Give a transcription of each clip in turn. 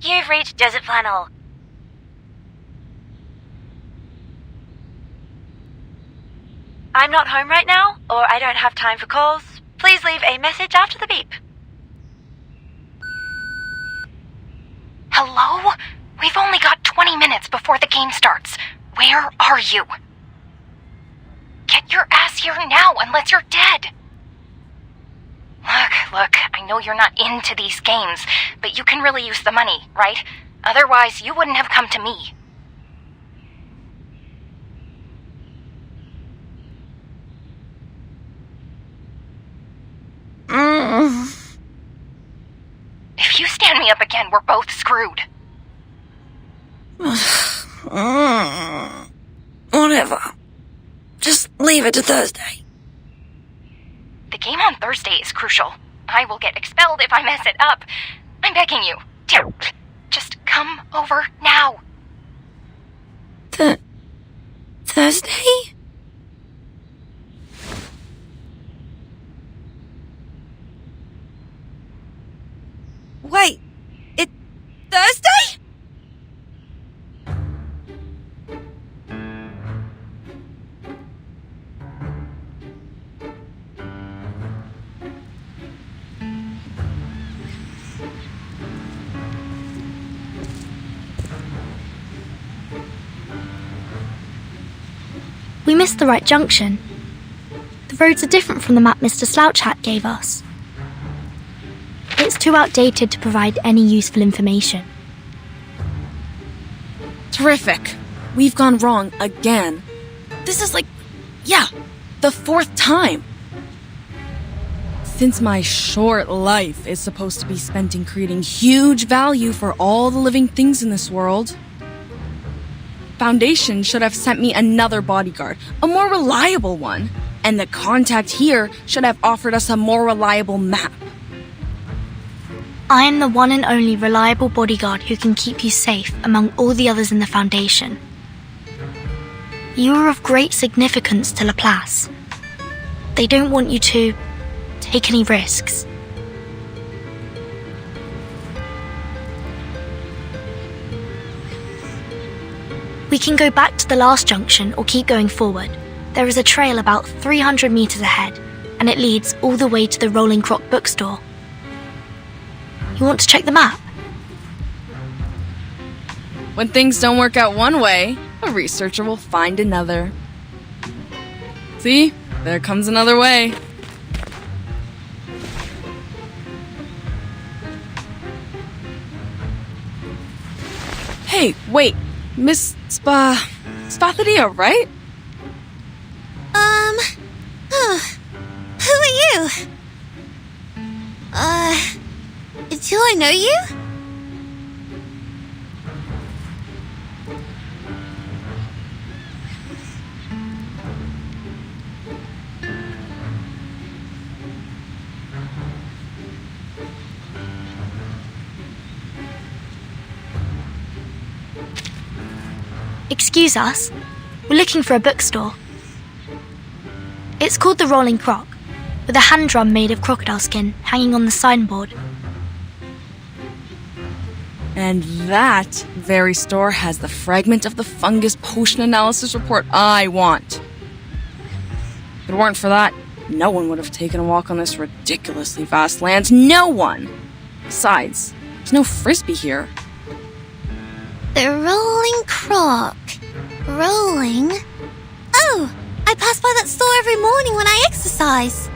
You've reached Desert Flannel. I'm not home right now, or I don't have time for calls. Please leave a message after the beep. Hello? We've only got 20 minutes before the game starts. Where are you? Get your ass here now, unless you're dead. Look, I know you're not into these games, but you can really use the money, right? Otherwise, you wouldn't have come to me. If you stand me up again, we're both screwed. Whatever. Just leave it to Thursday. The game on Thursday is crucial. I will get expelled if I mess it up. I'm begging you. Just come over now. Thursday? Wait, it's Thursday? We missed the right junction. The roads are different from the map Mr. Slouch Hat gave us. It's too outdated to provide any useful information. Terrific. We've gone wrong again. This is the fourth time. Since my short life is supposed to be spent in creating huge value for all the living things in this world, Foundation should have sent me another bodyguard, a more reliable one, and the contact here should have offered us a more reliable map. I am the one and only reliable bodyguard who can keep you safe among all the others in the Foundation. You are of great significance to Laplace. They don't want you to take any risks. We can go back to the last junction or keep going forward. There is a trail about 300 meters ahead, and it leads all the way to the Rolling Croc bookstore. You want to check the map? When things don't work out one way, a researcher will find another. See? There comes another way. Hey, wait. Miss Spathadia, right? Who are you? Do I know you? Excuse us, we're looking for a bookstore. It's called the Rolling Croc, with a hand drum made of crocodile skin hanging on the signboard. And that very store has the fragment of the fungus potion analysis report I want. If it weren't for that, no one would have taken a walk on this ridiculously vast land. No one! Besides, there's no frisbee here. The Rolling Croc. Rolling? Oh, I pass by that store every morning when I exercise.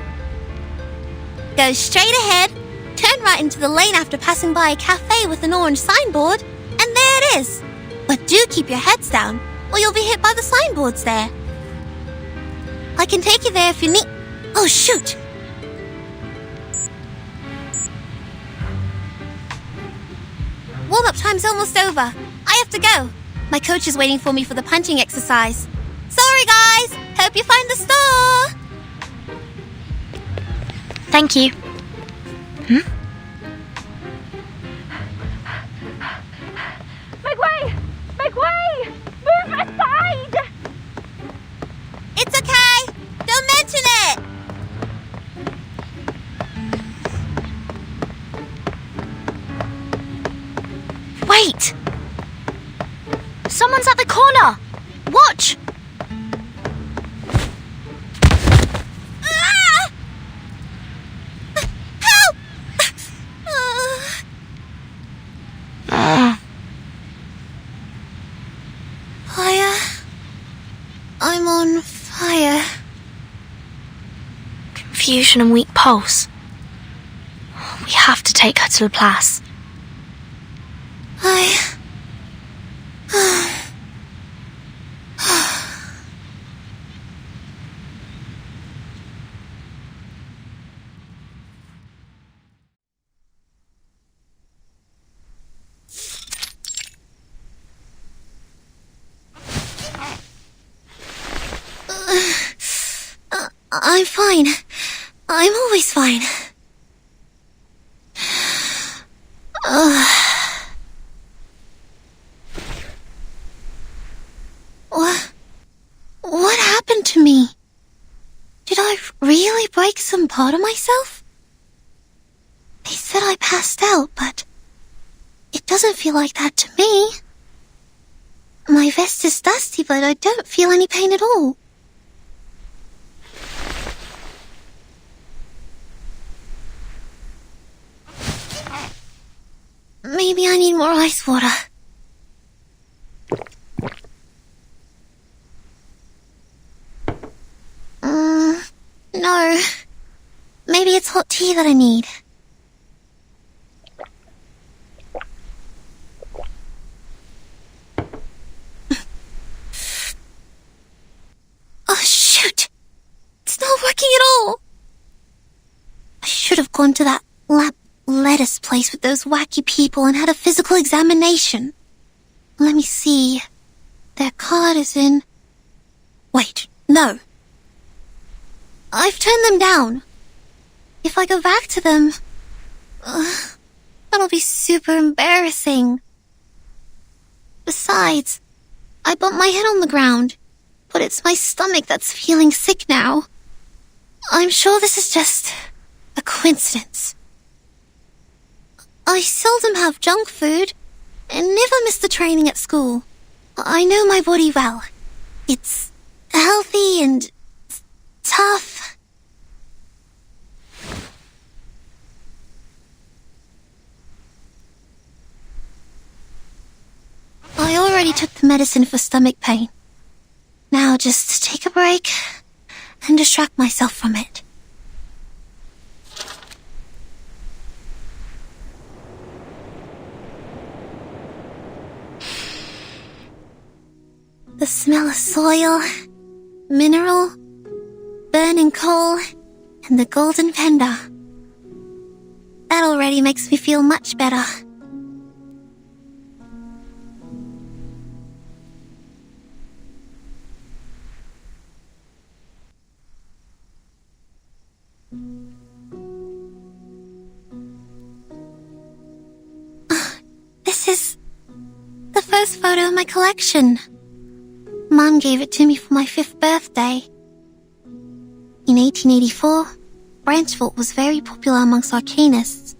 Go straight ahead, turn right into the lane after passing by a cafe with an orange signboard, and there it is. But do keep your heads down, or you'll be hit by the signboards there. I can take you there if you need... Oh, shoot! Warm-up time's almost over. I have to go. My coach is waiting for me for the punching exercise. Sorry, guys. Hope you find the store. Thank you. Make way! Make way! Move aside! It's okay. Don't mention it. Someone's at the corner! Watch! Ah! Help! Fire. I'm on fire. Confusion and weak pulse. We have to take her to Laplace. I'm fine. I'm always fine. What happened to me? Did I really break some part of myself? They said I passed out, but it doesn't feel like that to me. My vest is dusty, but I don't feel any pain at all. Maybe I need more ice water. No. Maybe it's hot tea that I need. Oh, shoot! It's not working at all! I should have gone to that lettuce place with those wacky people and had a physical examination. Let me see. Their card is in... Wait, no. I've turned them down. If I go back to them... that'll be super embarrassing. Besides, I bumped my head on the ground, but it's my stomach that's feeling sick now. I'm sure this is just a coincidence. I seldom have junk food and never miss the training at school. I know my body well. It's healthy and tough. I already took the medicine for stomach pain. Now just take a break and distract myself from it. The smell of soil, mineral, burning coal, and the golden panda. That already makes me feel much better. This is the first photo of my collection. Mom gave it to me for my 5th birthday. In 1884, Branchville was very popular amongst arcanists.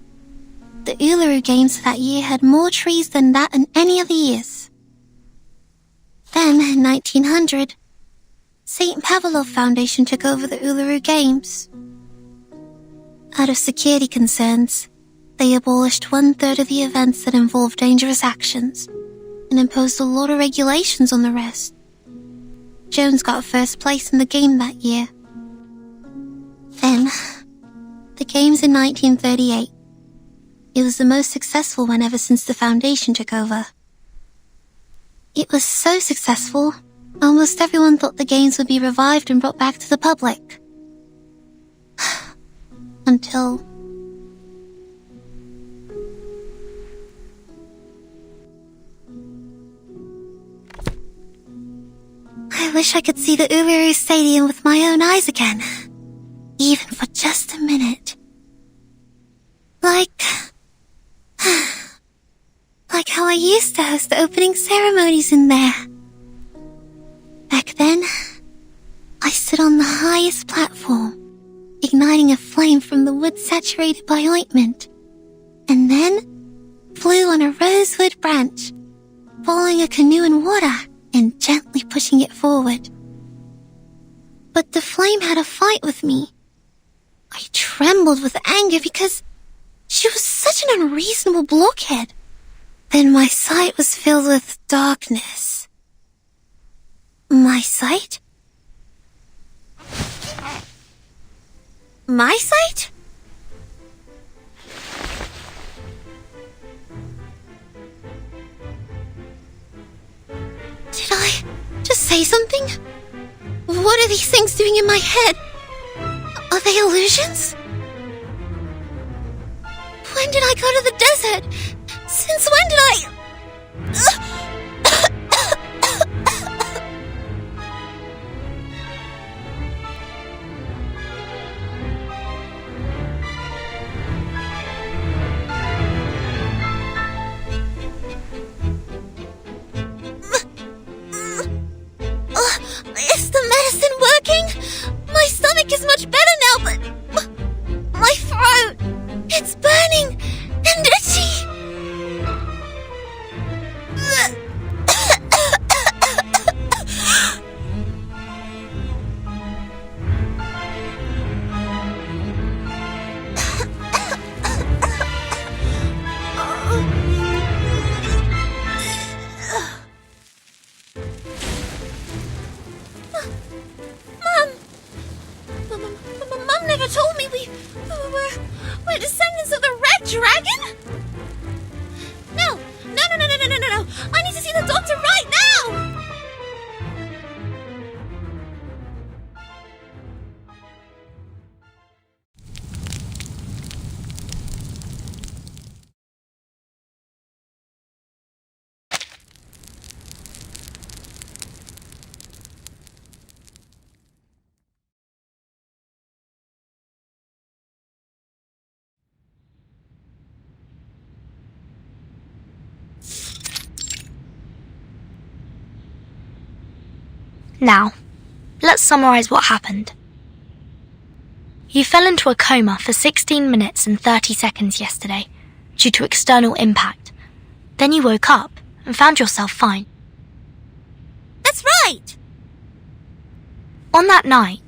The Uluru Games that year had more trees than that in any other years. Then, in 1900, St. Pavlov Foundation took over the Uluru Games. Out of security concerns, they abolished 1/3 of the events that involved dangerous actions and imposed a lot of regulations on the rest. Jones got first place in the game that year. Then, the games in 1938. It was the most successful one ever since the Foundation took over. It was so successful, almost everyone thought the games would be revived and brought back to the public. Until... I wish I could see the Uluru Stadium with my own eyes again. Even for just a minute. Like how I used to host the opening ceremonies in there. Back then, I stood on the highest platform, igniting a flame from the wood saturated by ointment, and then flew on a rosewood branch, following a canoe in water and gently pushing it forward. But the flame had a fight with me. I trembled with anger because she was such an unreasonable blockhead. Then my sight was filled with darkness. My sight? My sight? Did I just say something? What are these things doing in my head? Are they illusions? When did I go to the desert? Since when did I... Is the medicine working? My stomach is much better now, but... my throat... it's burning and itchy. Mum never told me we're descendants of the Red Dragon? No. I need to see the doctor right now! Now, let's summarize what happened. You fell into a coma for 16 minutes and 30 seconds yesterday due to external impact. Then you woke up and found yourself fine. That's right! On that night,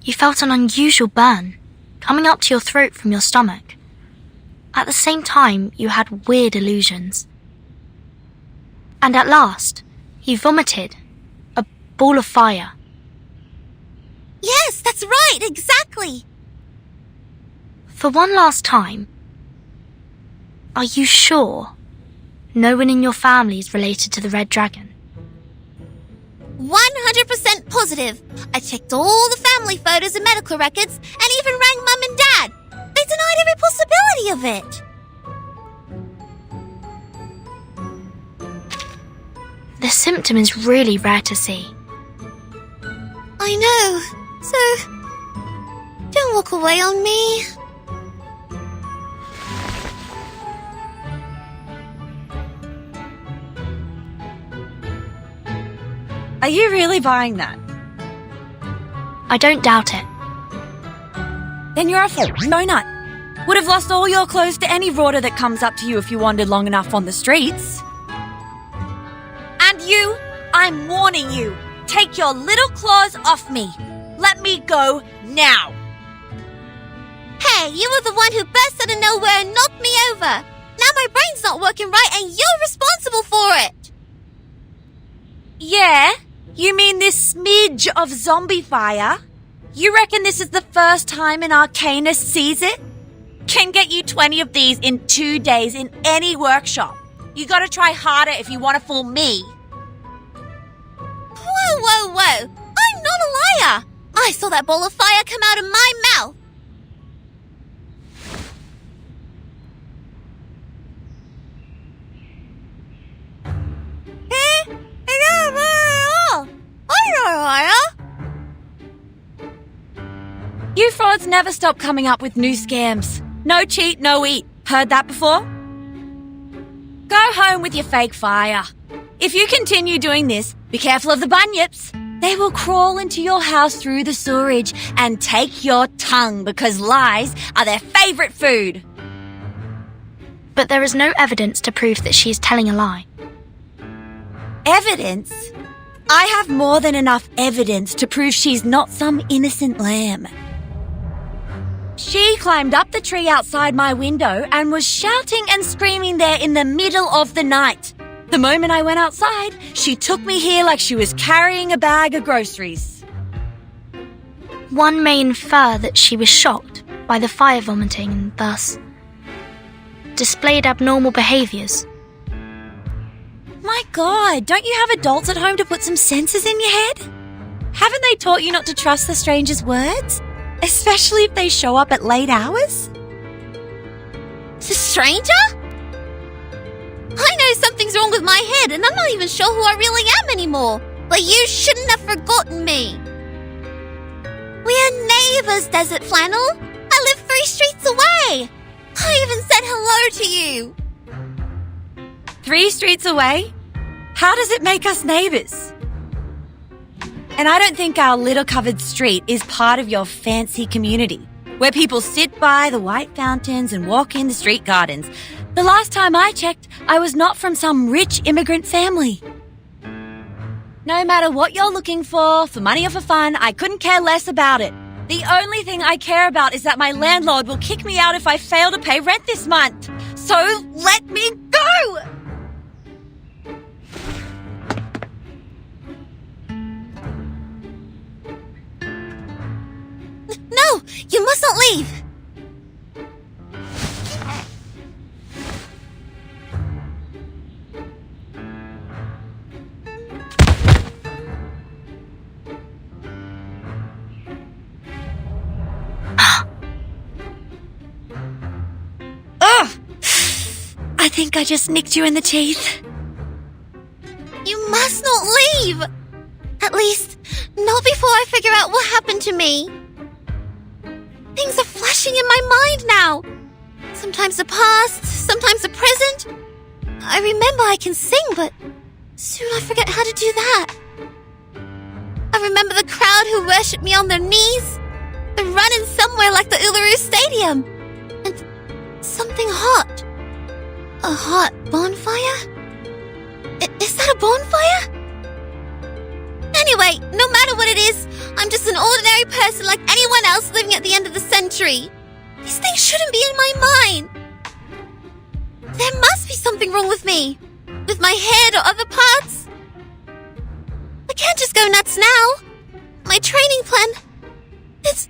you felt an unusual burn coming up to your throat from your stomach. At the same time, you had weird illusions. And at last, you vomited a ball of fire. Yes, that's right, exactly! For one last time, are you sure no one in your family is related to the Red Dragon? 100% positive. I checked all the family photos and medical records and even rang Mum and Dad. They denied every possibility of it. The symptom is really rare to see. I know. So, don't walk away on me. Are you really buying that? I don't doubt it. Then you're a no nut. Would have lost all your clothes to any rorter that comes up to you if you wandered long enough on the streets. And you, I'm warning you. Take your little claws off me. Let me go now. Hey, you were the one who burst out of nowhere and knocked me over. Now my brain's not working right and you're responsible for it. Yeah? You mean this smidge of zombie fire? You reckon this is the first time an arcanist sees it? Can get you 20 of these in 2 days in any workshop. You gotta try harder if you want to fool me. Whoa. I'm not a liar. I saw that ball of fire come out of my mouth. You frauds never stop coming up with new scams. No cheat, no eat. Heard that before? Go home with your fake fire. If you continue doing this, be careful of the bunyips. They will crawl into your house through the sewerage and take your tongue because lies are their favourite food. But there is no evidence to prove that she is telling a lie. Evidence? I have more than enough evidence to prove she's not some innocent lamb. She climbed up the tree outside my window and was shouting and screaming there in the middle of the night. The moment I went outside, she took me here like she was carrying a bag of groceries. One may infer that she was shocked by the fire vomiting and thus displayed abnormal behaviours. My God, don't you have adults at home to put some senses in your head? Haven't they taught you not to trust the stranger's words? Especially if they show up at late hours? The stranger? I know something's wrong with my head and I'm not even sure who I really am anymore. But you shouldn't have forgotten me. We are neighbours, Desert Flannel. I live 3 streets away. I even said hello to you. 3 streets away? How does it make us neighbours? And I don't think our litter-covered street is part of your fancy community, where people sit by the white fountains and walk in the street gardens. The last time I checked, I was not from some rich immigrant family. No matter what you're looking for money or for fun, I couldn't care less about it. The only thing I care about is that my landlord will kick me out if I fail to pay rent this month. So let me go! No, you must not leave. Ugh! I think I just nicked you in the teeth. You must not leave. At least, not before I figure out what happened to me. Things are flashing in my mind now. Sometimes the past, sometimes the present. I remember I can sing, but soon I forget how to do that. I remember the crowd who worshipped me on their knees. They're running somewhere like the Uluru Stadium. And something hot. A hot bonfire? Is that a bonfire? Anyway, no matter what it is, I'm just an ordinary person like anyone else living at the end of the century. These things shouldn't be in my mind. There must be something wrong with me. With my head or other parts. I can't just go nuts now. My training plan... It's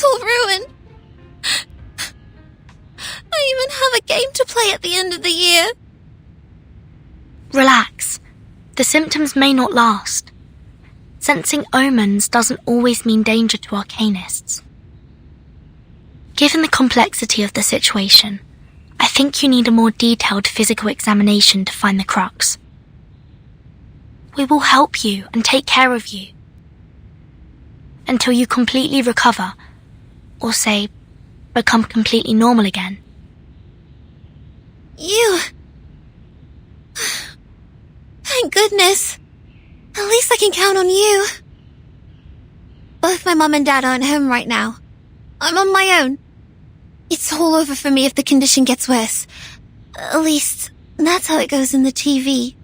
all ruined. I even have a game to play at the end of the year. Relax. The symptoms may not last. Sensing omens doesn't always mean danger to arcanists. Given the complexity of the situation, I think you need a more detailed physical examination to find the crux. We will help you and take care of you until you completely recover, or say, become completely normal again. You... Thank goodness. At least I can count on you. Both my mum and dad aren't home right now. I'm on my own. It's all over for me if the condition gets worse. At least, that's how it goes in the TV.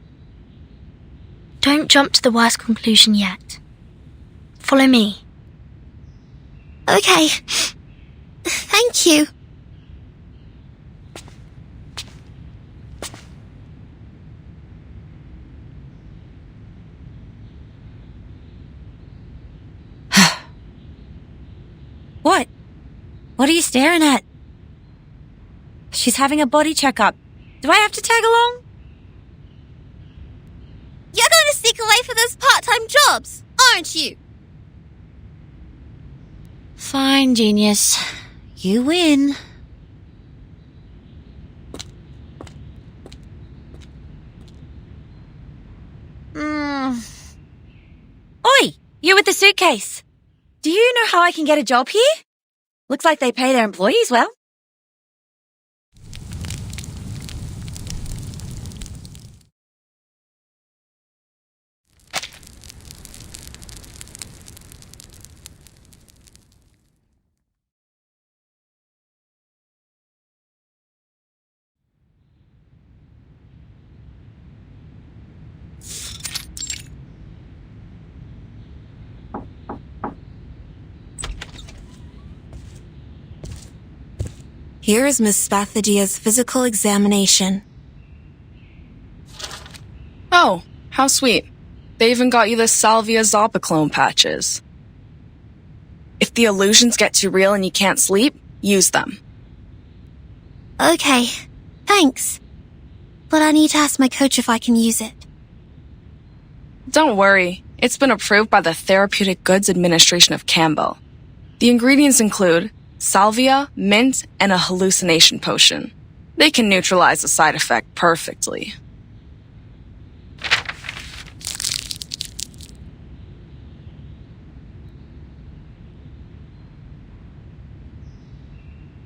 Don't jump to the worst conclusion yet. Follow me. Okay. Thank you. What? What are you staring at? She's having a body checkup. Do I have to tag along? You're going to sneak away for those part-time jobs, aren't you? Fine, genius. You win. Oi, you with the suitcase. Do you know how I can get a job here? Looks like they pay their employees well. Here is Miss Spathadia's physical examination. Oh, how sweet. They even got you the Salvia Zopiclone patches. If the illusions get too real and you can't sleep, use them. Okay, thanks. But I need to ask my coach if I can use it. Don't worry, it's been approved by the Therapeutic Goods Administration of Campbell. The ingredients include salvia, mint, and a hallucination potion. They can neutralize the side effect perfectly.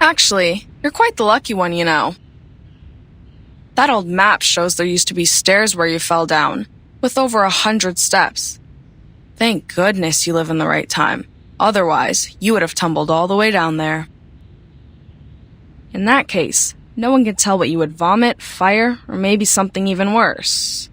Actually, you're quite the lucky one, you know. That old map shows there used to be stairs where you fell down, with over 100 steps. Thank goodness you live in the right time. Otherwise, you would have tumbled all the way down there. In that case, no one can tell what you would vomit, fire, or maybe something even worse.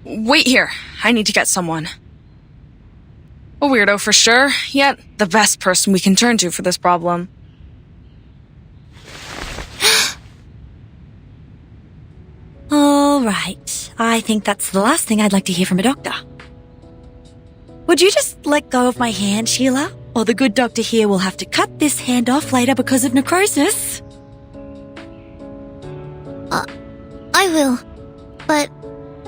Wait here. I need to get someone. A weirdo for sure, yet the best person we can turn to for this problem. All right. I think that's the last thing I'd like to hear from a doctor. Would you just let go of my hand, Sheila? Or the good doctor here will have to cut this hand off later because of necrosis. I will. But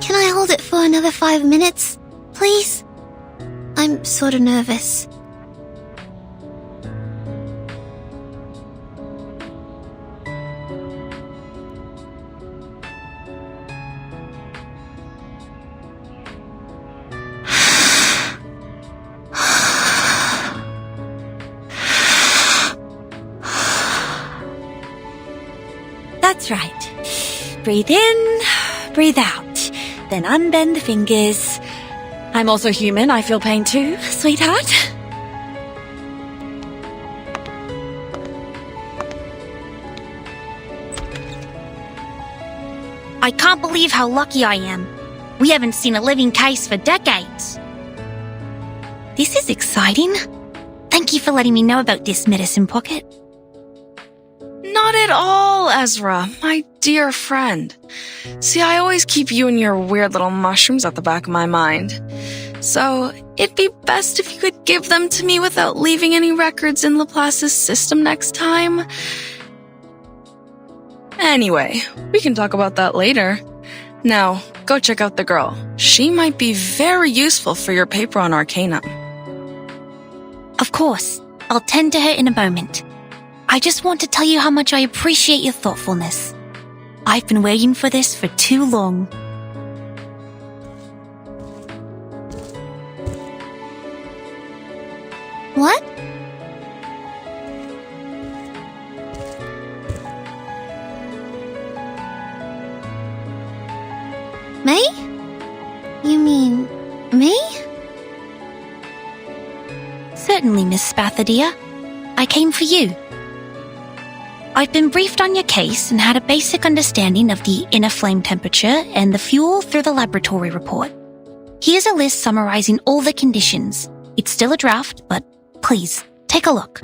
can I hold it for another 5 minutes, please? I'm sort of nervous. That's right. Breathe in, breathe out. Then unbend the fingers. I'm also human. I feel pain too, sweetheart. I can't believe how lucky I am. We haven't seen a living case for decades. This is exciting. Thank you for letting me know about this, Medicine Pocket. Not at all, Ezra, my dear friend. See, I always keep you and your weird little mushrooms at the back of my mind. So, it'd be best if you could give them to me without leaving any records in Laplace's system next time. Anyway, we can talk about that later. Now, go check out the girl. She might be very useful for your paper on Arcanum. Of course, I'll tend to her in a moment. I just want to tell you how much I appreciate your thoughtfulness. I've been waiting for this for too long. What? May? You mean me? Certainly, Miss Spathadia. I came for you. I've been briefed on your case and had a basic understanding of the inner flame temperature and the fuel through the laboratory report. Here's a list summarizing all the conditions. It's still a draft, but please, take a look.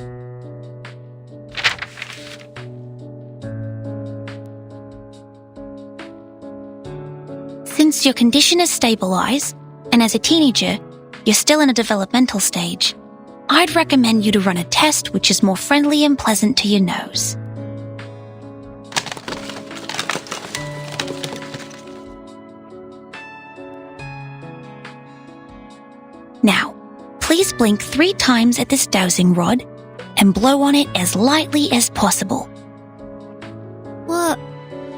Since your condition is stabilized, and as a teenager, you're still in a developmental stage, I'd recommend you to run a test which is more friendly and pleasant to your nose. Now, please blink 3 times at this dowsing rod and blow on it as lightly as possible. What?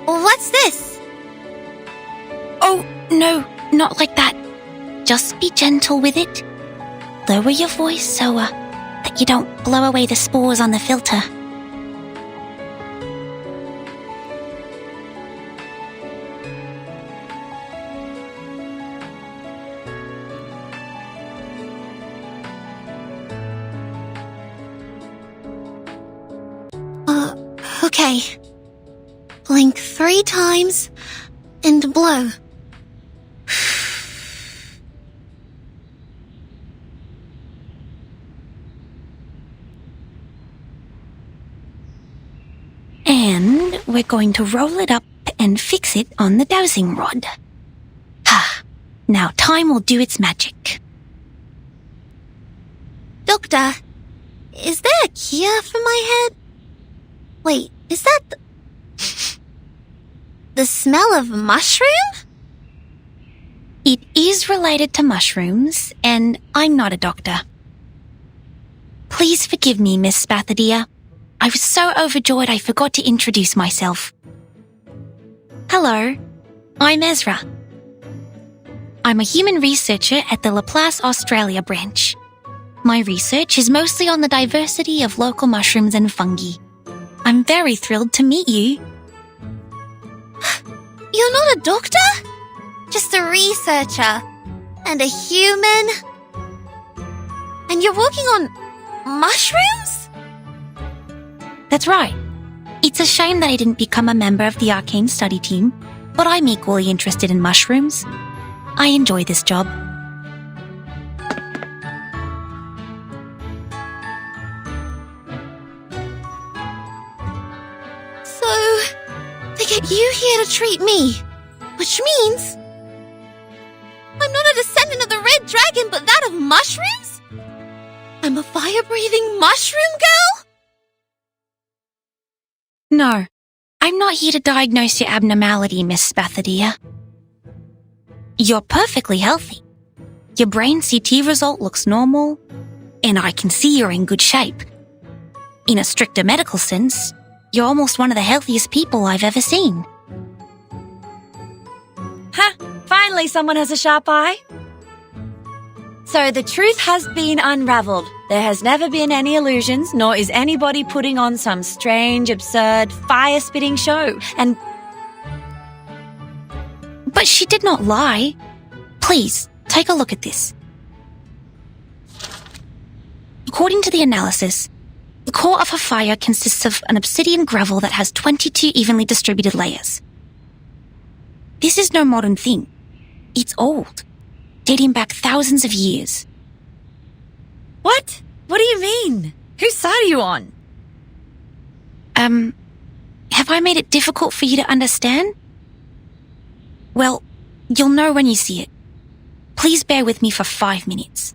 What's this? Oh, no, not like that. Just be gentle with it. Lower your voice so that you don't blow away the spores on the filter. Okay. Blink 3 times and blow. And we're going to roll it up and fix it on the dowsing rod. Now time will do its magic. Doctor, is there a cure for my head? Wait, is that the smell of mushroom? It is related to mushrooms, and I'm not a doctor. Please forgive me, Miss Spathadia. I was so overjoyed I forgot to introduce myself. Hello, I'm Ezra. I'm a human researcher at the Laplace Australia branch. My research is mostly on the diversity of local mushrooms and fungi. I'm very thrilled to meet you. You're not a doctor? Just a researcher. And a human? And you're working on mushrooms? That's right. It's a shame that I didn't become a member of the arcane study team, but I'm equally interested in mushrooms. I enjoy this job. So, they get you here to treat me, which means I'm not a descendant of the red dragon, but that of mushrooms? I'm a fire-breathing mushroom girl? No, I'm not here to diagnose your abnormality, Miss Spathadia. You're perfectly healthy. Your brain CT result looks normal, and I can see you're in good shape. In a stricter medical sense, you're almost one of the healthiest people I've ever seen. Ha! Finally someone has a sharp eye. So the truth has been unraveled. There has never been any illusions, nor is anybody putting on some strange, absurd, fire-spitting show. But she did not lie. Please, take a look at this. According to the analysis, the core of her fire consists of an obsidian gravel that has 22 evenly distributed layers. This is no modern thing. It's old, dating back thousands of years. What? What do you mean? Whose side are you on? Have I made it difficult for you to understand? Well, you'll know when you see it. Please bear with me for 5 minutes.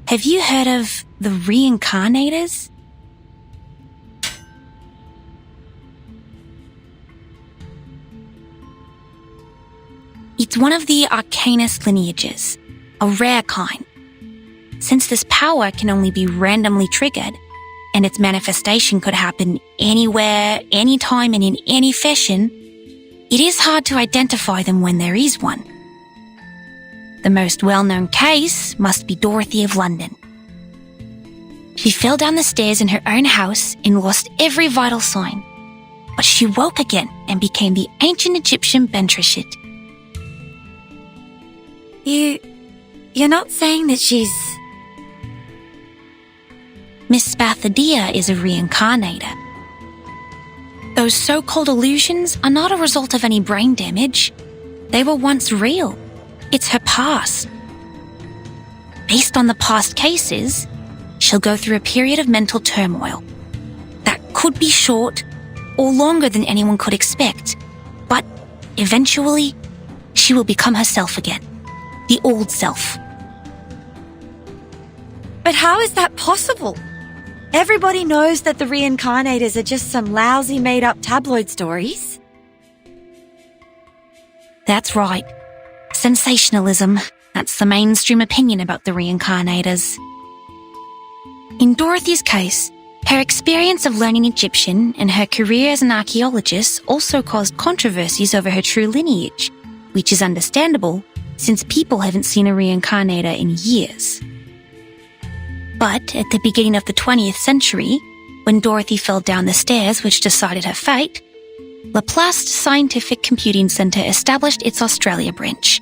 Have you heard of the reincarnators? It's one of the arcanist lineages, a rare kind. Since this power can only be randomly triggered, and its manifestation could happen anywhere, anytime, and in any fashion, it is hard to identify them when there is one. The most well-known case must be Dorothy of London. She fell down the stairs in her own house and lost every vital sign, but she woke again and became the ancient Egyptian Bentreshit. You're not saying that she's... Miss Spathadia is a reincarnator. Those so-called illusions are not a result of any brain damage. They were once real. It's her past. Based on the past cases, she'll go through a period of mental turmoil. That could be short or longer than anyone could expect, but eventually, she will become herself again. The old self. But how is that possible? Everybody knows that the reincarnators are just some lousy made-up tabloid stories. That's right. Sensationalism. That's the mainstream opinion about the reincarnators. In Dorothy's case, her experience of learning Egyptian and her career as an archaeologist also caused controversies over her true lineage, which is understandable since people haven't seen a reincarnator in years. But at the beginning of the 20th century, when Dorothy fell down the stairs which decided her fate, Laplace Scientific Computing Centre established its Australia branch.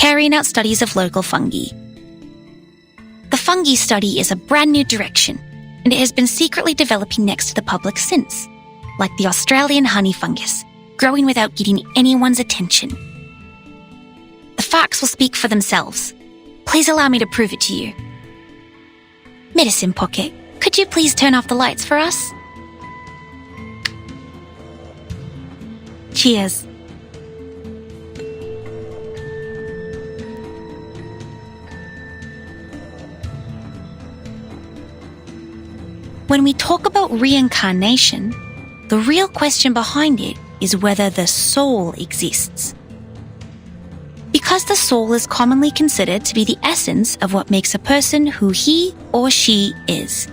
carrying out studies of local fungi. The fungi study is a brand new direction, and it has been secretly developing next to the public since, like the Australian honey fungus, growing without getting anyone's attention. The facts will speak for themselves. Please allow me to prove it to you. Medicine Pocket, could you please turn off the lights for us? Cheers. When we talk about reincarnation, the real question behind it is whether the soul exists. Because the soul is commonly considered to be the essence of what makes a person who he or she is.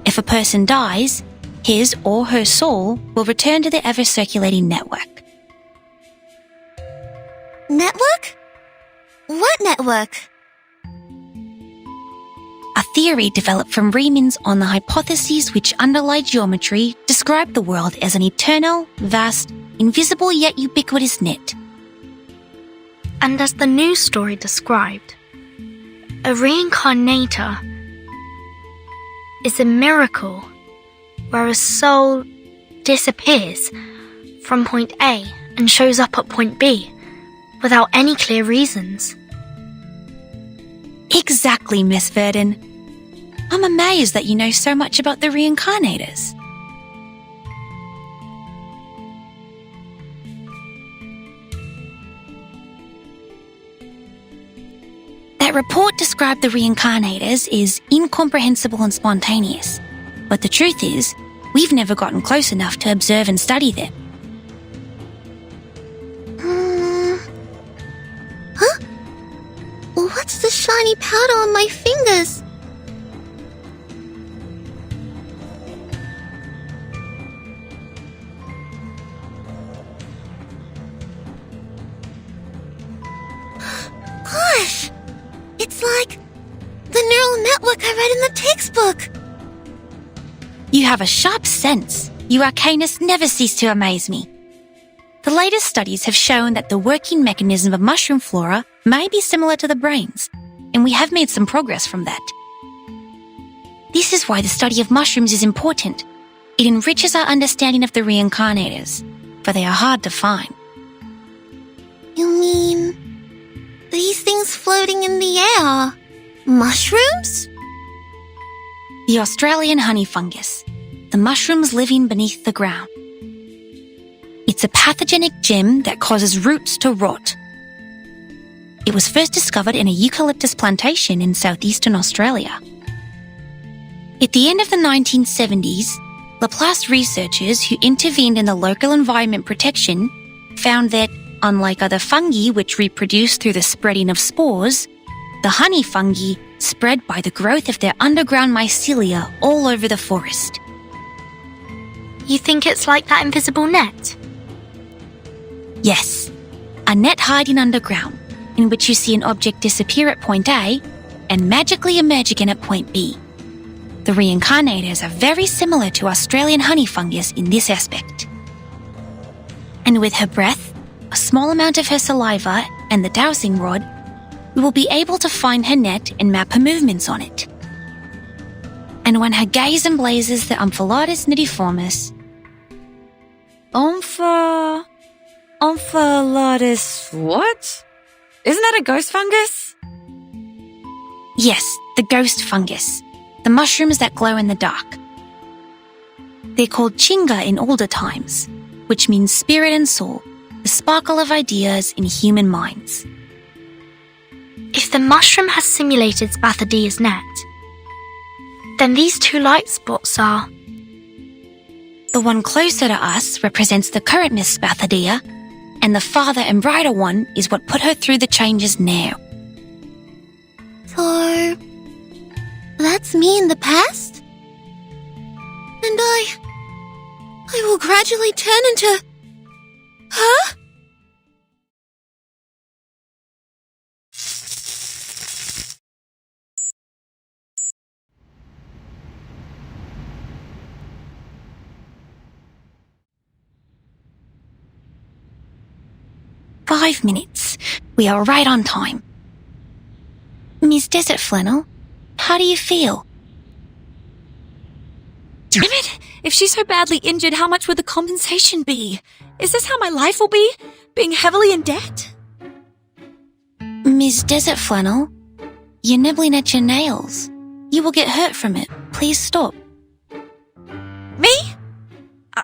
If a person dies, his or her soul will return to the ever-circulating network. Network? What network? A theory developed from Riemann's on the hypotheses which underlie geometry describe the world as an eternal, vast, invisible yet ubiquitous net. And as the news story described, a reincarnator is a miracle where a soul disappears from point A and shows up at point B without any clear reasons. Exactly, Miss Verdon. I'm amazed that you know so much about the reincarnators. That report described the reincarnators is incomprehensible and spontaneous. But the truth is, we've never gotten close enough to observe and study them. Huh? What's the shiny powder on my fingers? Gosh! It's like the neural network I read in the textbook. You have a sharp sense. Your arcanus never cease to amaze me. The latest studies have shown that the working mechanism of mushroom flora may be similar to the brain's, and we have made some progress from that. This is why the study of mushrooms is important. It enriches our understanding of the reincarnators, for they are hard to find. You mean these things floating in the air? Mushrooms? The Australian honey fungus, the mushrooms living beneath the ground. It's a pathogenic gem that causes roots to rot. It was first discovered in a eucalyptus plantation in southeastern Australia. At the end of the 1970s, Laplace researchers who intervened in the local environment protection found that, unlike other fungi which reproduce through the spreading of spores, the honey fungi spread by the growth of their underground mycelia all over the forest. You think it's like that invisible net? Yes, a net hiding underground, in which you see an object disappear at point A and magically emerge again at point B. The reincarnators are very similar to Australian honey fungus in this aspect. And with her breath, a small amount of her saliva, and the dowsing rod, we will be able to find her net and map her movements on it. And when her gaze emblazes the Omphalatus nidiformis, Omphalatus what? Isn't that a ghost fungus? yes, the ghost fungus, the mushrooms that glow in the dark. They're called chinga in older times, which means spirit and soul, the sparkle of ideas in human minds. If the mushroom has simulated Spathodia's net, then these two light spots are... The one closer to us represents the current Miss Spathodia, and the farther and brighter one is what put her through the changes now. So, that's me in the past? And I will gradually turn into... Huh? "5 minutes. We are right on time. Miss Desert Flannel, how do you feel? Damn it! If she's so badly injured, how much would the compensation be? Is this how my life will be? Being heavily in debt? Miss Desert Flannel, you're nibbling at your nails. You will get hurt from it. Please stop. Me?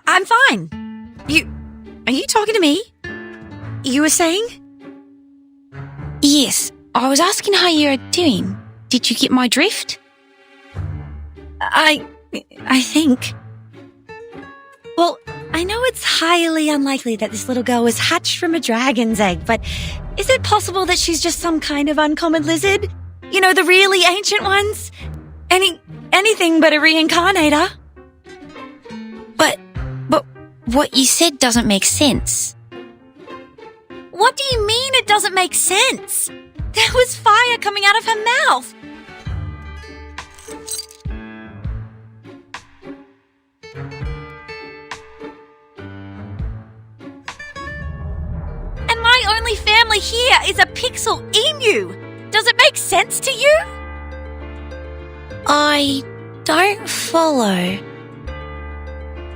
I'm fine. Are you talking to me? You were saying? Yes, I was asking how you're doing. Did you get my drift? I think. Well, I know it's highly unlikely that this little girl was hatched from a dragon's egg, but is it possible that she's just some kind of uncommon lizard? You know, the really ancient ones? Anything but a reincarnator. But what you said doesn't make sense. What do you mean it doesn't make sense? There was fire coming out of her mouth. And my only family here is a pixel emu. Does it make sense to you? I don't follow.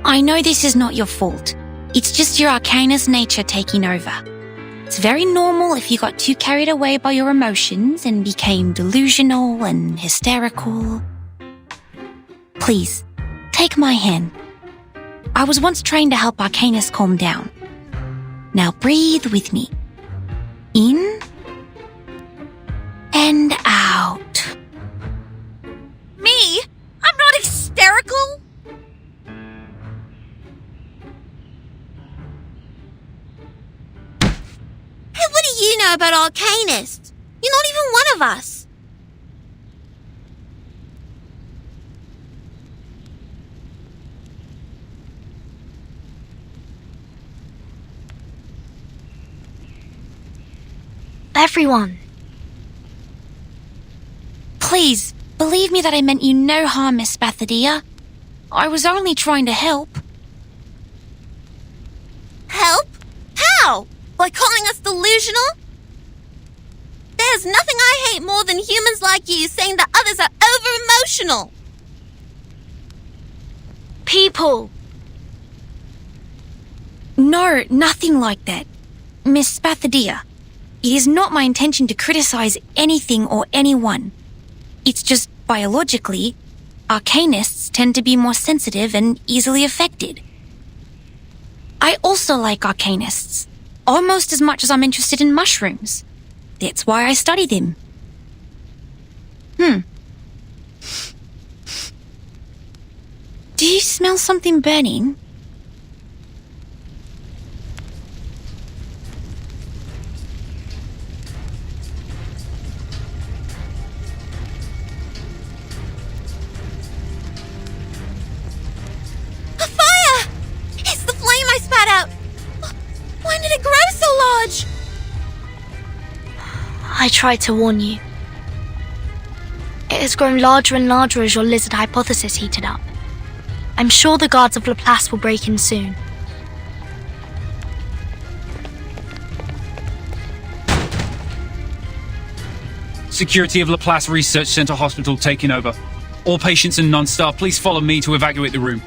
I know this is not your fault. It's just your Arcanist nature taking over. It's very normal if you got too carried away by your emotions and became delusional and hysterical. Please, take my hand. I was once trained to help Arcanists calm down. Now breathe with me. In and out. Me? I'm not hysterical. Hey, what do you know about Arcanists? You're not even one of us. Everyone. Please, believe me that I meant you no harm, Miss Bathadia. I was only trying to help. Help? How? By calling us delusional? There's nothing I hate more than humans like you saying that others are over-emotional. People. No, nothing like that. Miss Bathadia, it is not my intention to criticize anything or anyone. It's just biologically, Arcanists tend to be more sensitive and easily affected. I also like Arcanists, almost as much as I'm interested in mushrooms. That's why I study them. Do you smell something burning? A fire! It's the flame I spat out! When did it grow so large? I tried to warn you. It has grown larger and larger as your lizard hypothesis heated up. I'm sure the guards of Laplace will break in soon. Security of Laplace Research Center Hospital taking over. All patients and non-staff, please follow me to evacuate the room.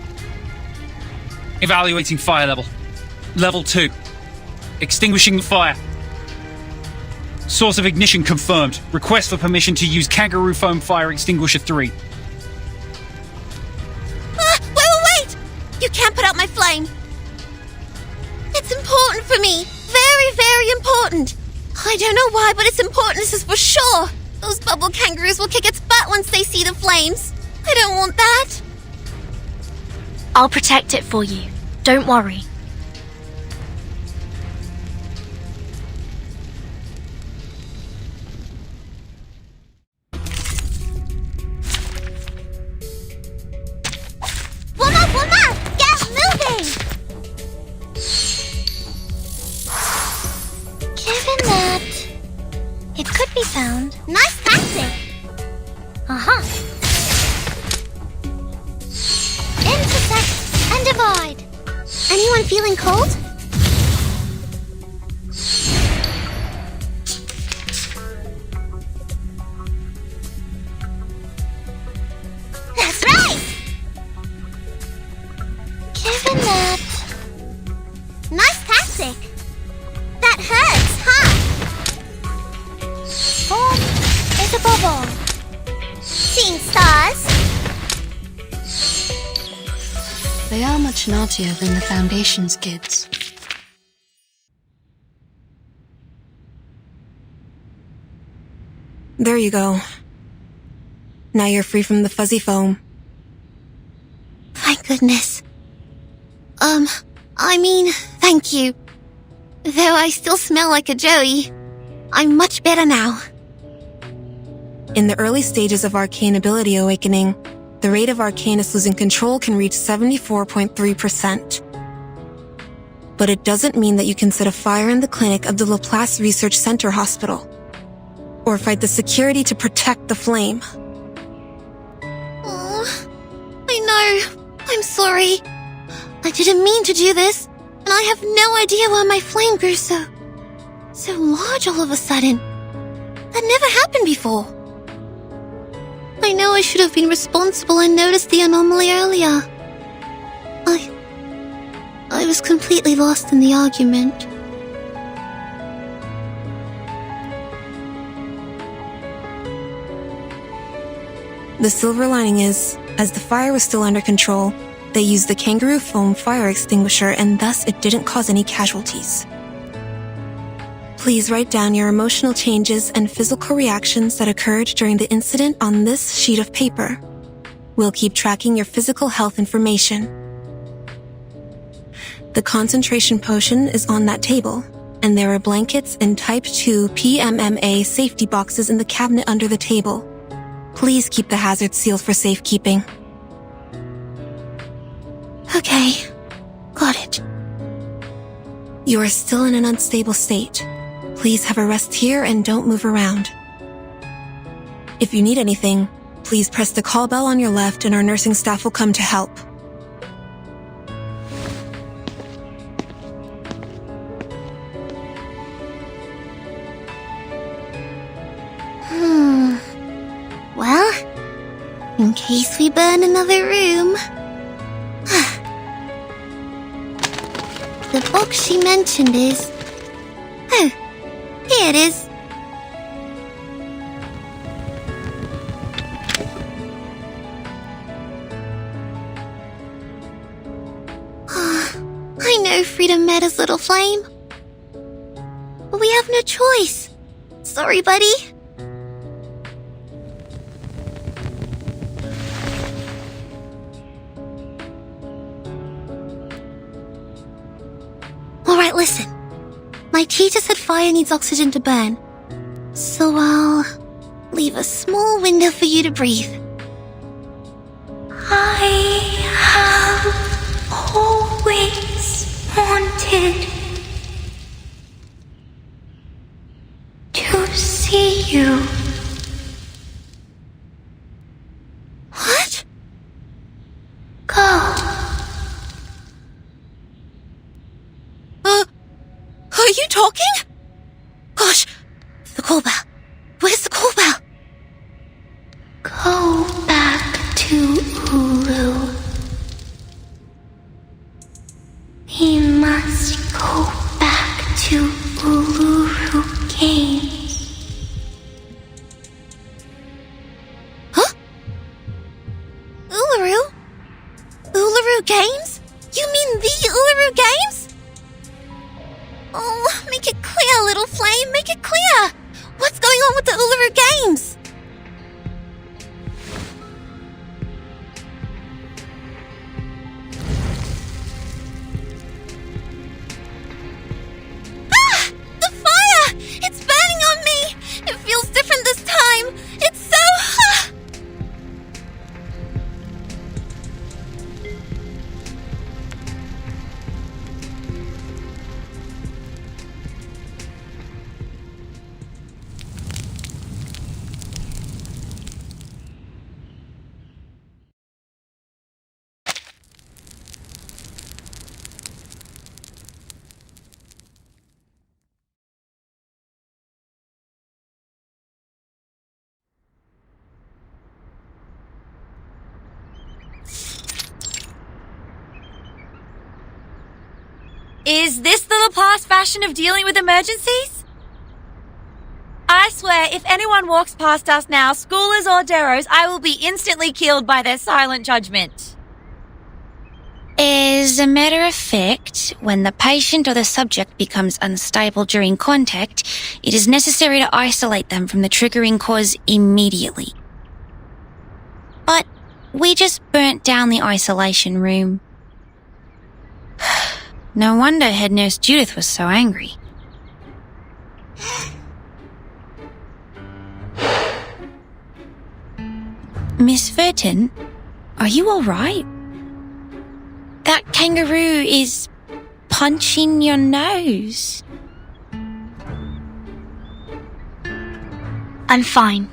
Evaluating fire level. Level 2. Extinguishing the fire. Source of ignition confirmed. Request for permission to use Kangaroo Foam Fire Extinguisher 3. Wait! You can't put out my flame. It's important for me. Very, very important. I don't know why, but it's important, this is for sure. Those bubble kangaroos will kick its butt once they see the flames. I don't want that. I'll protect it for you. Don't worry. Woman! Get moving! Given that it could be found. Nice tactic! Uh-huh. Intersect and divide. Anyone feeling cold? Nice tactic. That hurts, huh? Form is a bubble. Seeing stars. They are much naughtier than the Foundation's kids. There you go. Now you're free from the fuzzy foam. Thank goodness. Thank you. Though I still smell like a Joey, I'm much better now. In the early stages of arcane ability awakening, the rate of Arcanus losing control can reach 74.3%. But it doesn't mean that you can set a fire in the clinic of the Laplace Research Center Hospital, or fight the security to protect the flame. Oh, I know. I'm sorry. I didn't mean to do this, and I have no idea why my flame grew so large all of a sudden. That never happened before. I know I should have been responsible and noticed the anomaly earlier. I was completely lost in the argument. The silver lining is, as the fire was still under control, they used the kangaroo foam fire extinguisher and thus it didn't cause any casualties. Please write down your emotional changes and physical reactions that occurred during the incident on this sheet of paper. We'll keep tracking your physical health information. The concentration potion is on that table, and there are blankets and Type 2 PMMA safety boxes in the cabinet under the table. Please keep the hazard sealed for safekeeping. Okay, got it. You are still in an unstable state. Please have a rest here and don't move around. If you need anything, please press the call bell on your left and our nursing staff will come to help. Well, in case we burn another room. The box she mentioned is... Oh, here it is. I know Freedom matters, little flame. But we have no choice. Sorry, buddy. Alright, listen. My teacher said fire needs oxygen to burn. So I'll leave a small window for you to breathe. I have always wanted to see you. What? Go. Are you talking? Gosh, the call bell. Where's the call bell? Go back to Uluru. We must go back to Uluru Games. Huh? Uluru? Uluru Games? You mean the Uluru Games? Oh, make it clear, little flame, make it clear! What's going on with the Uluru Games? Ah! The fire! It's burning on me! It feels different this time! It's so... Is this the Laplace fashion of dealing with emergencies? I swear, if anyone walks past us now, schoolers or deros, I will be instantly killed by their silent judgment. As a matter of fact, when the patient or the subject becomes unstable during contact, it is necessary to isolate them from the triggering cause immediately. But we just burnt down the isolation room. No wonder head nurse Judith was so angry. Miss Verton, are you all right? That kangaroo is punching your nose. I'm fine.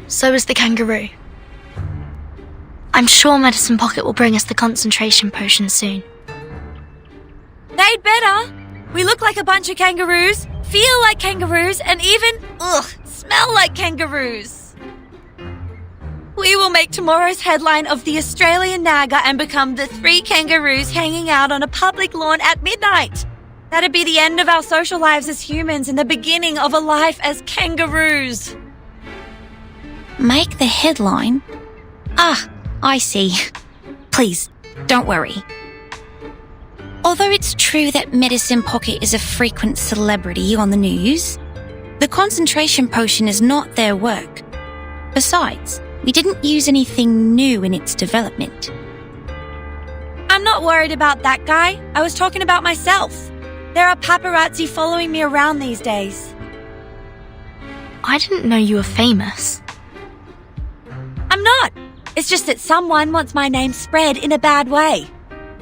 So is the kangaroo. I'm sure Medicine Pocket will bring us the concentration potion soon. They'd better. We look like a bunch of kangaroos, feel like kangaroos, and even, smell like kangaroos. We will make tomorrow's headline of the Australian Naga and become the 3 kangaroos hanging out on a public lawn at midnight. That'd be the end of our social lives as humans and the beginning of a life as kangaroos. Make the headline? Ah, I see. Please, don't worry. Although it's true that Medicine Pocket is a frequent celebrity on the news, the concentration potion is not their work. Besides, we didn't use anything new in its development. I'm not worried about that guy. I was talking about myself. There are paparazzi following me around these days. I didn't know you were famous. I'm not. It's just that someone wants my name spread in a bad way.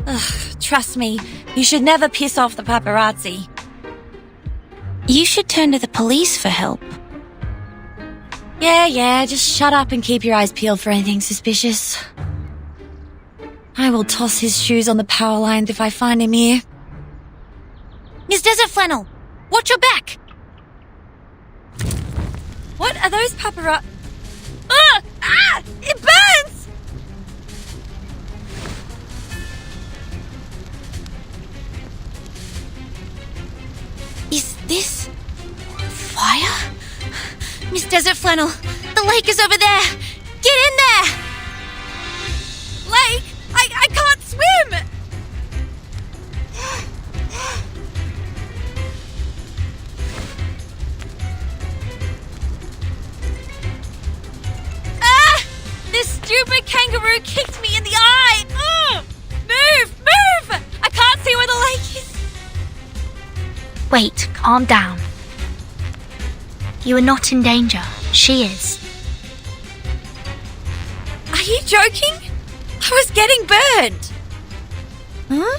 Ugh, trust me, you should never piss off the paparazzi. You should turn to the police for help. Yeah, just shut up and keep your eyes peeled for anything suspicious. I will toss his shoes on the power lines if I find him here. Miss Desert Flannel, watch your back! What are those paparazzi? It burns! Is this fire? Miss Desert Flannel, the lake is over there! Get in there! Lake? I can't swim! This stupid kangaroo kicked me in the eye! Move! I can't see where the lake is! Wait, calm down. You are not in danger. She is. Are you joking? I was getting burned! Huh?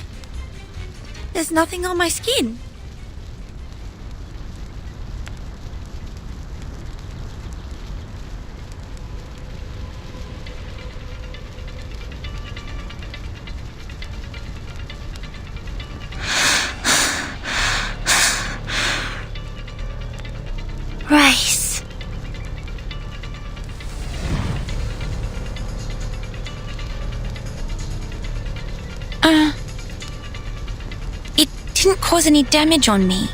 There's nothing on my skin. Race. It didn't cause any damage on me.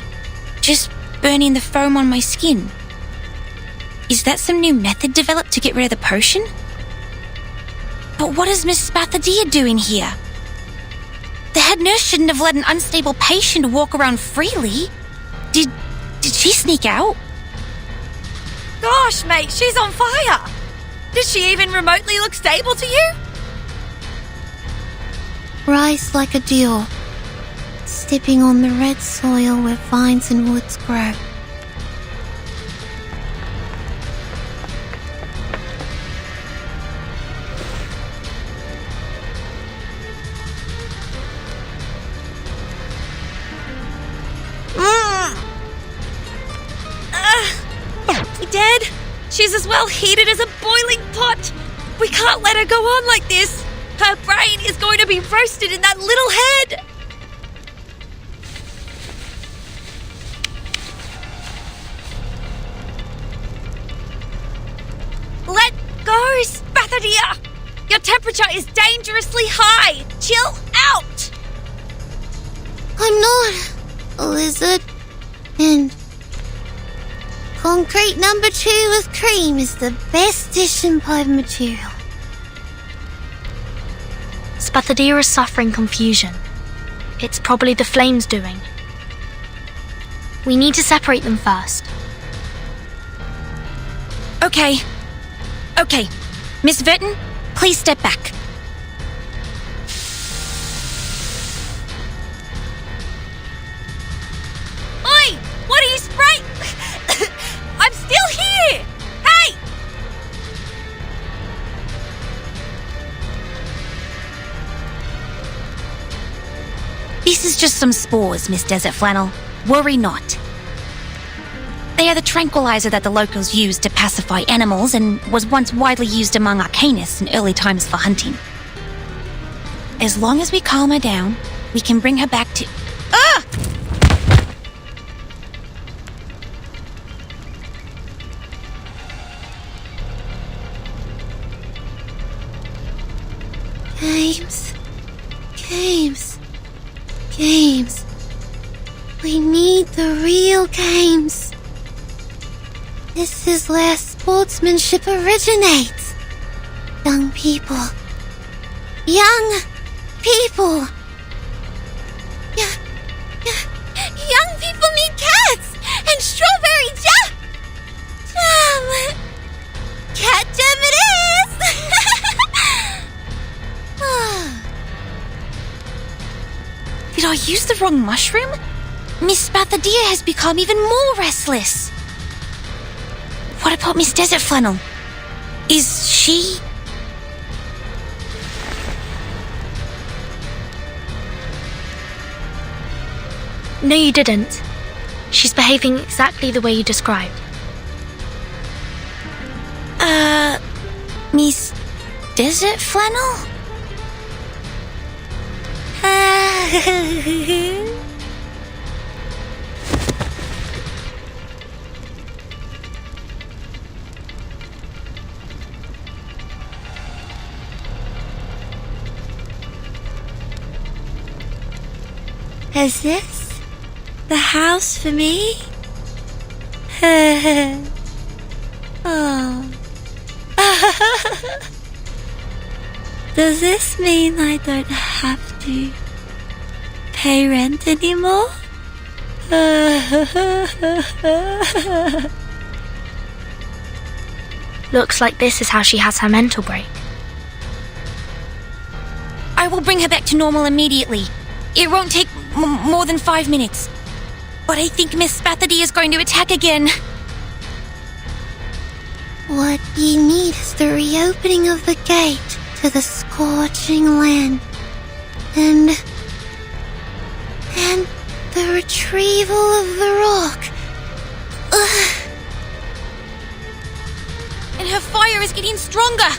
Just burning the foam on my skin. Is that some new method developed to get rid of the potion? But what is Miss Spathadia doing here? The head nurse shouldn't have let an unstable patient walk around freely. Did she sneak out? Gosh, mate, she's on fire! Did she even remotely look stable to you? Rise like a deer, stepping on the red soil where vines and woods grow. Dead? She's as well heated as a boiling pot. We can't let her go on like this. Her brain is going to be roasted in that little head. Let go, Spathadia. Your temperature is dangerously high! Chill out! I'm not a lizard. And concrete number 2 with cream is the best dish in pipe material. Spathadia is suffering confusion. It's probably the flames doing. We need to separate them first. Okay. Miss Verton, please step back. Oi! What are you spraying? I'm still here! Hey! This is just some spores, Miss Desert Flannel. Worry not. They are the tranquilizer that the locals used to pacify animals and was once widely used among arcanists in early times for hunting. As long as we calm her down, we can bring her back to... Ah! Games. We need the real games. This is where sportsmanship originates. Young people. Young people need cats and strawberry jam. Cat jam it is. Did I use the wrong mushroom? Miss Spathadia has become even more restless. What about Miss Desert Flannel? Is she... No, you didn't. She's behaving exactly the way you described. Miss Desert Flannel? Is this the house for me? Oh. Does this mean I don't have to pay rent anymore? Looks like this is how she has her mental break. I will bring her back to normal immediately. It won't take more than 5 minutes. But I think Miss Spathadia is going to attack again. What ye need is the reopening of the gate to the scorching land. And the retrieval of the rock. And her fire is getting stronger.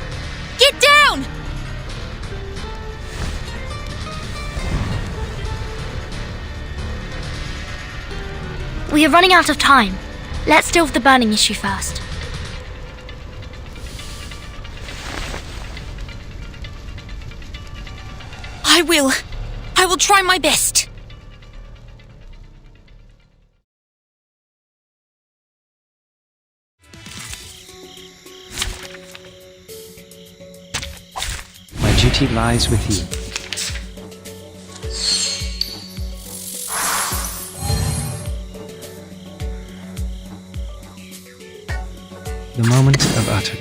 Get down! We are running out of time. Let's deal with the burning issue first. I will try my best. My duty lies with you.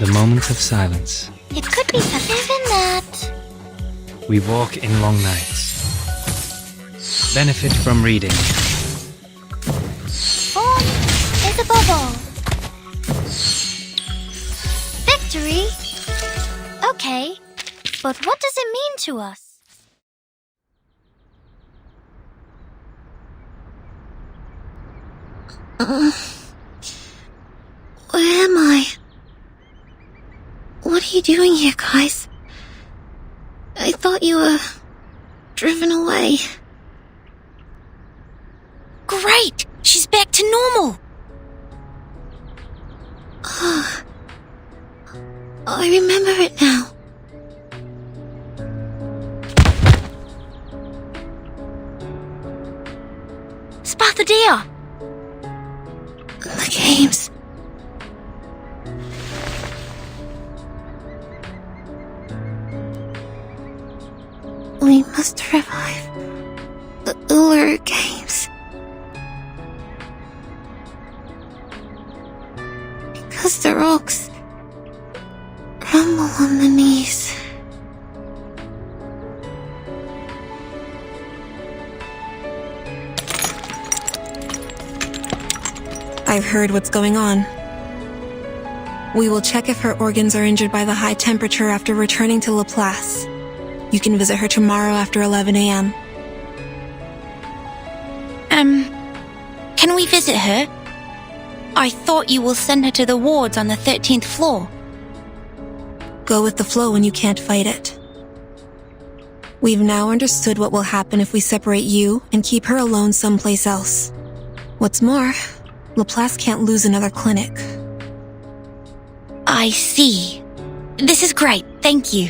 The moment of silence. It could be something in that. We walk in long nights. Benefit from reading. Form is a bubble. Victory? Okay, but what does it mean to us? Where am I? What are you doing here, guys? I thought you were driven away. Great! She's back to normal. I remember it now. about the deer? The games. We must revive the Uluru games. Because the rocks rumble on the knees. I've heard what's going on. We will check if her organs are injured by the high temperature after returning to Laplace. You can visit her tomorrow after 11 a.m. Can we visit her? I thought you will send her to the wards on the 13th floor. Go with the flow when you can't fight it. We've now understood what will happen if we separate you and keep her alone someplace else. What's more, Laplace can't lose another clinic. I see. This is great, thank you.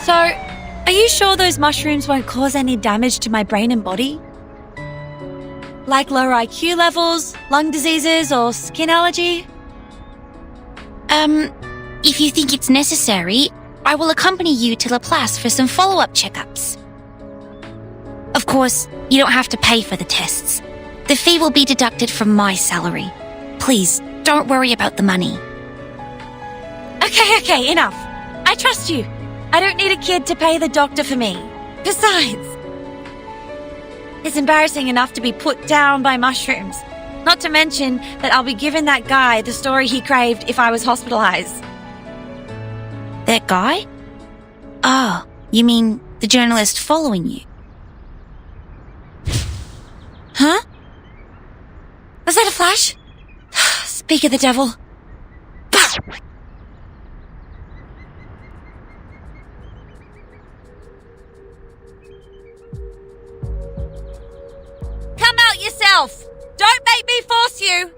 So, are you sure those mushrooms won't cause any damage to my brain and body? Like lower IQ levels, lung diseases, or skin allergy? If you think it's necessary, I will accompany you to Laplace for some follow-up checkups. Of course, you don't have to pay for the tests. The fee will be deducted from my salary. Please, don't worry about the money. Okay, enough. I trust you. I don't need a kid to pay the doctor for me. Besides, it's embarrassing enough to be put down by mushrooms. Not to mention that I'll be giving that guy the story he craved if I was hospitalized. That guy? Oh, you mean the journalist following you? Huh? Was that a flash? Speak of the devil. Come out yourself! Don't make me force you!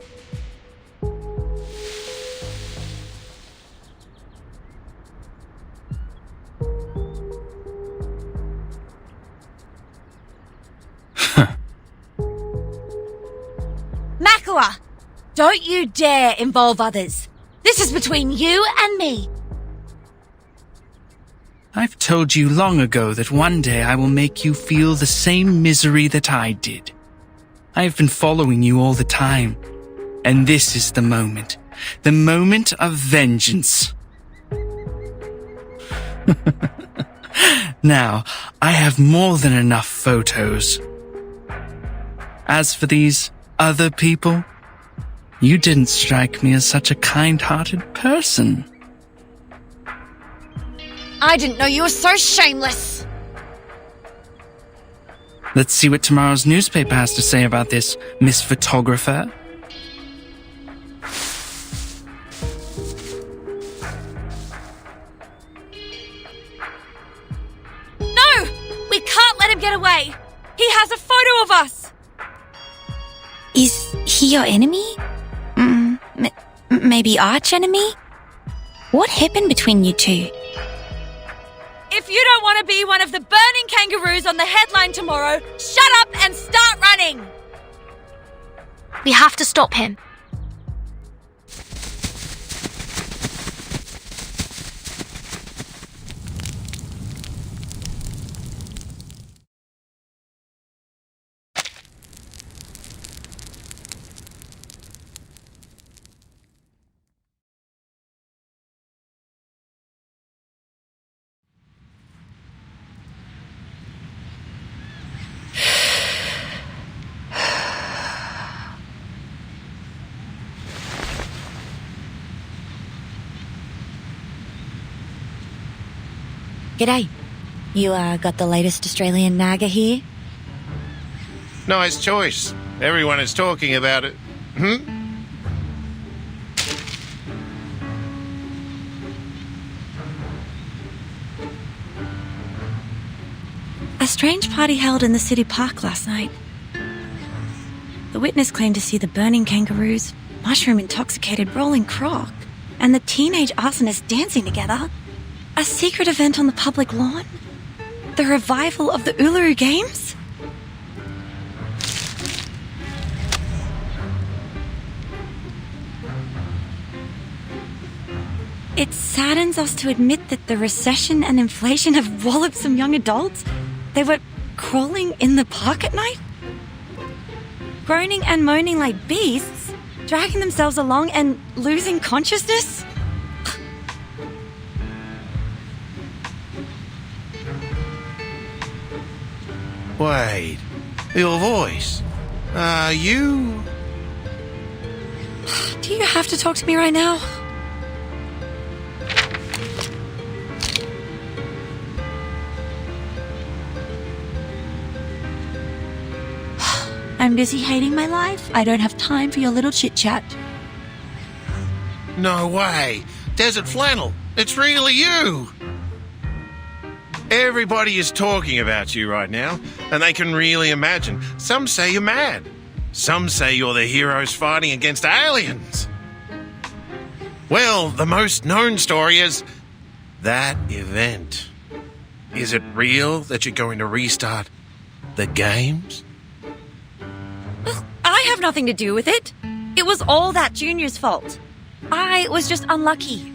Makua, don't you dare involve others. This is between you and me. I've told you long ago that one day I will make you feel the same misery that I did. I have been following you all the time, and this is the moment of vengeance. Now, I have more than enough photos. As for these other people, you didn't strike me as such a kind-hearted person. I didn't know you were so shameless. Let's see what tomorrow's newspaper has to say about this, Miss Photographer. No! We can't let him get away! He has a photo of us! Is he your enemy? Maybe arch enemy? What happened between you two? If you don't want to be one of the burning kangaroos on the headline tomorrow, shut up and start running! We have to stop him. G'day. You, got the latest Australian Naga here? Nice choice. Everyone is talking about it. A strange party held in the city park last night. The witness claimed to see the burning kangaroos, mushroom-intoxicated rolling croc, and the teenage arsonists dancing together. A secret event on the public lawn? The revival of the Uluru Games? It saddens us to admit that the recession and inflation have walloped some young adults. They were crawling in the park at night, groaning and moaning like beasts, dragging themselves along and losing consciousness. Wait, your voice. You... Do you have to talk to me right now? I'm busy hating my life. I don't have time for your little chit-chat. No way. Desert Flannel, it's really you. Everybody is talking about you right now, and they can really imagine. Some say you're mad. Some say you're the heroes fighting against aliens. Well, the most known story is that event. Is it real that you're going to restart the games? I have nothing to do with it. It was all that Junior's fault. I was just unlucky.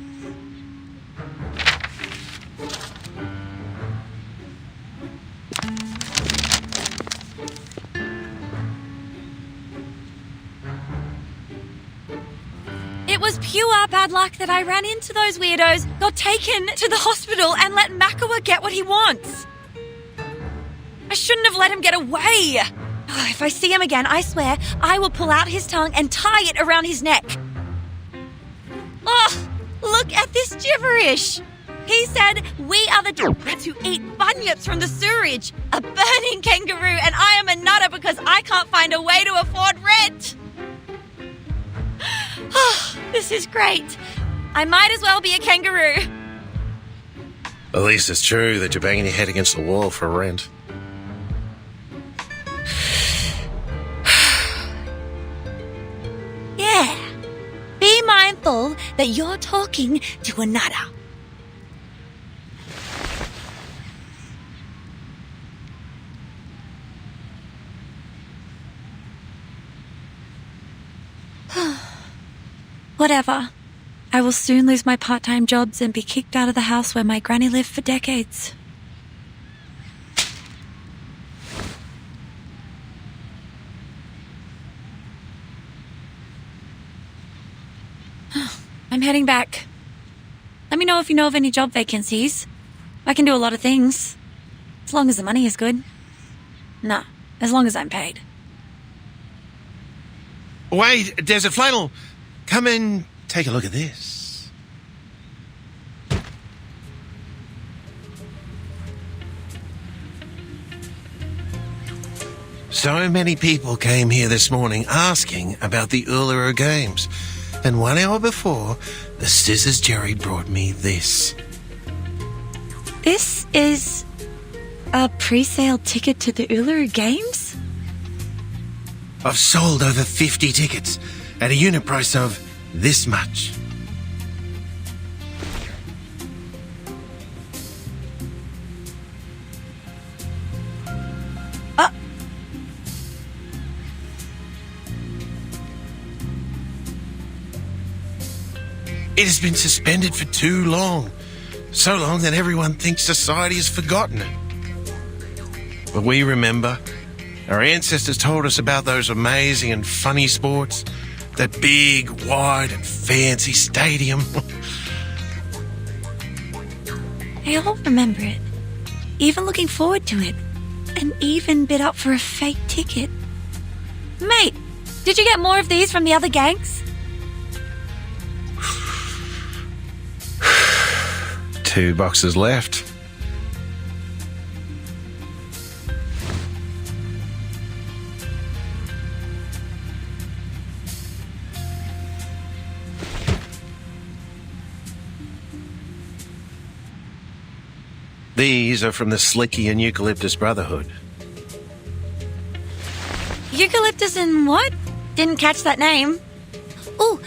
It was pure bad luck that I ran into those weirdos, got taken to the hospital, and let Makawa get what he wants. I shouldn't have let him get away. If I see him again, I swear, I will pull out his tongue and tie it around his neck. Oh, look at this gibberish. He said, we are the dogs who eat bunyips from the sewerage, a burning kangaroo, and I am a nutter because I can't find a way to afford rent. Oh, this is great. I might as well be a kangaroo. At least it's true that you're banging your head against the wall for rent. Yeah. Be mindful that you're talking to a nutter. Whatever. I will soon lose my part-time jobs and be kicked out of the house where my granny lived for decades. I'm heading back. Let me know if you know of any job vacancies. I can do a lot of things. As long as the money is good. Nah, as long as I'm paid. Wait, Desert Flannel, come and take a look at this. So many people came here this morning asking about the Uluru Games. And 1 hour before, the Scissors Jerry brought me this. This is a pre-sale ticket to the Uluru Games? I've sold over 50 tickets at a unit price of this much. It has been suspended for too long. So long that everyone thinks society has forgotten it. But we remember. Our ancestors told us about those amazing and funny sports. That big, wide and fancy stadium. They all remember it. Even looking forward to it. And even bid up for a fake ticket. Mate, did you get more of these from the other gangs? 2 boxes left. These are from the Slicky and Eucalyptus Brotherhood. Eucalyptus and what? Didn't catch that name. Oh,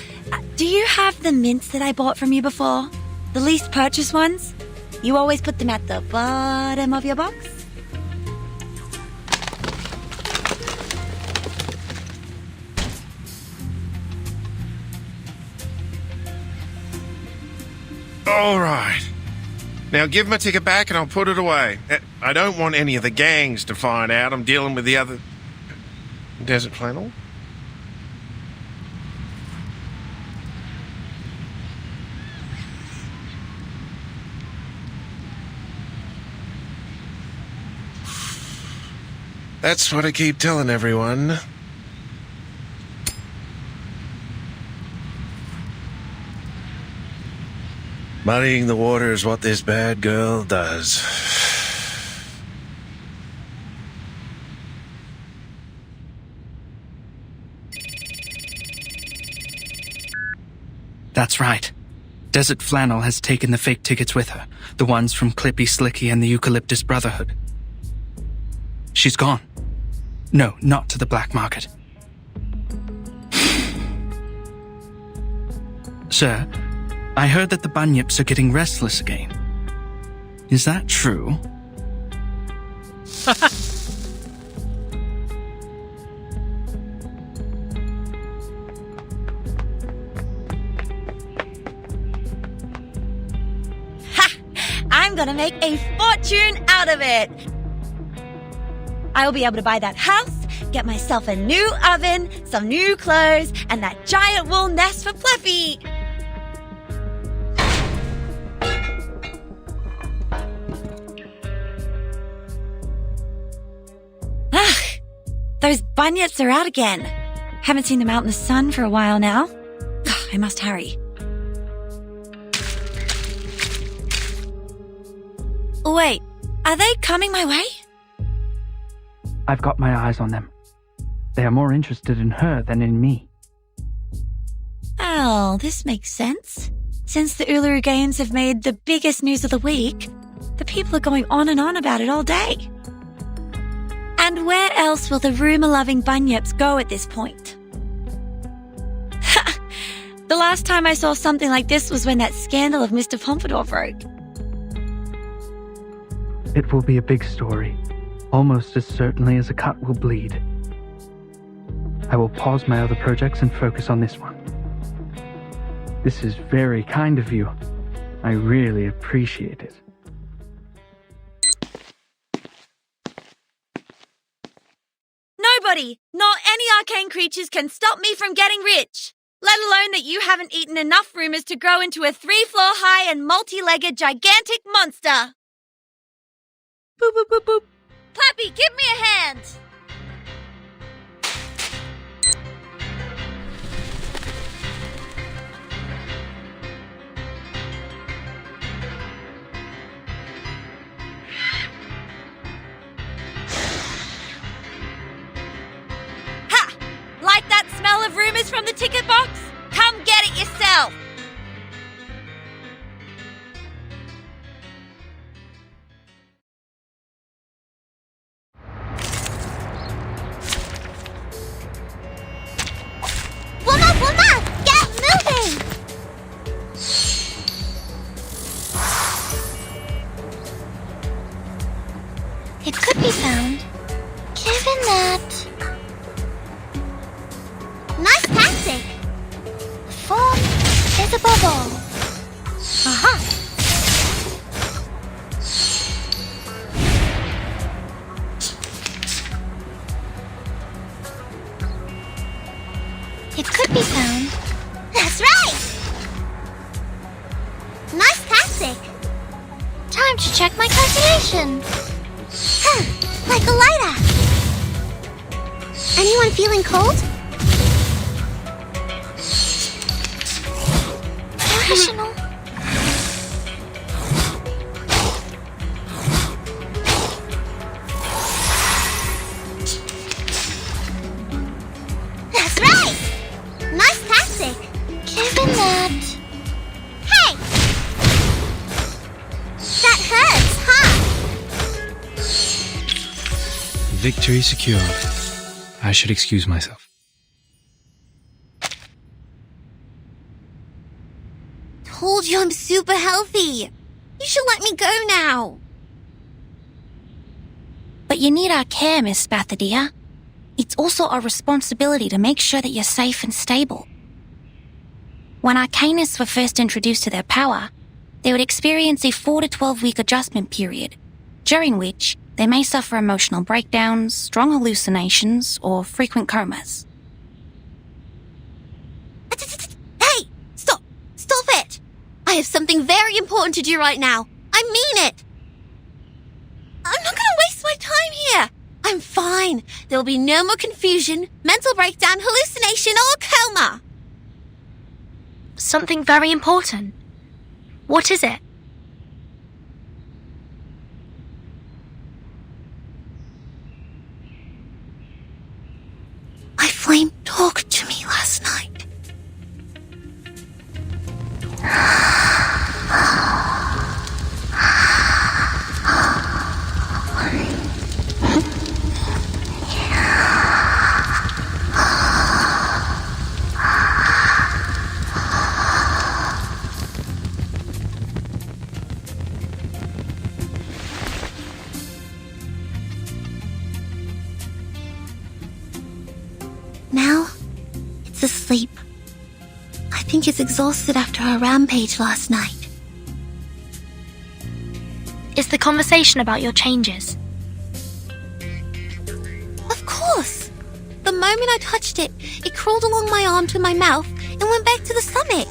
do you have the mints that I bought from you before? The least purchased ones? You always put them at the bottom of your box? All right. Now give my ticket back and I'll put it away. I don't want any of the gangs to find out I'm dealing with the other... Desert flannel? That's what I keep telling everyone. Muddying the water is what this bad girl does. That's right. Desert Flannel has taken the fake tickets with her, the ones from Clippy Slicky and the Eucalyptus Brotherhood. She's gone. No, not to the black market. Sir, I heard that the Bunyips are getting restless again. Is that true? I'm gonna make a fortune out of it! I'll be able to buy that house, get myself a new oven, some new clothes, and that giant wool nest for Fluffy! Those bunyips are out again. Haven't seen them out in the sun for a while now. I must hurry. Wait, are they coming my way? I've got my eyes on them. They are more interested in her than in me. Oh, this makes sense. Since the Uluru Games have made the biggest news of the week, the people are going on and on about it all day. And where else will the rumour-loving bunyips go at this point? The last time I saw something like this was when that scandal of Mr. Pompadour broke. It will be a big story, almost as certainly as a cut will bleed. I will pause my other projects and focus on this one. This is very kind of you. I really appreciate it. Nobody, not any arcane creatures, can stop me from getting rich. Let alone that you haven't eaten enough rumours to grow into a 3-floor high and multi-legged gigantic monster. Boop, boop, boop, boop. Clappy, give me a hand! Ha! Like that smell of rumours from the ticket box? Come get it yourself! It could be found. Given that... Nice tactic! Form is above all. Aha! It could be found. That's right! Nice tactic! Time to check my calculations. Like a lighter. Anyone feeling cold? Rational. That's right! Nice tactic. Given that... Hey! That hurts, huh? Victory secured. I should excuse myself. Told you I'm super healthy. You should let me go now. But you need our care, Miss Bathadia. It's also our responsibility to make sure that you're safe and stable. When Arcanists were first introduced to their power, they would experience a 4 to 12 week adjustment period, during which they may suffer emotional breakdowns, strong hallucinations, or frequent comas. Hey! Stop! Stop it! I have something very important to do right now. I mean it! I'm not gonna waste my time here. I'm fine. There will be no more confusion, mental breakdown, hallucination, or coma. Something very important. What is it? My flame talked to me last night. Now, it's asleep. I think it's exhausted after our rampage last night. Is the conversation about your changes? Of course! The moment I touched it, it crawled along my arm to my mouth and went back to the stomach.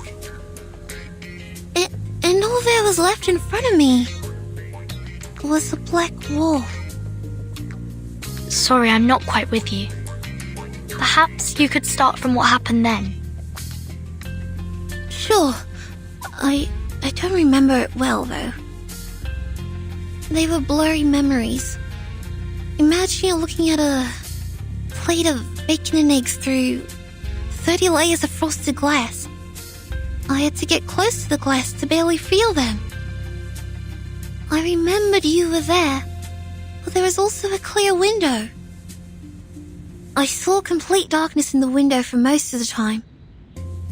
And all there was left in front of me was a black wall. Sorry, I'm not quite with you. Perhaps you could start from what happened then. Sure. I don't remember it well, though. They were blurry memories. Imagine you're looking at a plate of bacon and eggs through 30 layers of frosted glass. I had to get close to the glass to barely feel them. I remembered you were there, but there was also a clear window. I saw complete darkness in the window for most of the time,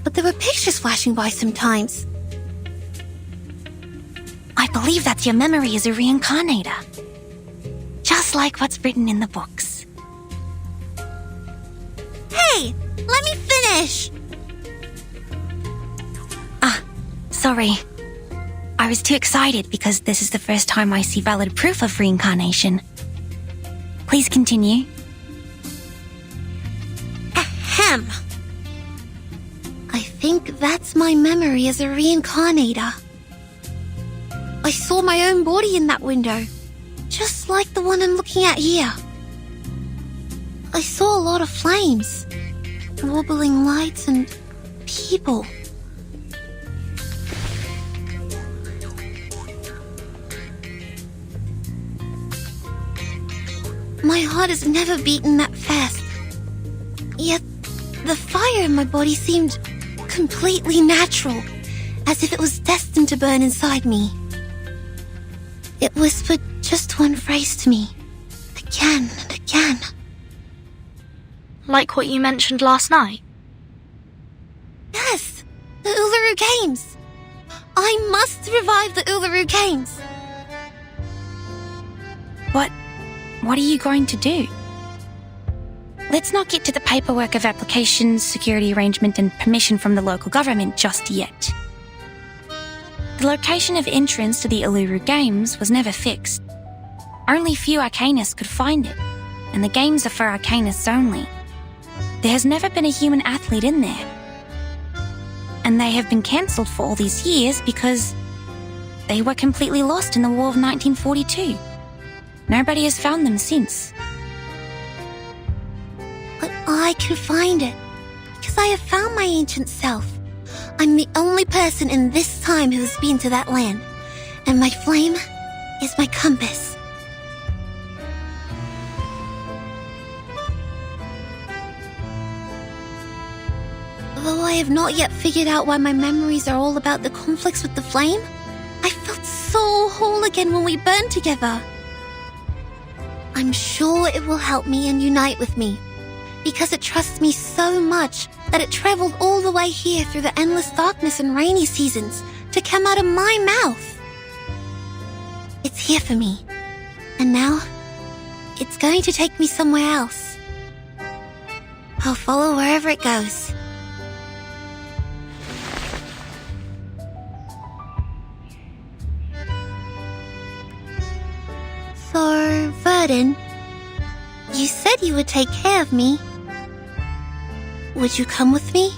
but there were pictures flashing by sometimes. I believe that's your memory as a reincarnator. Just like what's written in the books. Hey, let me finish! Sorry. I was too excited because this is the first time I see valid proof of reincarnation. Please continue. Ahem. I think that's my memory as a reincarnator. I saw my own body in that window, just like the one I'm looking at here. I saw a lot of flames, wobbling lights, and people. My heart has never beaten that fast. Yet, the fire in my body seemed completely natural, as if it was destined to burn inside me. It whispered just one phrase to me, again and again. Like what you mentioned last night? Yes, the Uluru Games. I must revive the Uluru Games. What are you going to do? Let's not get to the paperwork of applications, security arrangement, and permission from the local government just yet. The location of entrance to the Uluru Games was never fixed. Only few Arcanists could find it, and the games are for Arcanists only. There has never been a human athlete in there. And they have been cancelled for all these years because they were completely lost in the War of 1942. Nobody has found them since. But I can find it, because I have found my ancient self. I'm the only person in this time who has been to that land, and my flame is my compass. Though I have not yet figured out why my memories are all about the conflicts with the flame, I felt so whole again when we burned together. I'm sure it will help me and unite with me, because it trusts me so much that it traveled all the way here through the endless darkness and rainy seasons to come out of my mouth. It's here for me. And now, it's going to take me somewhere else. I'll follow wherever it goes. So, Verdon, you said you would take care of me. Would you come with me?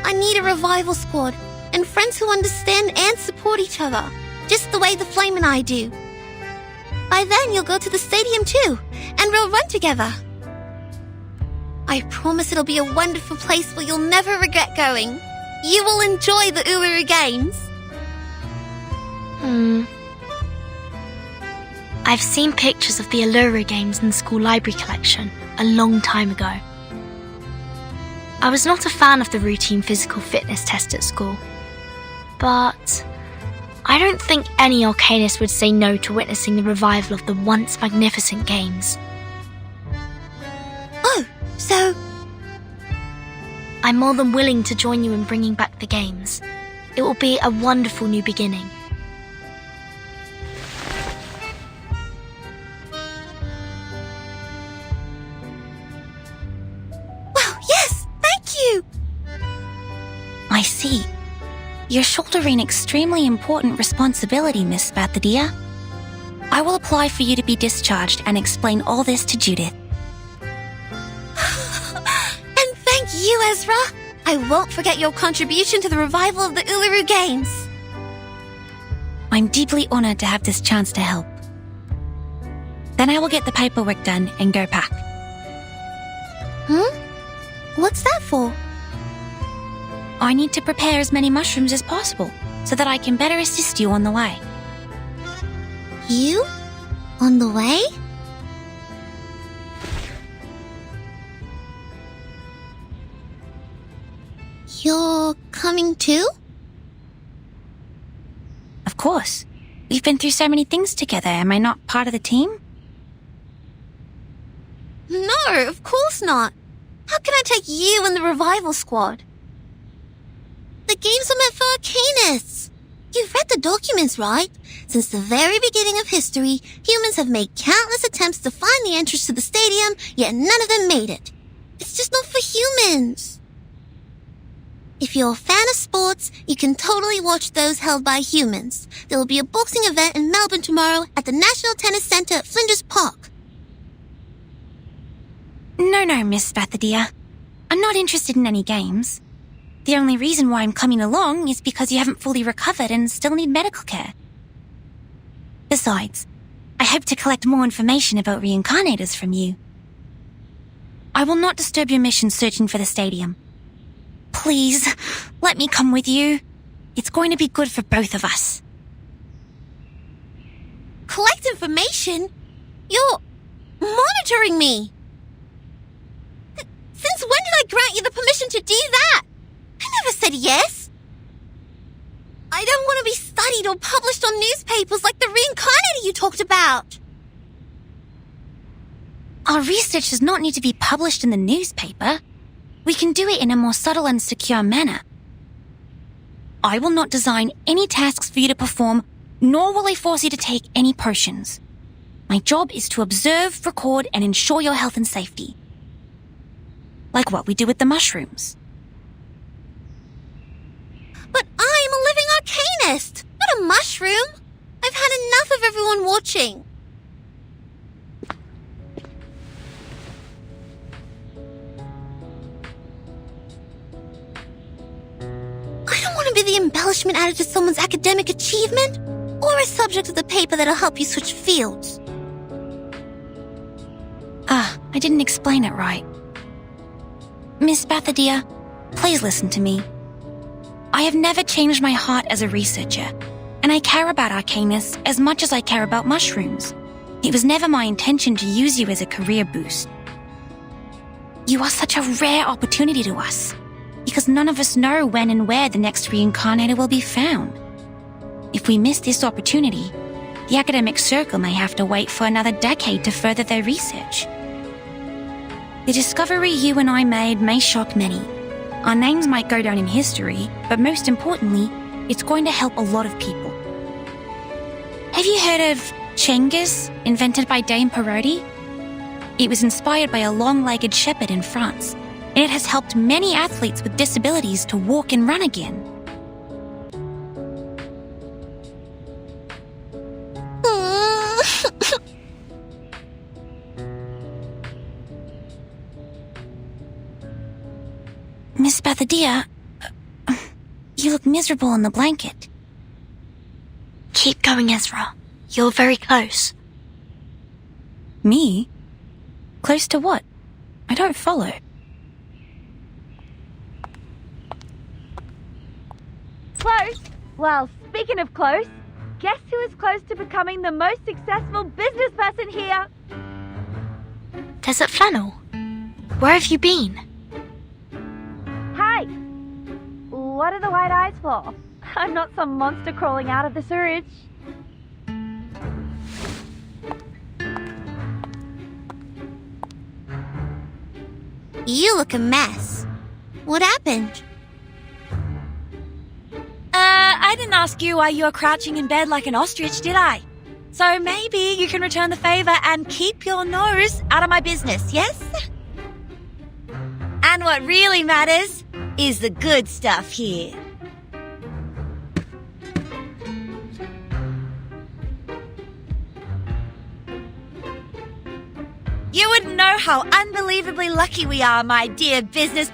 I need a revival squad and friends who understand and support each other, just the way the Flame and I do. By then you'll go to the stadium too, and we'll run together. I promise it'll be a wonderful place where you'll never regret going. You will enjoy the Uluru Games. I've seen pictures of the Uluru Games in the school library collection a long time ago. I was not a fan of the routine physical fitness test at school, but I don't think any Arcanist would say no to witnessing the revival of the once magnificent games. Oh, so... I'm more than willing to join you in bringing back the games. It will be a wonderful new beginning. I see. You're shouldering extremely important responsibility, Miss Bathadia. I will apply for you to be discharged and explain all this to Judith. And thank you, Ezra. I won't forget your contribution to the revival of the Uluru Games. I'm deeply honored to have this chance to help. Then I will get the paperwork done and go pack. What's that for? I need to prepare as many mushrooms as possible so that I can better assist you on the way. You? On the way? You're coming too? Of course. We've been through so many things together. Am I not part of the team? No, of course not. How can I take you and the revival squad? The games are meant for Arcanists. You've read the documents, right? Since the very beginning of history, humans have made countless attempts to find the entrance to the stadium, yet none of them made it. It's just not for humans. If you're a fan of sports, you can totally watch those held by humans. There will be a boxing event in Melbourne tomorrow at the National Tennis Centre at Flinders Park. No, Miss Bathadia. I'm not interested in any games. The only reason why I'm coming along is because you haven't fully recovered and still need medical care. Besides, I hope to collect more information about reincarnators from you. I will not disturb your mission searching for the stadium. Please, let me come with you. It's going to be good for both of us. Collect information? You're monitoring me. Since when did I grant you the permission to do that? I never said yes. I don't want to be studied or published on newspapers like the reincarnator you talked about. Our research does not need to be published in the newspaper. We can do it in a more subtle and secure manner. I will not design any tasks for you to perform, nor will I force you to take any potions. My job is to observe, record, and ensure your health and safety. Like what we do with the mushrooms. But I'm a living Arcanist, not a mushroom. I've had enough of everyone watching. I don't want to be the embellishment added to someone's academic achievement, or a subject of the paper that'll help you switch fields. I didn't explain it right. Miss Bathadia, please listen to me. I have never changed my heart as a researcher, and I care about Arcanists as much as I care about mushrooms. It was never my intention to use you as a career boost. You are such a rare opportunity to us, because none of us know when and where the next reincarnator will be found. If we miss this opportunity, the academic circle may have to wait for another decade to further their research. The discovery you and I made may shock many. Our names might go down in history, but most importantly, it's going to help a lot of people. Have you heard of Chengas, invented by Dame Parodi? It was inspired by a long-legged shepherd in France, and it has helped many athletes with disabilities to walk and run again. Miss Bathadia, you look miserable in the blanket. Keep going, Ezra. You're very close. Me? Close to what? I don't follow. Close? Well, speaking of close, guess who is close to becoming the most successful business person here? Desert Flannel, where have you been? Hey! What are the white eyes for? I'm not some monster crawling out of the sewage. You look a mess. What happened? I didn't ask you why you're crouching in bed like an ostrich, did I? So maybe you can return the favor and keep your nose out of my business, yes? And what really matters is the good stuff here. You wouldn't know how unbelievably lucky we are, my dear business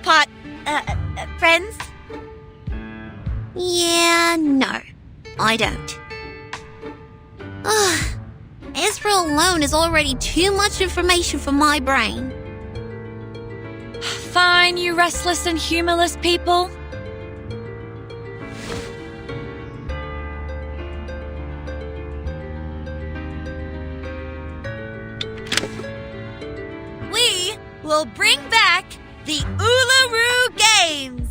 friends. Yeah, no, I don't. Ugh, Ezra alone is already too much information for my brain. Fine, you restless and humorless people. We will bring back the Uluru Games.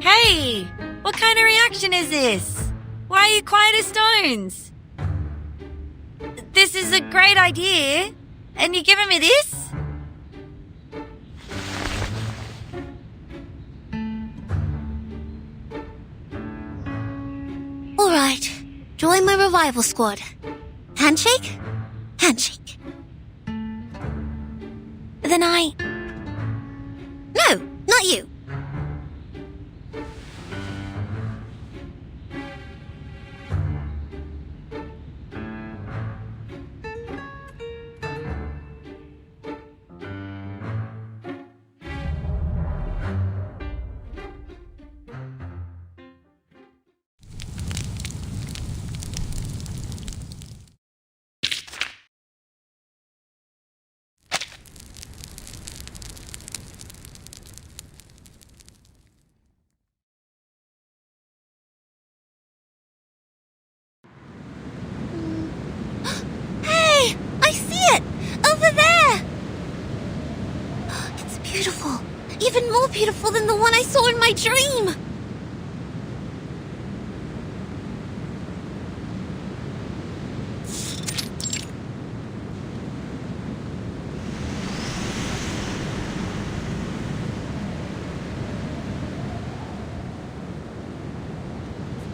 Hey, what kind of reaction is this? Why are you quiet as stones? This is a great idea, and you're giving me this? All right, join my revival squad. Handshake? Handshake. Then I... No, not you. Hey, I see it! Over there! It's beautiful. Even more beautiful than the one I saw in my dream.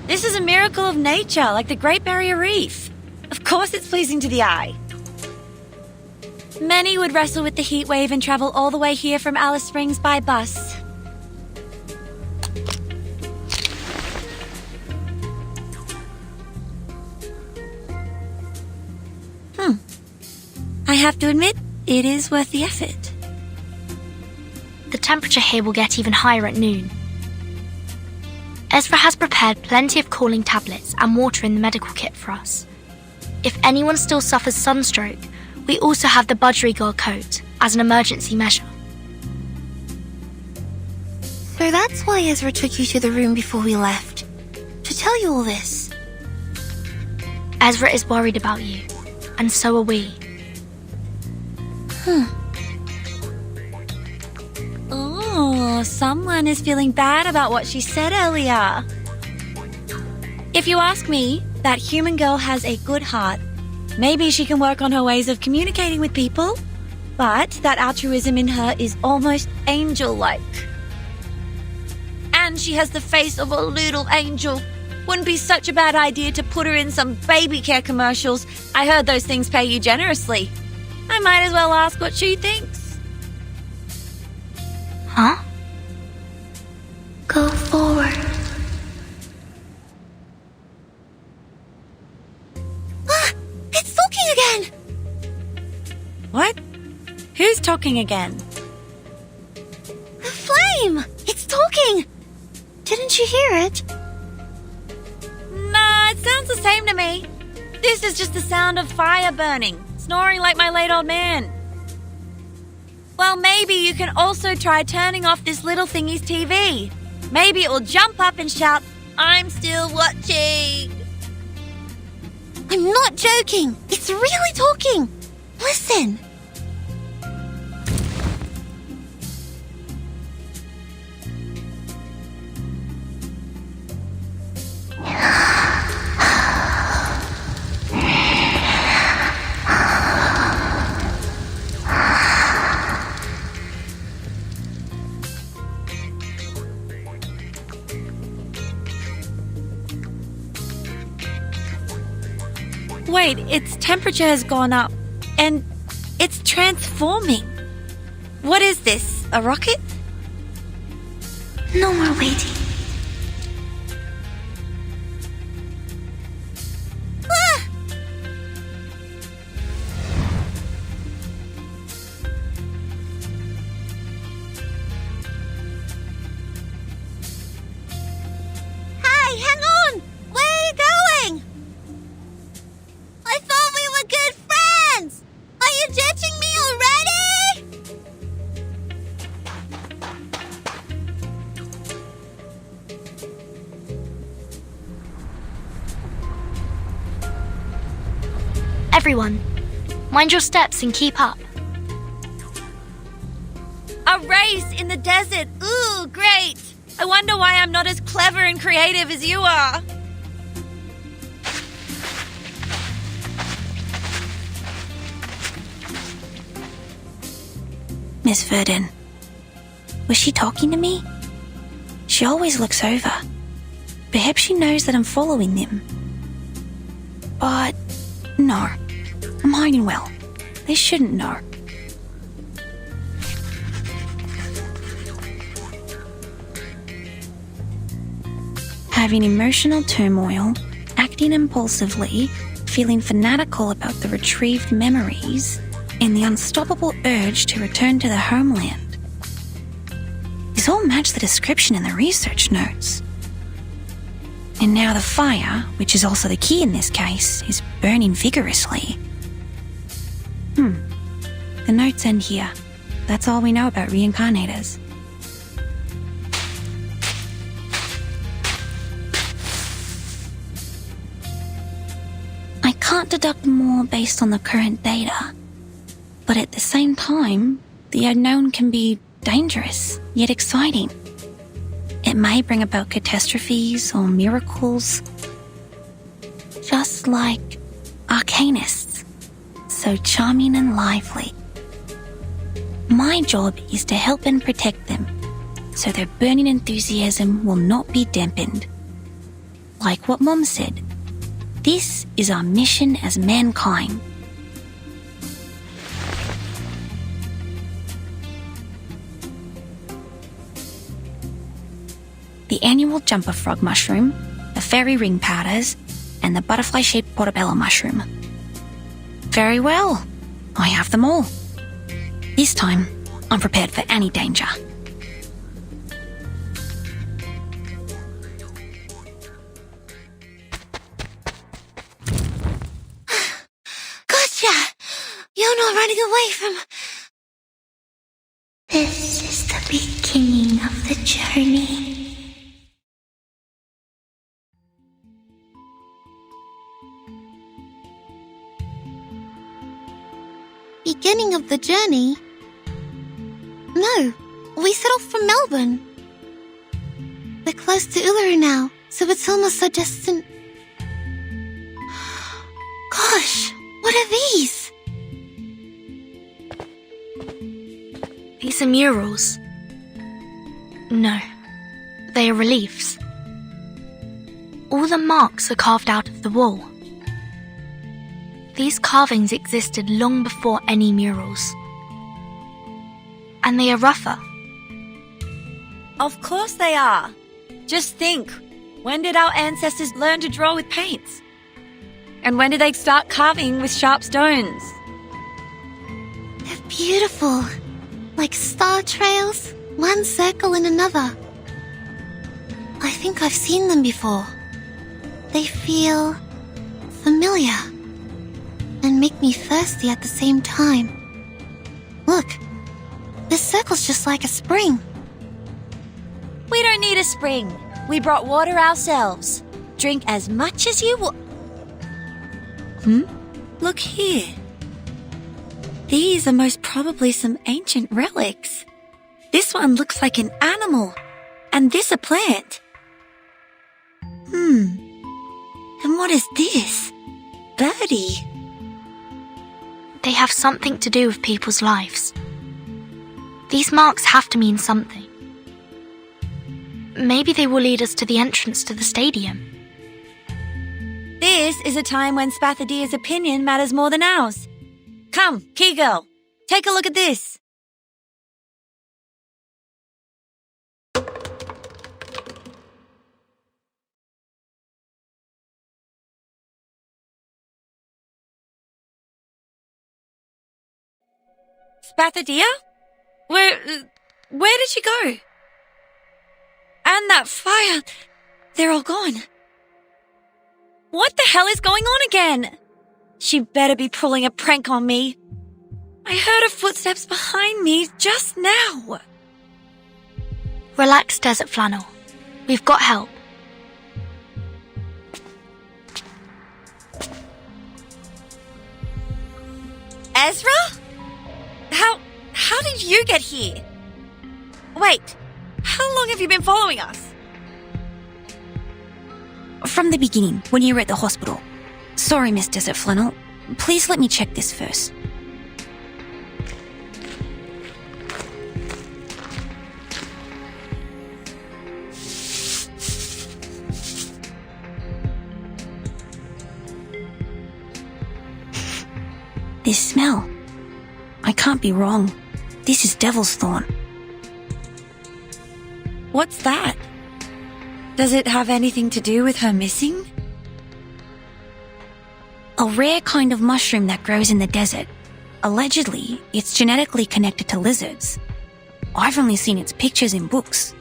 This is a miracle of nature, like the Great Barrier Reef. Of course it's pleasing to the eye. Many would wrestle with the heat wave and travel all the way here from Alice Springs by bus. I have to admit, it is worth the effort. The temperature here will get even higher at noon. Ezra has prepared plenty of cooling tablets and water in the medical kit for us. If anyone still suffers sunstroke, we also have the budgerigar coat as an emergency measure. So that's why Ezra took you to the room before we left. To tell you all this. Ezra is worried about you, and so are we. Oh, someone is feeling bad about what she said earlier. If you ask me, that human girl has a good heart. Maybe she can work on her ways of communicating with people, But that altruism in her is almost angel-like. And she has the face of a little angel. Wouldn't be such a bad idea to put her in some baby care commercials. I heard those things pay you generously. I might as well ask what she thinks. Huh? Go forward. Ah! It's talking again! What? Who's talking again? The flame! It's talking! Didn't you hear it? Nah, it sounds the same to me. This is just the sound of fire burning, snoring like my late old man. Well, maybe you can also try turning off this little thingy's TV. Maybe it will jump up and shout, "I'm still watching." I'm not joking. It's really talking. Listen. Wait, its temperature has gone up, and it's transforming. What is this, a rocket? No more waiting. Ah! Hey, hang on! Where are you going? I thought we were good friends! Are you ditching me already? Everyone, mind your steps and keep up. A race in the desert. Ooh, great. I wonder why I'm not as clever and creative as you are. Miss Verdon, was she talking to me? She always looks over. Perhaps she knows that I'm following them. But no, I'm hiding well. They shouldn't know. Having emotional turmoil, acting impulsively, feeling fanatical about the retrieved memories, and the unstoppable urge to return to the homeland. These all match the description in the research notes. And now the fire, which is also the key in this case, is burning vigorously. The notes end here. That's all we know about reincarnators. I can't deduct more based on the current data. But at the same time, the unknown can be dangerous, yet exciting. It may bring about catastrophes or miracles, just like arcanists, so charming and lively. My job is to help and protect them, so their burning enthusiasm will not be dampened. Like what Mom said, this is our mission as mankind. The annual jumper frog mushroom, the fairy ring powders, and the butterfly-shaped portobello mushroom. Very well, I have them all. This time, I'm prepared for any danger. Gotcha! You're not running away from... This is the beginning of the journey. Beginning of the journey? No, we set off from Melbourne. We're close to Uluru now, so it's almost so distant. Gosh, what are these? These are murals. No, they are reliefs. All the marks are carved out of the wall. These carvings existed long before any murals. And they are rougher. Of course they are. Just think, when did our ancestors learn to draw with paints? And when did they start carving with sharp stones? They're beautiful. Like star trails, one circle in another. I think I've seen them before. They feel familiar and make me thirsty at the same time. Look, this circle's just like a spring. We don't need a spring. We brought water ourselves. Drink as much as you want. Look here. These are most probably some ancient relics. This one looks like an animal, and this a plant. And what is this? Birdie. They have something to do with people's lives. These marks have to mean something. Maybe they will lead us to the entrance to the stadium. This is a time when Spathadia's opinion matters more than ours. Come, Key Girl, take a look at this. Spathadia? Where did she go? And that fire, they're all gone. What the hell is going on again? She better be pulling a prank on me. I heard her footsteps behind me just now. Relax, Desert Flannel. We've got help. Ezra? How did you get here? Wait, how long have you been following us? From the beginning, when you were at the hospital. Sorry, Miss Desert Flannel. Please let me check this first. This smell. I can't be wrong. This is Devil's Thorn. What's that? Does it have anything to do with her missing? A rare kind of mushroom that grows in the desert. Allegedly, it's genetically connected to lizards. I've only seen its pictures in books.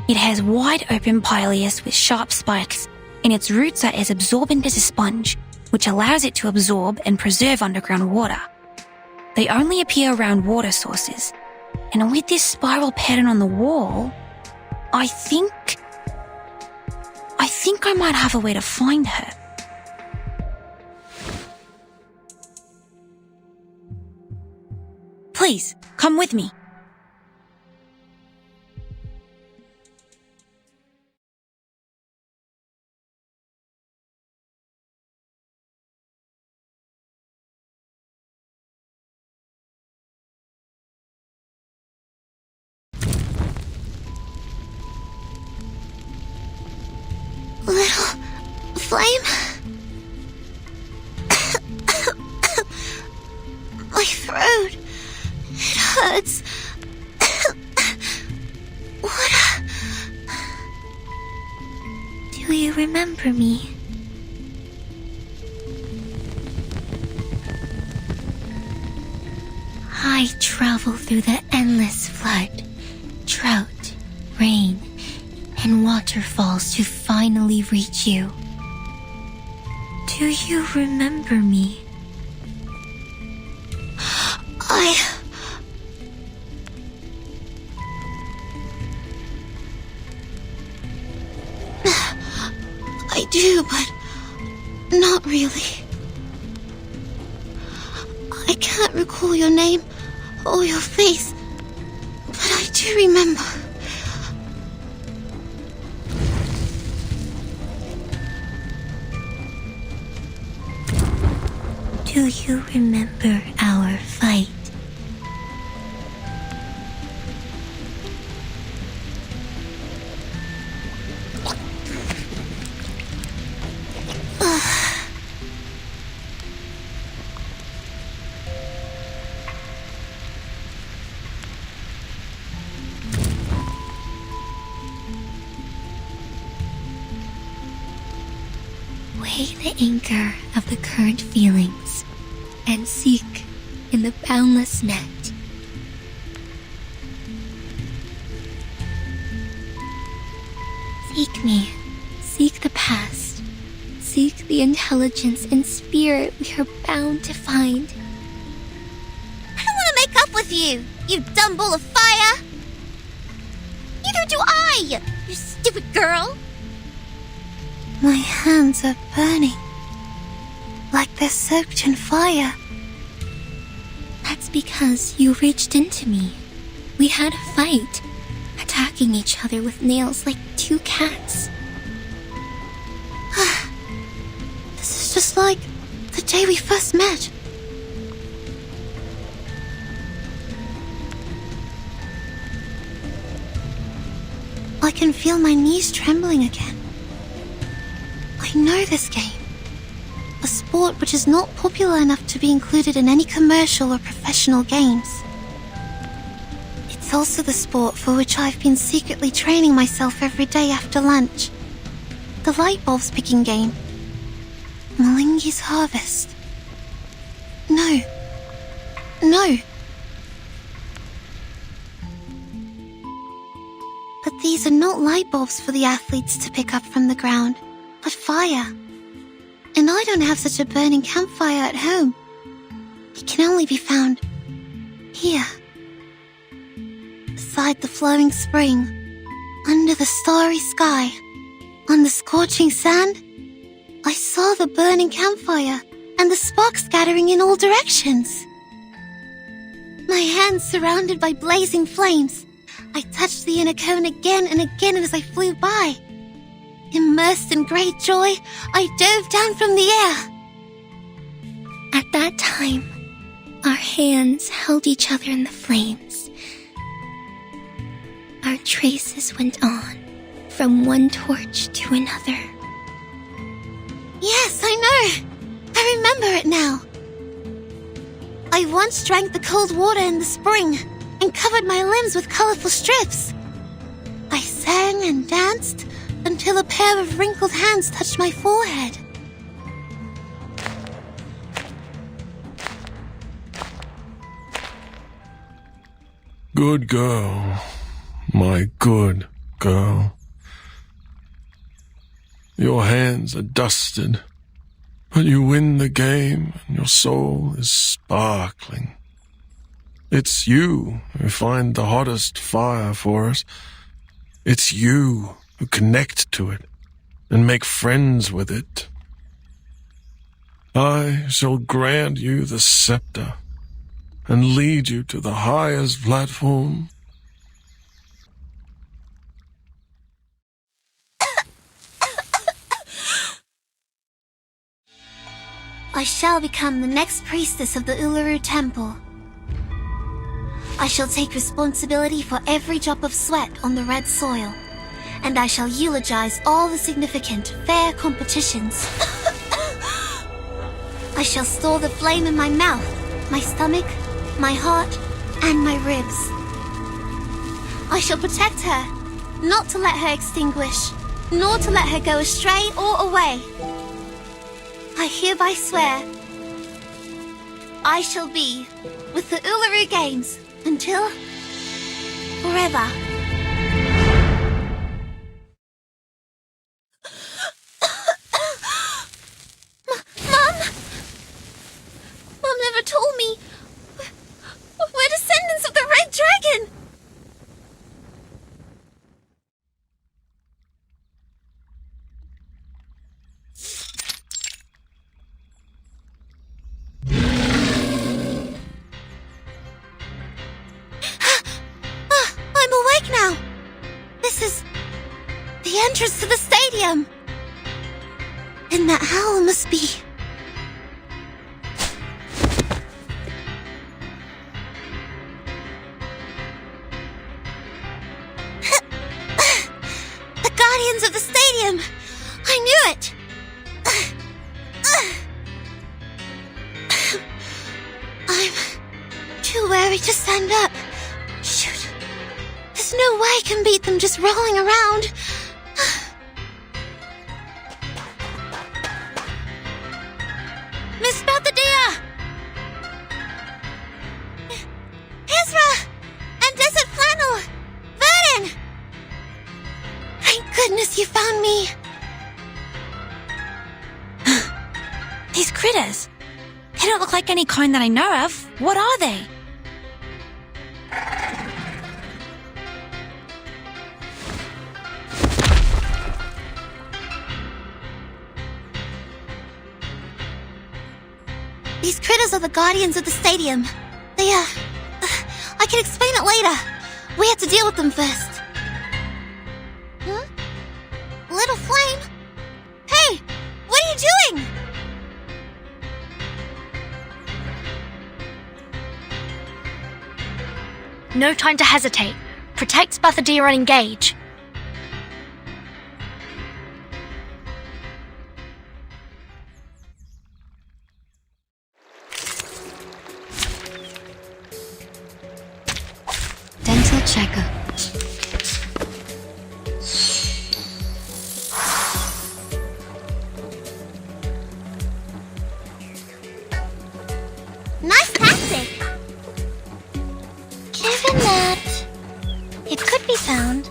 It has wide open pileus with sharp spikes, and its roots are as absorbent as a sponge, which allows it to absorb and preserve underground water. They only appear around water sources, and with this spiral pattern on the wall, I think I might have a way to find her. Please, come with me. Little flame? My throat. It hurts. Do you remember me? I travel through the endless flood, drought, rain, and waterfalls to finally reach you. Do you remember me? I do, but not really. I can't recall your name or your face, but I do remember. Do you remember our fight? Weigh the anchor of the current feelings and seek in the boundless net. Seek me. Seek the past. Seek the intelligence and spirit we are bound to find. I don't want to make up with you, you dumb ball of fire! Neither do I, you stupid girl! My hands are burning, like they're soaked in fire. That's because you reached into me. We had a fight, attacking each other with nails like two cats. This is just like the day we first met. I can feel my knees trembling again. I know this game. A sport which is not popular enough to be included in any commercial or professional games. It's also the sport for which I've been secretly training myself every day after lunch. The light bulbs picking game. Malingi's harvest. No. But these are not light bulbs for the athletes to pick up from the ground, but fire. And I don't have such a burning campfire at home. It can only be found here. Beside the flowing spring, under the starry sky, on the scorching sand, I saw the burning campfire and the sparks scattering in all directions. My hands surrounded by blazing flames, I touched the inner cone again and again as I flew by. Immersed in great joy, I dove down from the air. At that time, our hands held each other in the flames. Our traces went on, from one torch to another. Yes, I know. I remember it now. I once drank the cold water in the spring and covered my limbs with colorful strips. I sang and danced until a pair of wrinkled hands touched my forehead. Good girl. My good girl. Your hands are dusted, but you win the game and your soul is sparkling. It's you who find the hottest fire for us. It's you who connect to it and make friends with it. I shall grant you the scepter and lead you to the highest platform. I shall become the next priestess of the Uluru temple. I shall take responsibility for every drop of sweat on the red soil, and I shall eulogize all the significant, fair competitions. I shall store the flame in my mouth, my stomach, my heart, and my ribs. I shall protect her, not to let her extinguish, nor to let her go astray or away. I hereby swear, I shall be with the Uluru Games until forever. Mom? Mom never told me. We're descendants of the Red Dragon. I'm awake now. This is the entrance to the stadium. And that howl must be... the guardians of the stadium. I knew it. I'm too wary to stand up. Shoot. There's no way I can beat them just rolling around. These critters. They don't look like any kind that I know of. What are they? These critters are the guardians of the stadium. They, I can explain it later. We have to deal with them first. Huh? Little Flame? Hey! What are you doing? No time to hesitate. Protect Spathadir and engage. Dental checker. Nice tactic. Given that it could be found.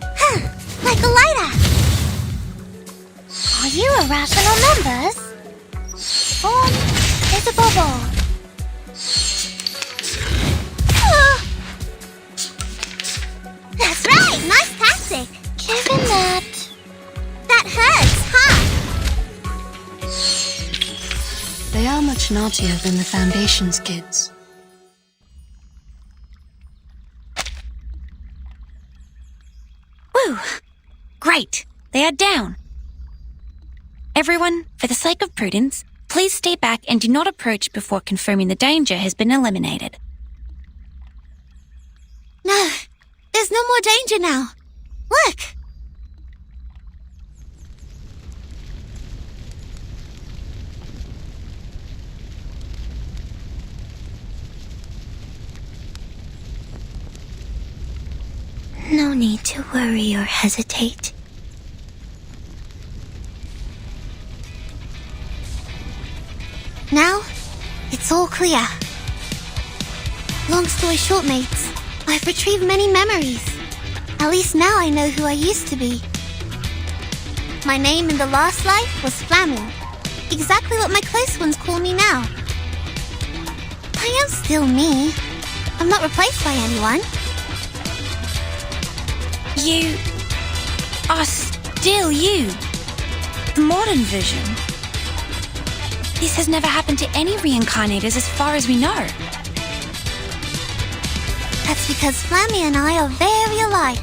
Huh, like a lighter. Are you irrational numbers? Form is a bubble. That's right, nice tactic. Given that hurts, huh? They are much naughtier than the Foundation's kids. Woo! Great. They are down. Everyone, for the sake of prudence, please stay back and do not approach before confirming the danger has been eliminated. No, there's no more danger now. Look! No need to worry or hesitate. Now, it's all clear. Long story short, mates, I've retrieved many memories. At least now I know who I used to be. My name in the last life was Flammy. Exactly what my close ones call me now. I am still me. I'm not replaced by anyone. You are still you. The modern version. This has never happened to any reincarnators as far as we know. That's because Flammy and I are very alike.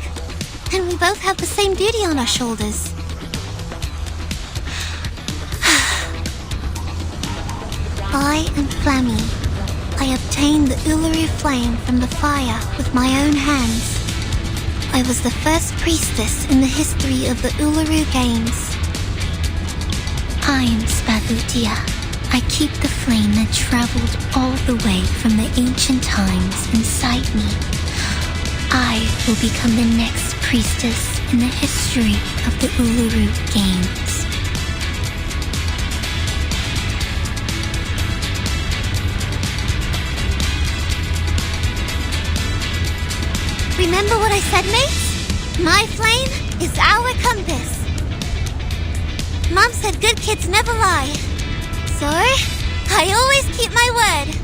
And we both have the same duty on our shoulders. I am Flammy. I obtained the Uluru flame from the fire with my own hands. I was the first priestess in the history of the Uluru Games. I am Spathadir. I keep the flame that traveled all the way from the ancient times inside me. I will become the next priestess in the history of the Uluru Games. Remember what I said, mates? My flame is our compass. Mom said good kids never lie. So, I always keep my word.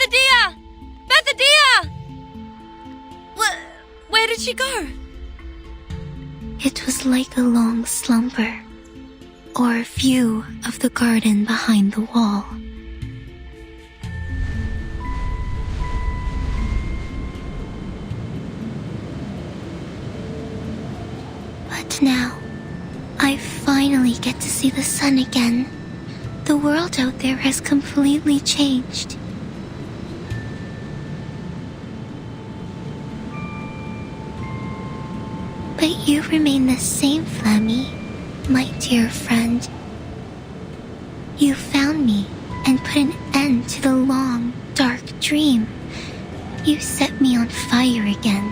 Bethadia! Bethadia! Where did she go? It was like a long slumber, or a view of the garden behind the wall. But now, I finally get to see the sun again. The world out there has completely changed. But you remain the same, Flammy, my dear friend. You found me and put an end to the long, dark dream. You set me on fire again,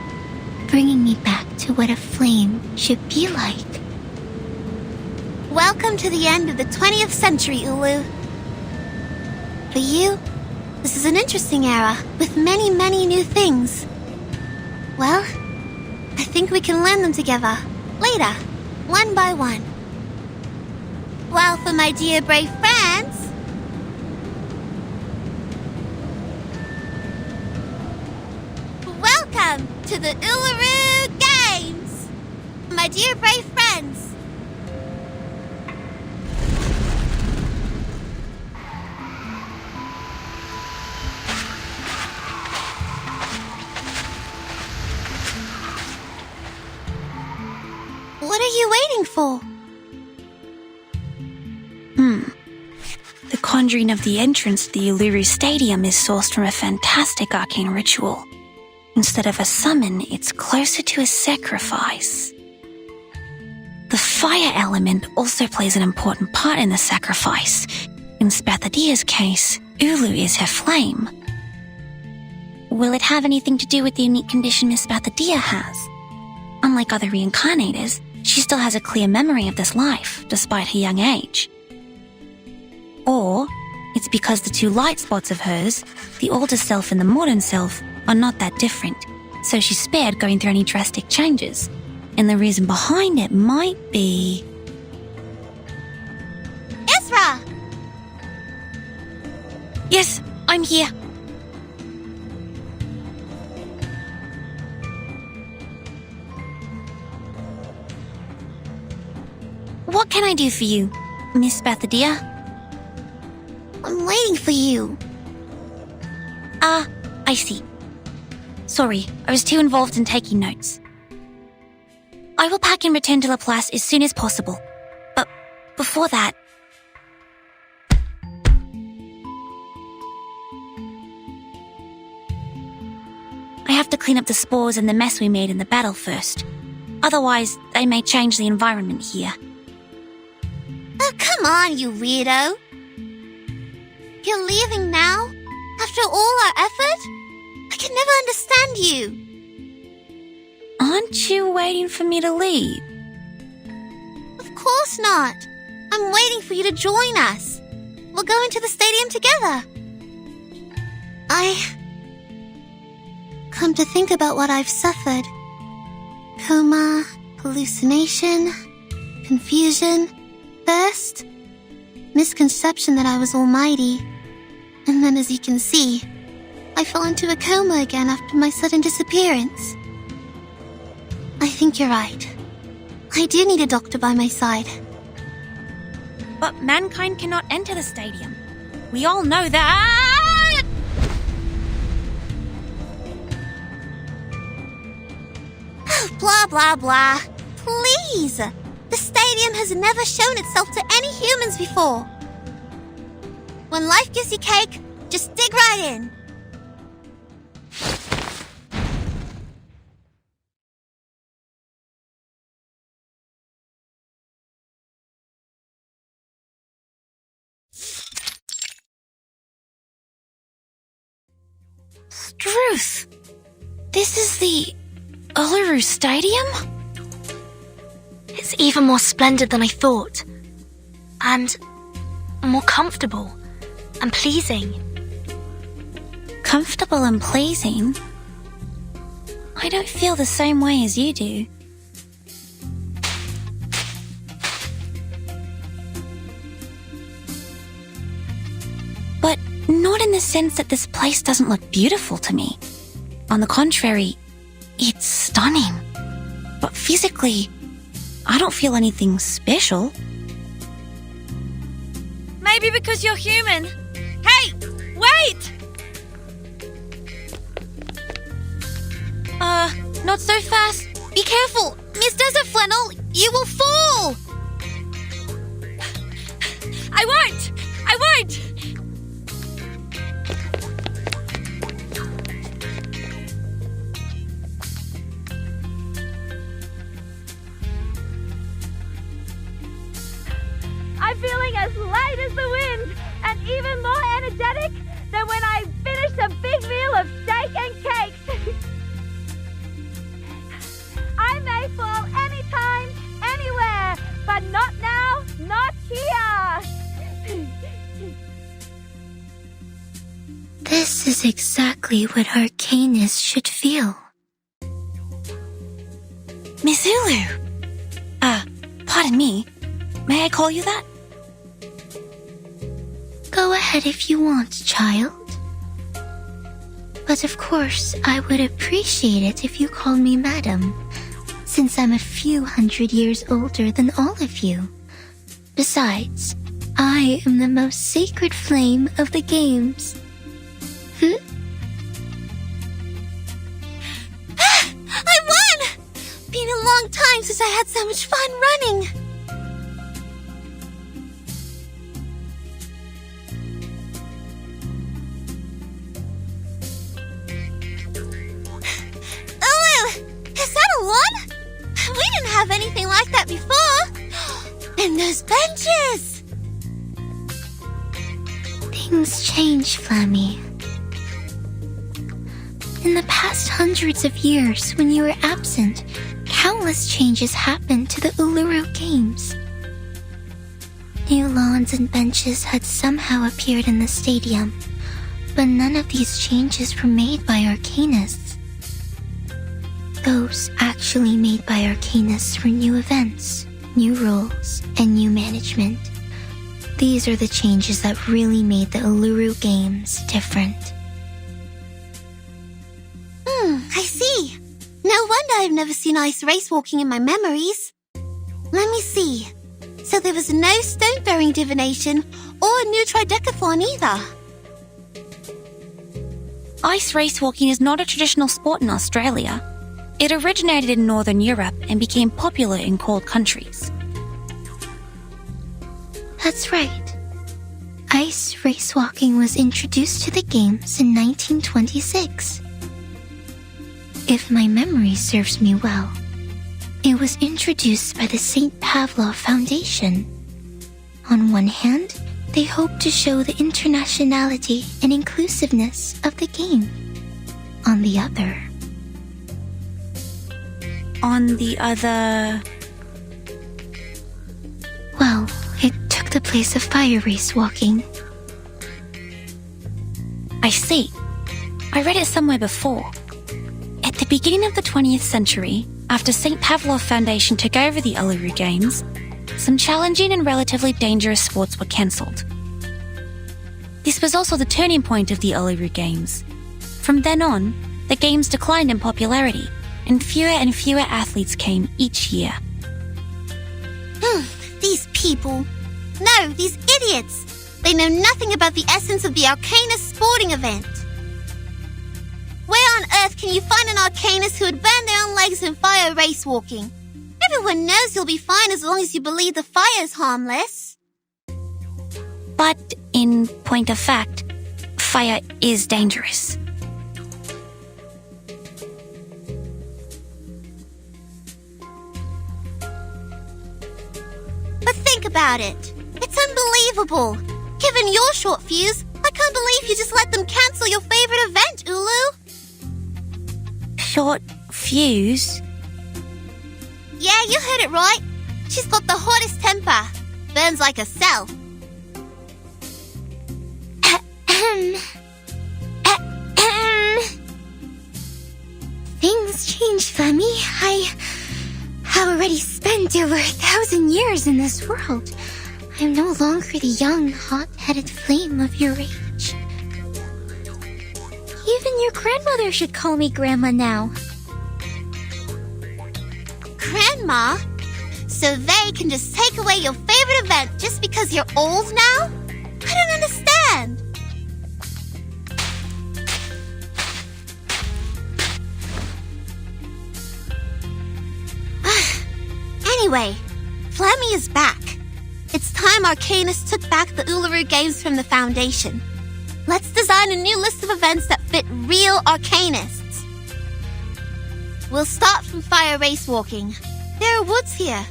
bringing me back to what a flame should be like. Welcome to the end of the 20th century, Ulu. For you, this is an interesting era with many, many new things. Well, I think we can learn them together, later, one by one. Well, for my dear brave friends, welcome to the Uluru Games! My dear brave friends, what are you waiting for? The conjuring of the entrance to the Uluru Stadium is sourced from a fantastic arcane ritual. Instead of a summon, it's closer to a sacrifice. The fire element also plays an important part in the sacrifice. In Spathadia's case, Ulu is her flame. Will it have anything to do with the unique condition Miss Spathadia has? Unlike other reincarnators, she still has a clear memory of this life, despite her young age. Or it's because the two light spots of hers, the older self and the modern self, are not that different, so she's spared going through any drastic changes. And the reason behind it might be... Ezra! Yes, I'm here. What can I do for you, Miss Spathadia? I'm waiting for you. Ah, I see. Sorry, I was too involved in taking notes. I will pack and return to Laplace as soon as possible. But before that... I have to clean up the spores and the mess we made in the battle first. Otherwise, they may change the environment here. Oh, come on, you weirdo. You're leaving now? After all our effort? I can never understand you. Aren't you waiting for me to leave? Of course not. I'm waiting for you to join us. We'll go into the stadium together. Come to think about what I've suffered. Coma, hallucination, confusion, thirst, misconception that I was almighty. And then, as you can see, I fell into a coma again after my sudden disappearance. I think you're right. I do need a doctor by my side. But mankind cannot enter the stadium. We all know that. Blah, blah, blah. Please! The stadium has never shown itself to any humans before. When life gives you cake, just dig right in. Struth! This is the Uluru Stadium? It's even more splendid than I thought. And more comfortable and pleasing. Comfortable and pleasing? I don't feel the same way as you do. But not in the sense that this place doesn't look beautiful to me. On the contrary, it's stunning. But physically, I don't feel anything special. Maybe because you're human. Hey, wait! Not so fast. Be careful! Miss Desert Flannel, you will fall! I won't! I won't! I'm feeling as light as the wind and even more energetic than when I finished a big meal of steak and cakes. I may fall anytime, anywhere, but not now, not here. This is exactly what Arcanus should feel. Miss Uluru. Pardon me. May I call you that? Go ahead if you want, child. But of course, I would appreciate it if you called me madam, since I'm a few hundred years older than all of you. Besides, I am the most sacred flame of the games. I won! Been a long time since I had so much fun running. We didn't have anything like that before. And those benches! Things change, Flammy. In the past hundreds of years, when you were absent, countless changes happened to the Uluru Games. New lawns and benches had somehow appeared in the stadium, but none of these changes were made by Arcanus. Those actually made by Arcanus were new events, new rules, and new management. These are the changes that really made the Uluru Games different. I see. No wonder I've never seen ice race walking in my memories. Let me see. So there was no stone-throwing divination or a new tridecathlon either. Ice race walking is not a traditional sport in Australia. It originated in Northern Europe and became popular in cold countries. That's right. Ice race walking was introduced to the games in 1926. If my memory serves me well, it was introduced by the St. Pavlov Foundation. On one hand, they hoped to show the internationality and inclusiveness of the game. On the other... Well, it took the place of fire race walking. I see. I read it somewhere before. At the beginning of the 20th century, after St. Pavlov Foundation took over the Uluru Games, some challenging and relatively dangerous sports were cancelled. This was also the turning point of the Uluru Games. From then on, the games declined in popularity, and fewer athletes came each year. These people. No, these idiots. They know nothing about the essence of the Arcanus sporting event. Where on earth can you find an Arcanus who would burn their own legs in fire race walking? Everyone knows you'll be fine as long as you believe the fire is harmless. But, in point of fact, fire is dangerous. But think about it. It's unbelievable. Given your short fuse, I can't believe you just let them cancel your favorite event, Ulu. Short fuse? Yeah, you heard it right. She's got the hottest temper. Burns like a cell. Things change, Femi. I have already spent over 1,000 years in this world. I am no longer the young, hot-headed flame of your age. Even your grandmother should call me Grandma now. Grandma? So they can just take away your favorite event just because you're old now? I don't understand. Anyway, Flemmy is back. It's time Arcanus took back the Uluru Games from the Foundation. Let's design a new list of events that fit real Arcanists. We'll start from fire race walking. There are woods here.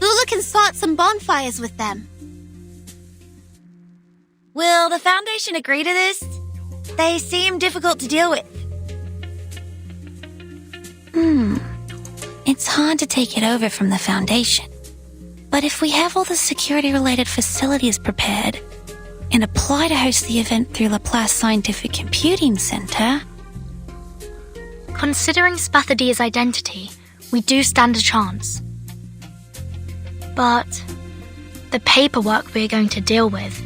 Ula can start some bonfires with them. Will the Foundation agree to this? They seem difficult to deal with. It's hard to take it over from the Foundation. But if we have all the security-related facilities prepared and apply to host the event through Laplace Scientific Computing Center... Considering Spathadia's identity, we do stand a chance. But the paperwork we're going to deal with...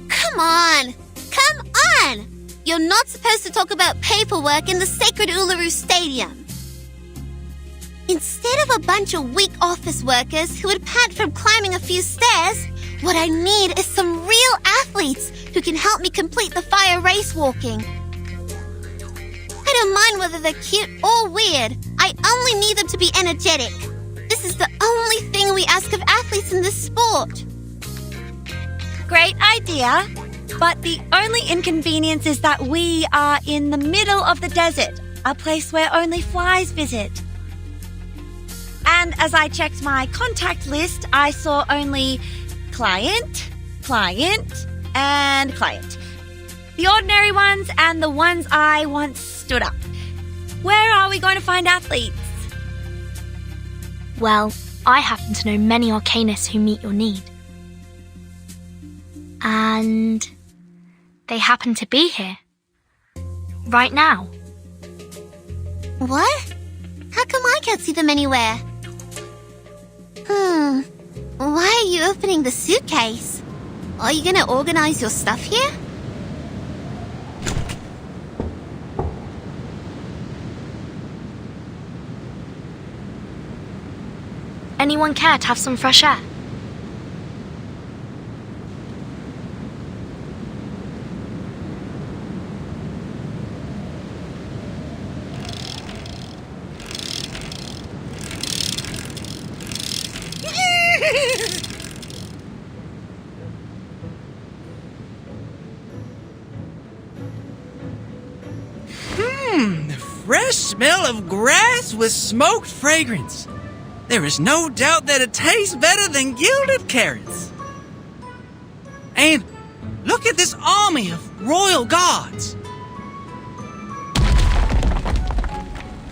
Come on! Come on! You're not supposed to talk about paperwork in the sacred Uluru Stadium. Instead of a bunch of weak office workers who would pant from climbing a few stairs, what I need is some real athletes who can help me complete the fire race walking. I don't mind whether they're cute or weird. I only need them to be energetic. This is the only thing we ask of athletes in this sport. Great idea. But the only inconvenience is that we are in the middle of the desert, a place where only flies visit. And as I checked my contact list, I saw only client, and client. The ordinary ones and the ones I once stood up. Where are we going to find athletes? Well, I happen to know many Arcanists who meet your need. And they happen to be here. Right now. What? How come I can't see them anywhere? Why are you opening the suitcase? Are you gonna organize your stuff here? Anyone care to have some fresh air? Fresh smell of grass with smoked fragrance. There is no doubt that it tastes better than gilded carrots. And look at this army of royal guards.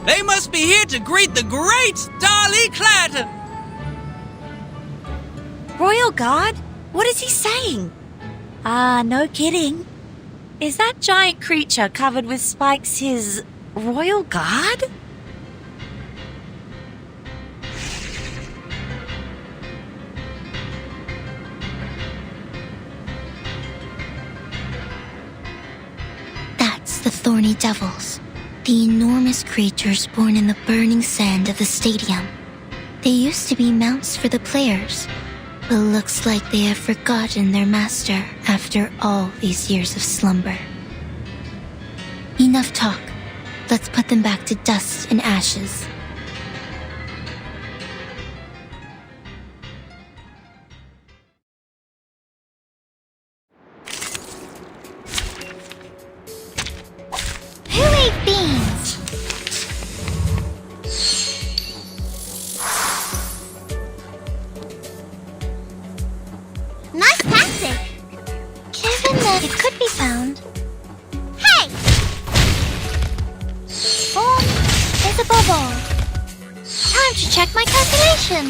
They must be here to greet the great Starly Clatter. Royal Guard? What is he saying? No kidding. Is that giant creature covered with spikes his Royal Guard? That's the Thorny Devils, the enormous creatures born in the burning sand of the stadium. They used to be mounts for the players, but looks like they have forgotten their master after all these years of slumber. Enough talk. Let's put them back to dust and ashes. Who ate beans? Nice tactic. Given that it could be found. Hey! Form is above all. Time to check my calculation.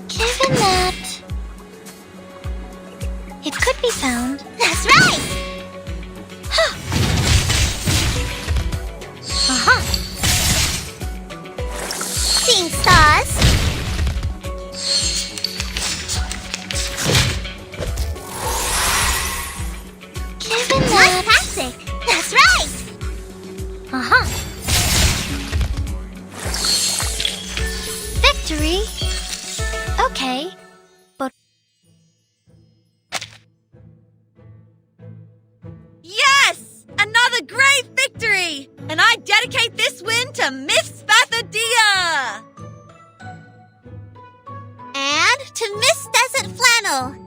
Given that it could be found. That's right! Huh. Aha! victory. Okay, but... Yes! Another great victory! And I dedicate this win to Miss Spathadia! And to Miss Desert Flannel.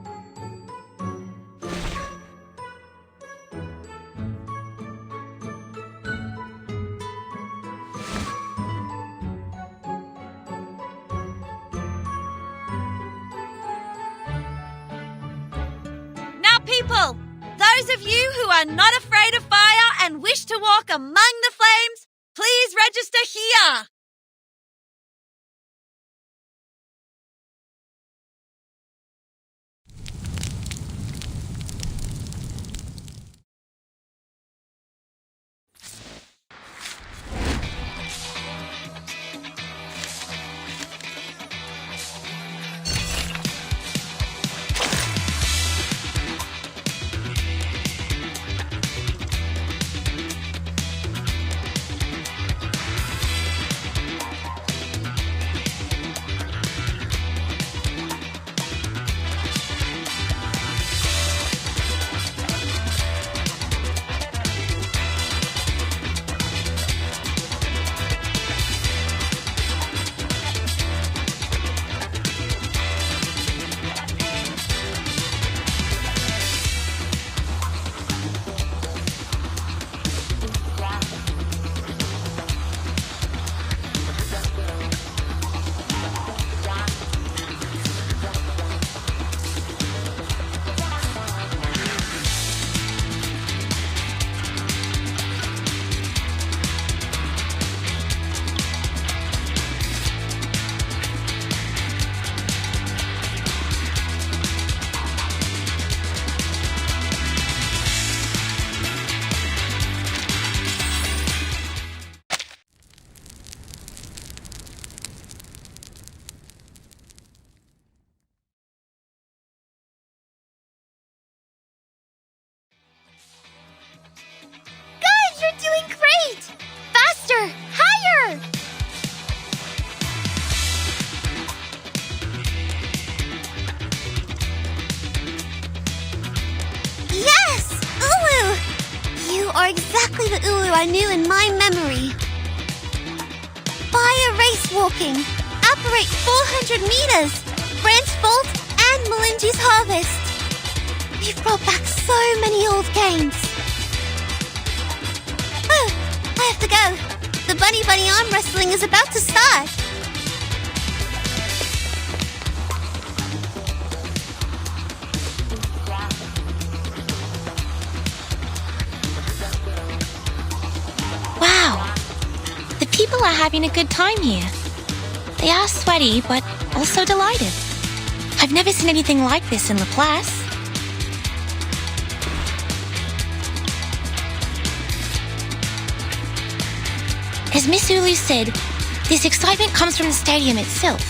Now, people, those of you who are not afraid of fire and wish to walk among the flames, please register here. You're doing great! Faster! Higher! Yes! Ulu! You are exactly the Ulu I knew in my memory. Fire race walking. Operate 400 meters. Brent's Vault and Melinji's Harvest. You've brought back so many old games. Oh, I have to go. The Bunny Bunny arm wrestling is about to start. Wow. The people are having a good time here. They are sweaty, but also delighted. I've never seen anything like this in Laplace. As Miss Ulu said, this excitement comes from the stadium itself.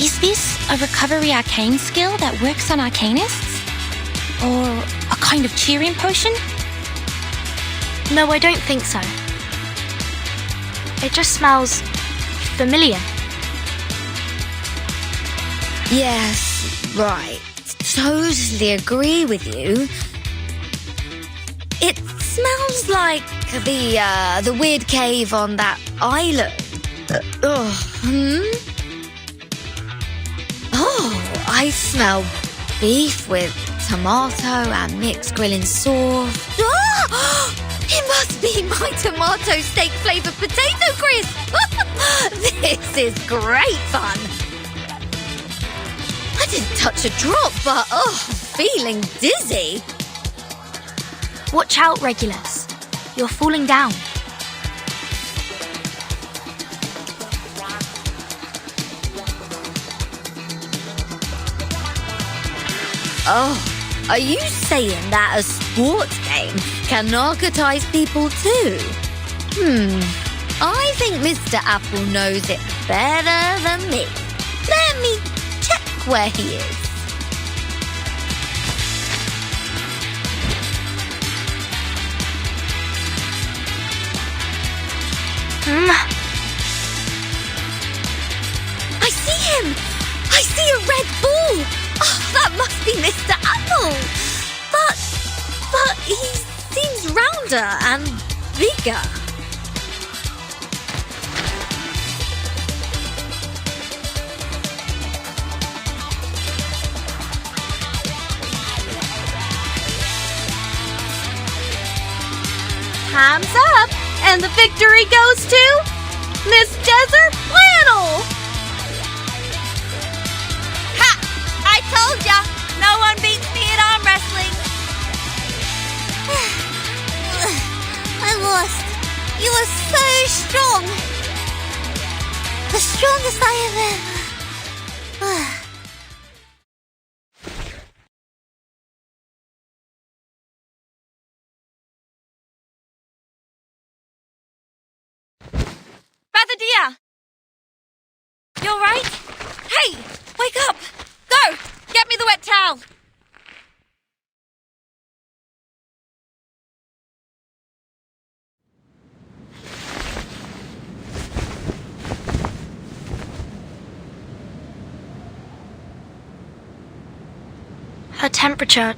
Is this a recovery arcane skill that works on arcanists? Or a kind of cheering potion? No, I don't think so. It just smells familiar. Yes, right. Totally agree with you. It smells like the weird cave on that island. Oh, I smell beef with tomato and mixed grilling sauce. Oh, it must be my tomato steak flavored potato crisp. This is great fun. I didn't touch a drop, but feeling dizzy. Watch out, Regulus. You're falling down. Oh, are you saying that a sports game can narcotize people too? I think Mr. Apple knows it better than me. Let me check where he is. I him! I see a red ball! Oh, that must be Mr. Apple! But he seems rounder and bigger. Time's up, and the victory goes to Miss Desert Flannel! Ha! I told ya! No one beats me at arm wrestling! I lost. You were so strong. The strongest I ever... Brother dear! You alright? Hey! Wake up! Go! Get me the wet towel! Her temperature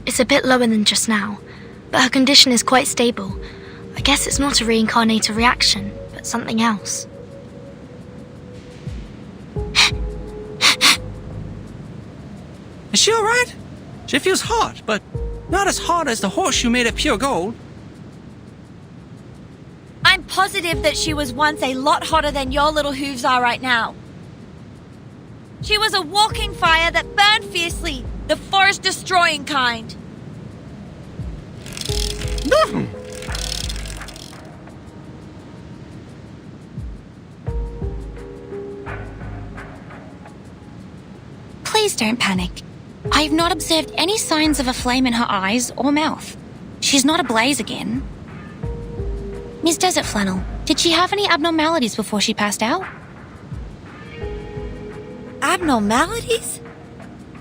is a bit lower than just now, but her condition is quite stable. I guess it's not a reincarnator reaction, but something else. Is she alright? She feels hot, but not as hot as the horseshoe made of pure gold. I'm positive that she was once a lot hotter than your little hooves are right now. She was a walking fire that burned fiercely, the forest-destroying kind. Please don't panic. I've not observed any signs of a flame in her eyes or mouth. She's not ablaze again. Miss Desert Flannel, did she have any abnormalities before she passed out? Abnormalities?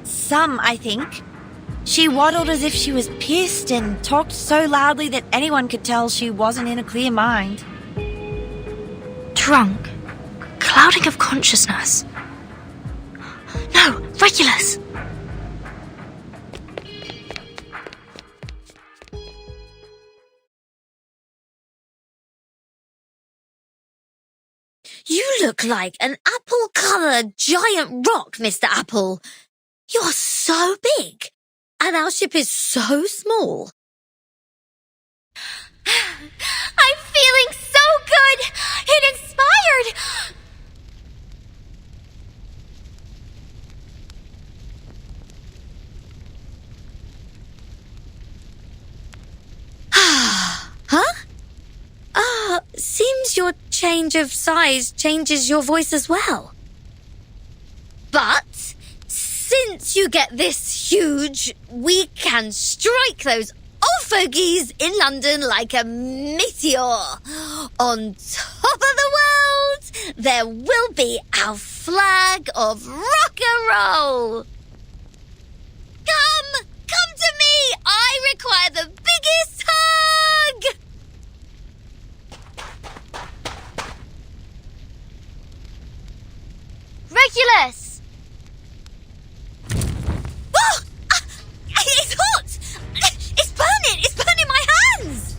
Some, I think. She waddled as if she was pissed and talked so loudly that anyone could tell she wasn't in a clear mind. Drunk. Clouding of consciousness. No, Regulus! You look like an apple-coloured giant rock, Mr. Apple. You're so big, and our ship is so small. I'm feeling so good! It inspired! Huh? Seems your change of size changes your voice as well. But since you get this huge, we can strike those old fogies in London like a meteor. On top of the world, there will be our flag of rock and roll. Come to me. I require the biggest hug. Regulus! Oh! It's hot! It's burning! It's burning my hands!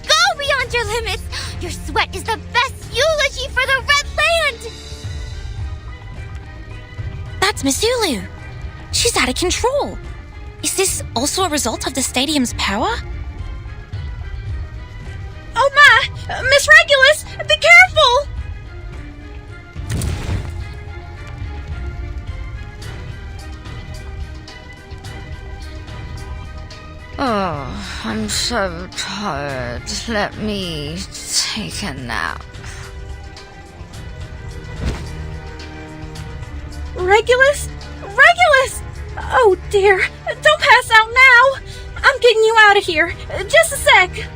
Go beyond your limits! Your sweat is the best eulogy for the Red Land! That's Miss Uluru. She's out of control. Is this also a result of the stadium's power? Oh my! Miss Regulus! Be careful! Oh, I'm so tired. Let me take a nap. Regulus? Regulus! Oh dear, don't pass out now! I'm getting you out of here. Just a sec.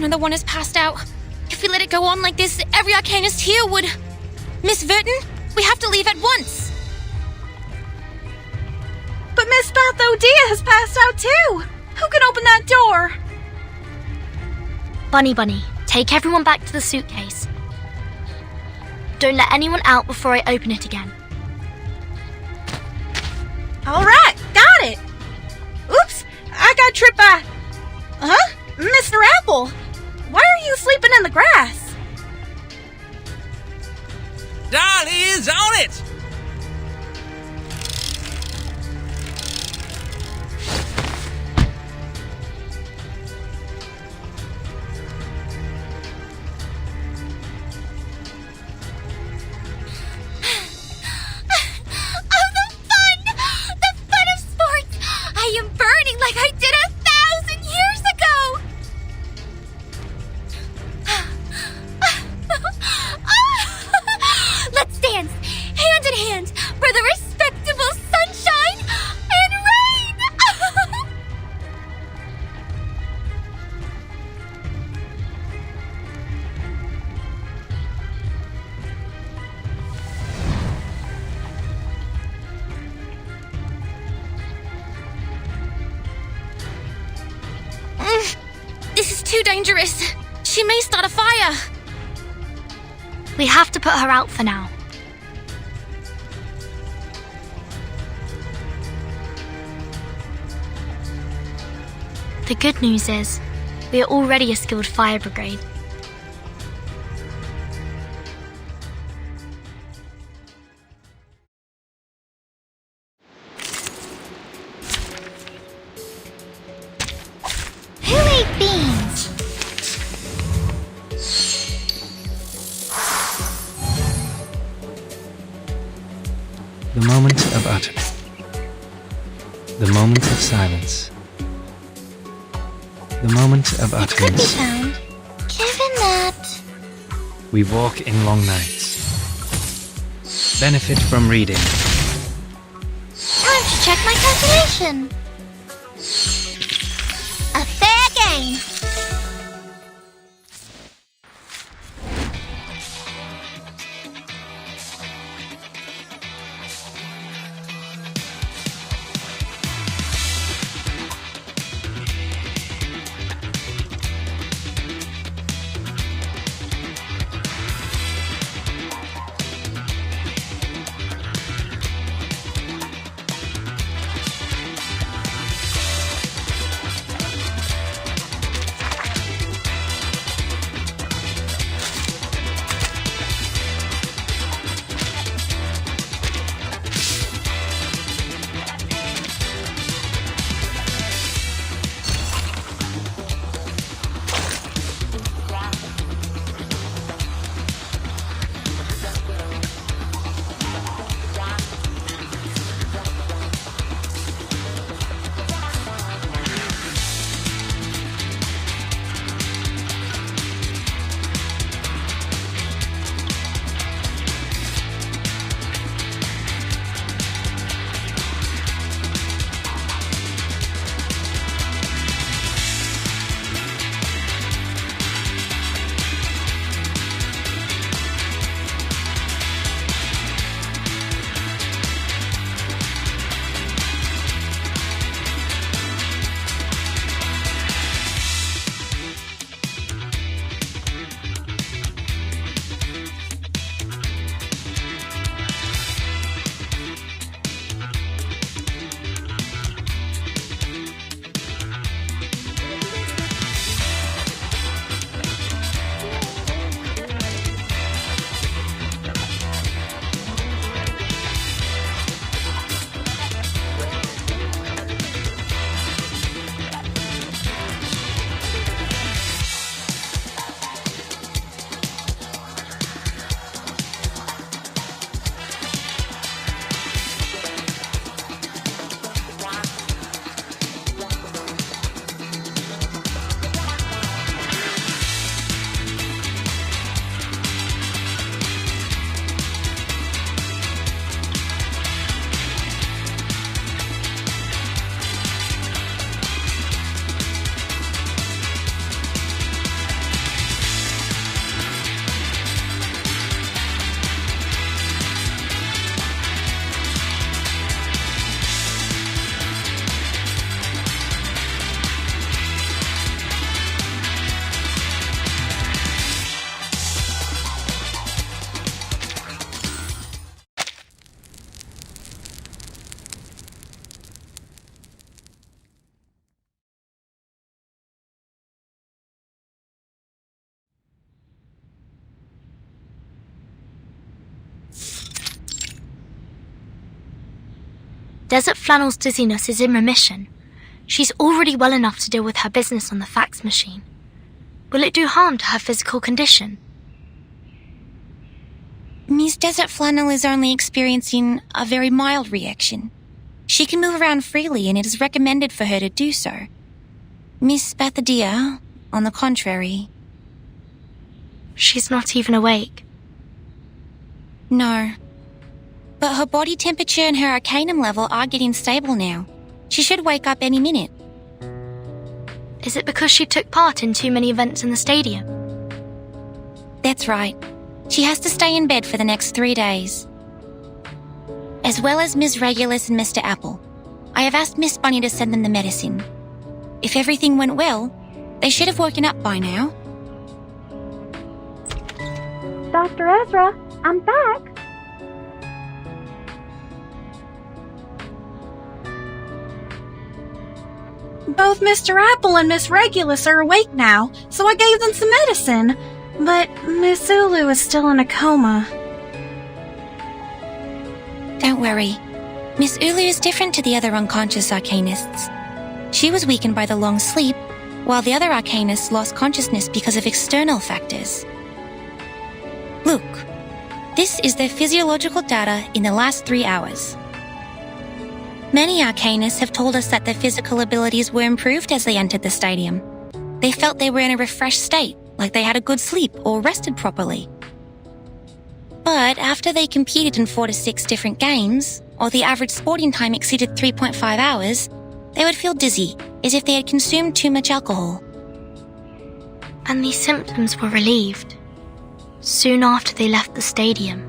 another one has passed out. If we let it go on like this, every arcanist here would... Miss Verton, we have to leave at once. But Miss Bathodea has passed out too! Who can open that door? Bunny, take everyone back to the suitcase. Don't let anyone out before I open it again. Alright, got it! Oops, I got tripped by... Huh? Mr. Apple, why are you sleeping in the grass? Dolly's on it! This is too dangerous. She may start a fire. We have to put her out for now. The good news is, we are already a skilled fire brigade. Who ate beans? The moment of utterance. The moment of silence. The moment of It could be utterance. found. Given that... We walk in long nights. Benefit from reading. Time to check my calculation. A fair game. Desert Flannel's dizziness is in remission. She's already well enough to deal with her business on the fax machine. Will it do harm to her physical condition? Miss Desert Flannel is only experiencing a very mild reaction. She can move around freely and it is recommended for her to do so. Miss Bathadia, on the contrary... She's not even awake. No. But her body temperature and her arcanum level are getting stable now. She should wake up any minute. Is it because she took part in too many events in the stadium? That's right. She has to stay in bed for the next 3 days. As well as Ms. Regulus and Mr. Apple. I have asked Miss Bunny to send them the medicine. If everything went well, they should have woken up by now. Dr. Ezra, I'm back. Both Mr. Apple and Miss Regulus are awake now, so I gave them some medicine. But Miss Ulu is still in a coma. Don't worry. Miss Ulu is different to the other unconscious arcanists. She was weakened by the long sleep, while the other arcanists lost consciousness because of external factors. Look, this is their physiological data in the last 3 hours. Many arcanists have told us that their physical abilities were improved as they entered the stadium. They felt they were in a refreshed state, like they had a good sleep or rested properly. But after they competed in 4 to 6 different games, or the average sporting time exceeded 3.5 hours, they would feel dizzy, as if they had consumed too much alcohol. And these symptoms were relieved soon after they left the stadium.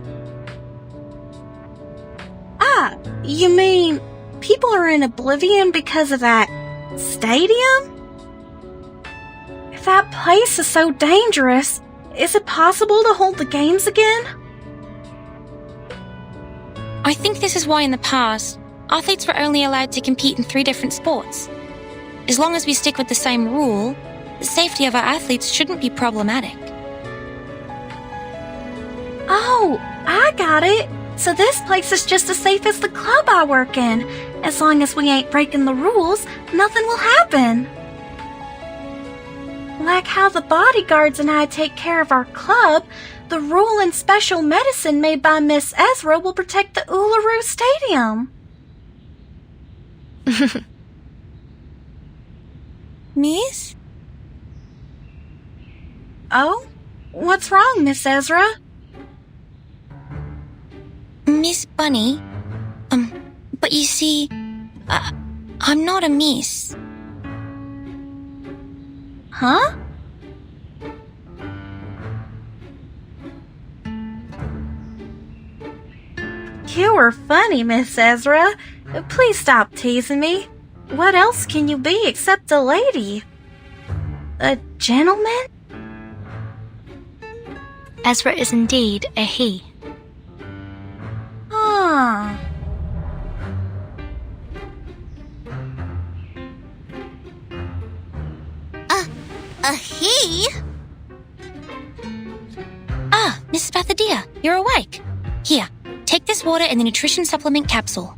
Ah, you mean people are in oblivion because of that stadium? If that place is so dangerous, is it possible to hold the games again? I think this is why in the past, athletes were only allowed to compete in 3 different sports. As long as we stick with the same rule, the safety of our athletes shouldn't be problematic. Oh, I got it. So this place is just as safe as the club I work in. As long as we ain't breaking the rules, nothing will happen. Like how the bodyguards and I take care of our club, the rule and special medicine made by Miss Ezra will protect the Uluru Stadium. Miss? Oh? What's wrong, Miss Ezra? Miss Bunny? But you see, I'm not a miss. Huh? You were funny, Miss Ezra. Please stop teasing me. What else can you be except a lady? A gentleman? Ezra is indeed a he. Huh. A he? Ah, Miss Bathadia, you're awake. Here, take this water and the nutrition supplement capsule.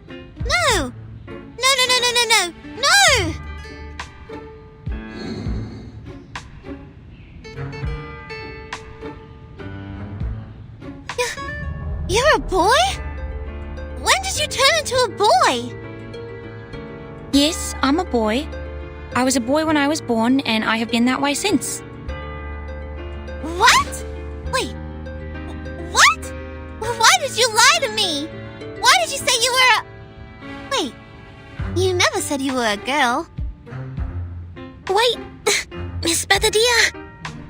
No! No! You're a boy? When did you turn into a boy? Yes, I'm a boy. I was a boy when I was born, and I have been that way since. What? Wait. What? Why did you lie to me? Why did you say you were a... Wait. You never said you were a girl. Wait, Miss Bathadia,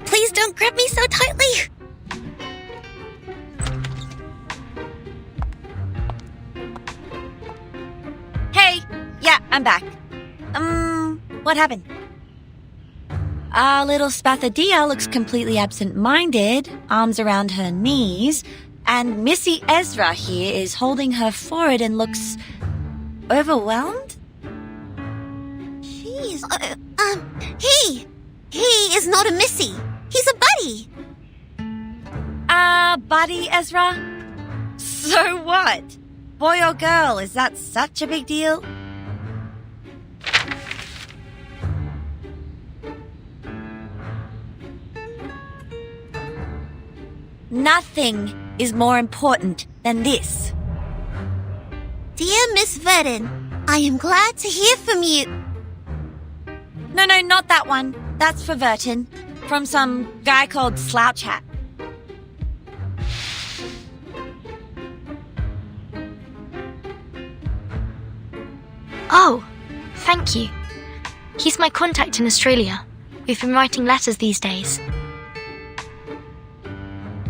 please don't grab me so tightly. Hey, yeah, I'm back. What happened? Our little Spathadia looks completely absent-minded, arms around her knees, and Missy Ezra here is holding her forehead and looks overwhelmed? Jeez, he is not a missy. He's a buddy. Buddy, Ezra? So what? boy or girl? Is that such a big deal? Nothing is more important than this. Dear Miss Verdon, I am glad to hear from you. No, not that one. That's for Verton. From some guy called Slouch Hat. Oh, thank you. He's my contact in Australia. We've been writing letters these days.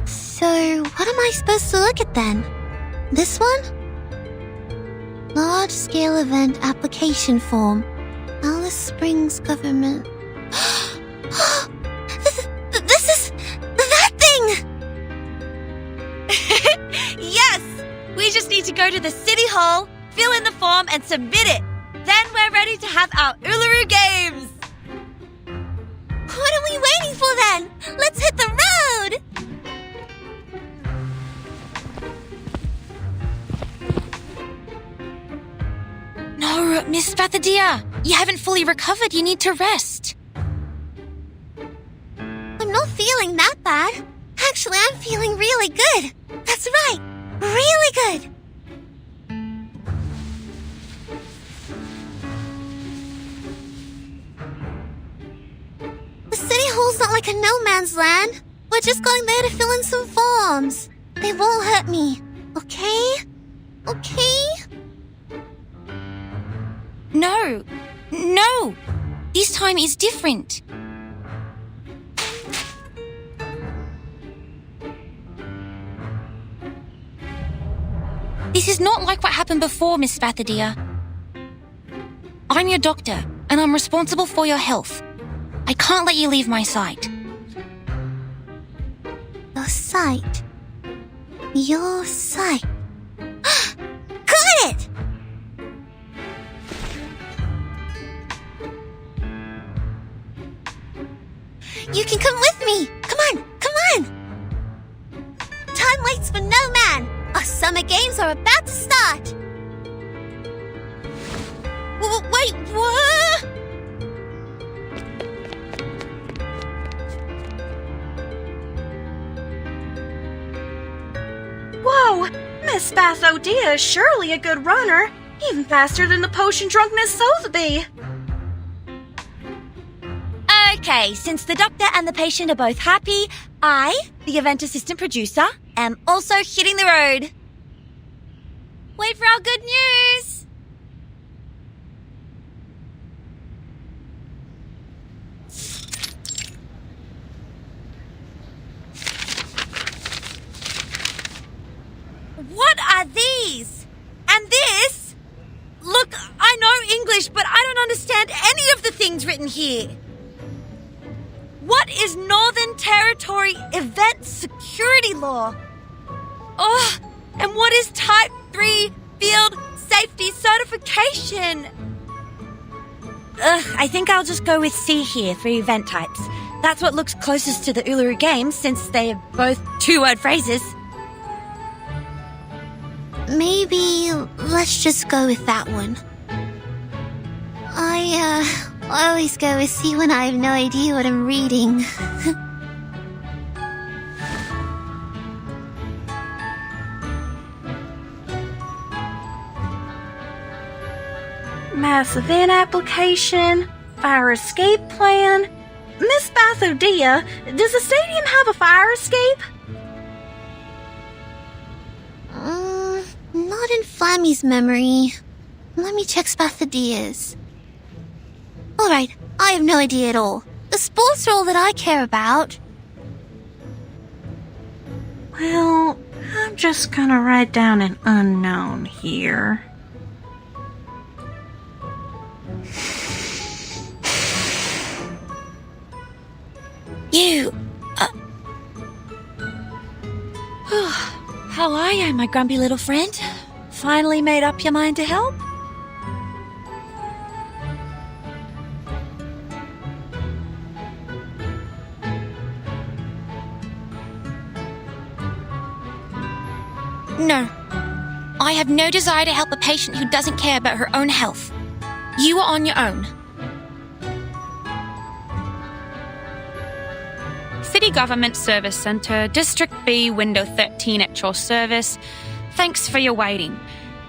So, what am I supposed to look at then? This one? Large-scale event application form. Alice Springs government. This is that thing! Yes! We just need to go to the City Hall, fill in the form, and submit it. Then we're ready to have our Uluru Games! What are we waiting for then? Let's hit the road! No, Miss Bathadia, you haven't fully recovered. You need to rest. I'm not feeling that bad. Actually, I'm feeling really good. That's right. Really good. The City Hall's not like a no man's land. We're just going there to fill in some forms. They won't hurt me. Okay? Okay? No. This time is different. This is not like what happened before, Miss Bathadia. I'm your doctor, and I'm responsible for your health. I can't let you leave my sight. Your sight. Your sight. Got it! You can come with me! Come on! Time waits for no man! Our summer games are about to start! Wait, what? Whoa! Miss Bathadia is surely a good runner. Even faster than the potion drunk Miss Sotheby. Okay, since the doctor and the patient are both happy, I, the event assistant producer, am also hitting the road. Wait for our good news! What are these? And this? Look, I know English, but I don't understand any of the things written here. What is Northern Territory Event Security Law? Oh, and what is Type 3 Field Safety Certification? I think I'll just go with C here for event types. That's what looks closest to the Uluru Games since they are both two-word phrases. Maybe let's just go with that one. I always go with C when I have no idea what I'm reading. Mass event application, fire escape plan. Miss Bathadia, does the stadium have a fire escape? Not in Flammy's memory. Let me check Spathadia's. Alright, I have no idea at all. The sports are all that I care about. Well, I'm just gonna write down an unknown here. You... How are you, my grumpy little friend? Finally made up your mind to help? No. I have no desire to help a patient who doesn't care about her own health. You are on your own. City Government Service Centre, District B, Window 13 at your service. Thanks for your waiting.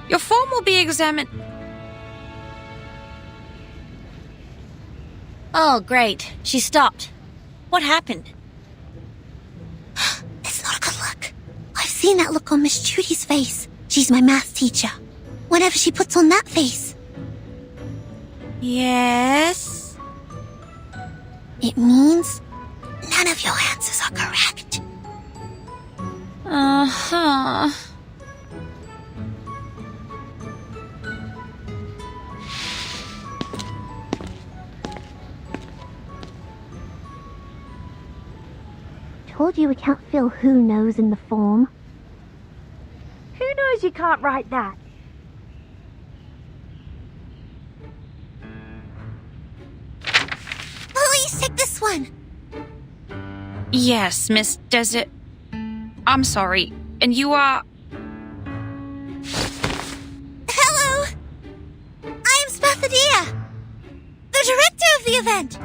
Your form will be examined. Oh, great. She stopped. What happened? It's not a good look. I've seen that look on Miss Judy's face. She's my math teacher. Whenever she puts on that face. Yes? It means none of your answers are correct. Uh-huh. Told you we can't fill who knows in the form. Who knows you can't write that? Please take this one. Yes, Miss Desert. I'm sorry. And you are... Hello. I am Spathadia, the director of the event.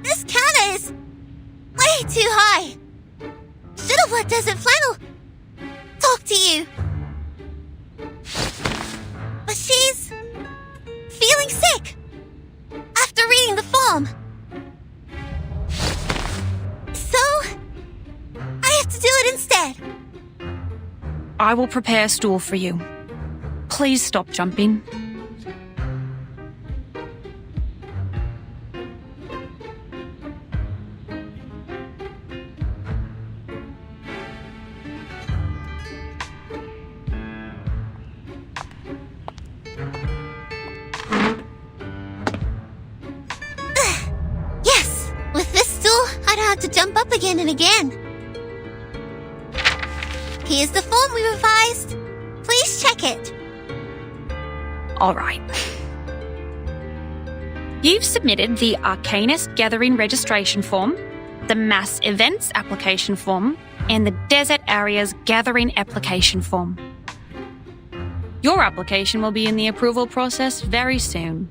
This counter is way too high. Should have let Desert Flannel talk to you. But she's feeling sick after reading the form. So, I have to do it instead. I will prepare a stool for you. Please stop jumping. Yes, with this stool, I don't have to jump up again and again. Here's the form we revised. Please check it. All right. You've submitted the Arcanist Gathering Registration Form, the Mass Events Application Form, and the Desert Areas Gathering Application Form. Your application will be in the approval process very soon.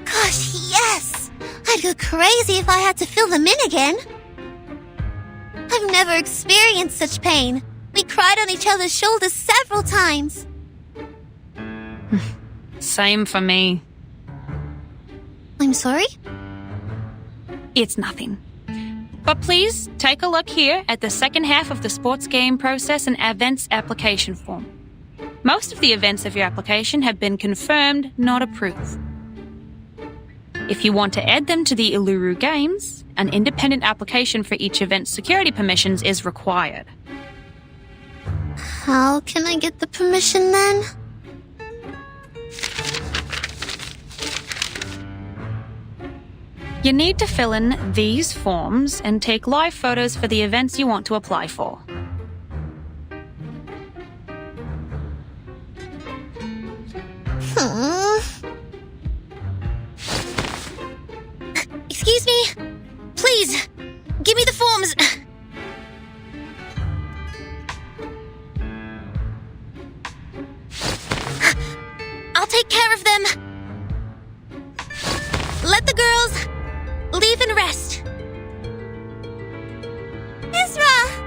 Gosh, yes! I'd go crazy if I had to fill them in again. I've never experienced such pain. We cried on each other's shoulders several times. Same for me. I'm sorry? It's nothing. But please take a look here at the second half of the sports game process and events application form. Most of the events of your application have been confirmed, not approved. If you want to add them to the Uluru Games, an independent application for each event's security permissions is required. How can I get the permission then? You need to fill in these forms and take live photos for the events you want to apply for. Excuse me? Please, give me the forms. I'll take care of them. Let the girls leave and rest. Ezra!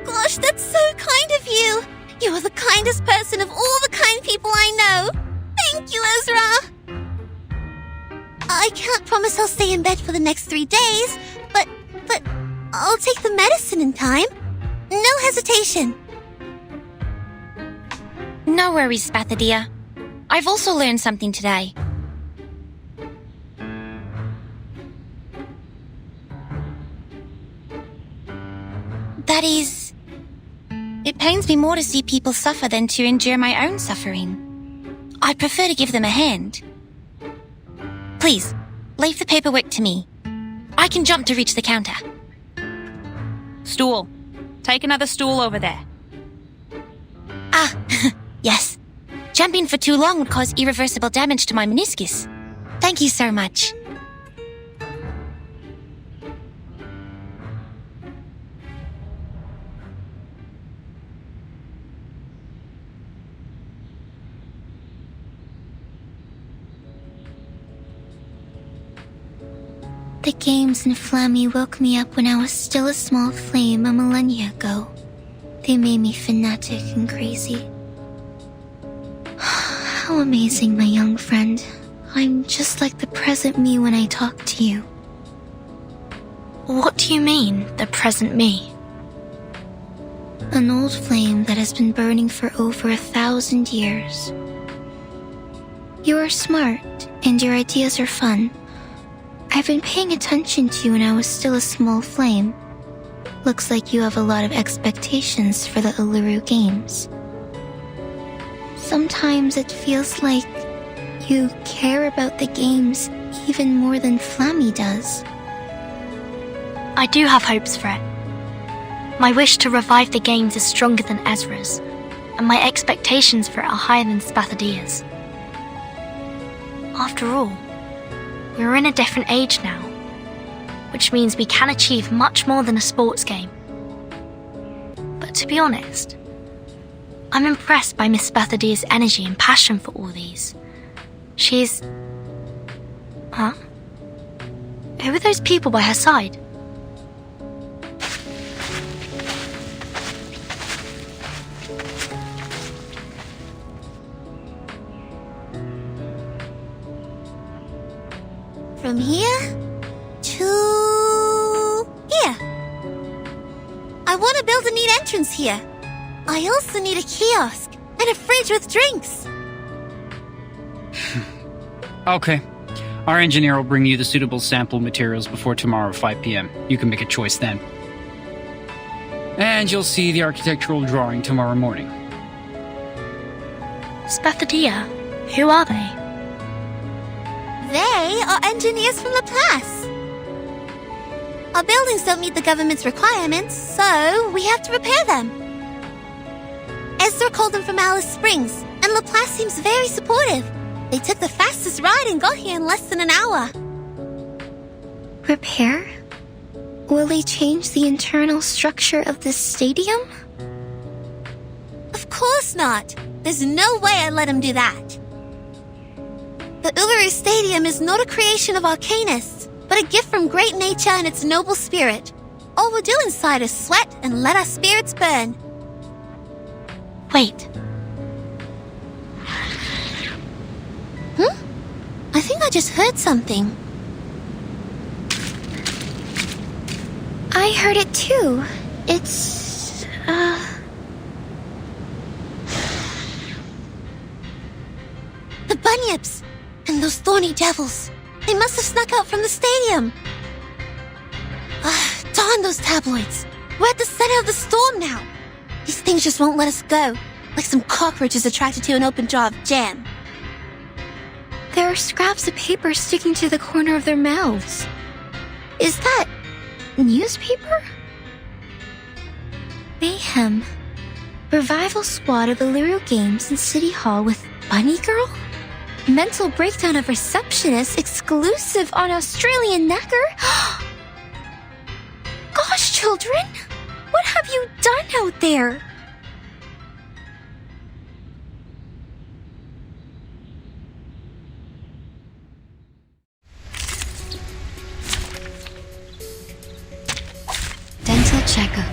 Gosh, that's so kind of you. You are the kindest person of all the kind people I know. Thank you, Ezra. I can't promise I'll stay in bed for the next 3 days, but I'll take the medicine in time. No hesitation. No worries, Spathadia. I've also learned something today. That is, it pains me more to see people suffer than to endure my own suffering. I prefer to give them a hand. Please, leave the paperwork to me. I can jump to reach the counter. Stool. Take another stool over there. Ah, yes. Jumping for too long would cause irreversible damage to my meniscus. Thank you so much. The games in Flammy woke me up when I was still a small flame a millennia ago. They made me fanatic and crazy. How amazing, my young friend. I'm just like the present me when I talk to you. What do you mean, the present me? An old flame that has been burning for over 1,000 years. You are smart, and your ideas are fun. I've been paying attention to you when I was still a small flame. Looks like you have a lot of expectations for the Uluru Games. Sometimes it feels like you care about the games even more than Flammy does. I do have hopes for it. My wish to revive the games is stronger than Ezra's, and my expectations for it are higher than Spathadia's. After all, we're in a different age now, which means we can achieve much more than a sports game. But to be honest, I'm impressed by Miss Spathadia's energy and passion for all these. She's... Huh? Who are those people by her side? From here to here. I want to build a neat entrance here. I also need a kiosk and a fridge with drinks. Okay. Our engineer will bring you the suitable sample materials before tomorrow, 5 p.m. You can make a choice then. And you'll see the architectural drawing tomorrow morning. Spathadia, who are they? They are engineers from Laplace. Our buildings don't meet the government's requirements, so we have to repair them. Ezra called them from Alice Springs, and Laplace seems very supportive. They took the fastest ride and got here in less than an hour. Repair? Will they change the internal structure of this stadium? Of course not. There's no way I'd let him do that. The Uluru Stadium is not a creation of Arcanists, but a gift from great nature and its noble spirit. All we'll do inside is sweat and let our spirits burn. Wait. I think I just heard something. I heard it too. It's, The bunyips! And those thorny devils! They must have snuck out from the stadium! Darn those tabloids! We're at the center of the storm now! These things just won't let us go, like some cockroaches attracted to an open jar of jam. there are scraps of paper sticking to the corner of their mouths. Is that newspaper? Mayhem. Revival squad of Uluru Games in City Hall with Bunny Girl? Mental breakdown of receptionist exclusive on Australian Knacker? Gosh, children! What have you done out there? Dental checkup.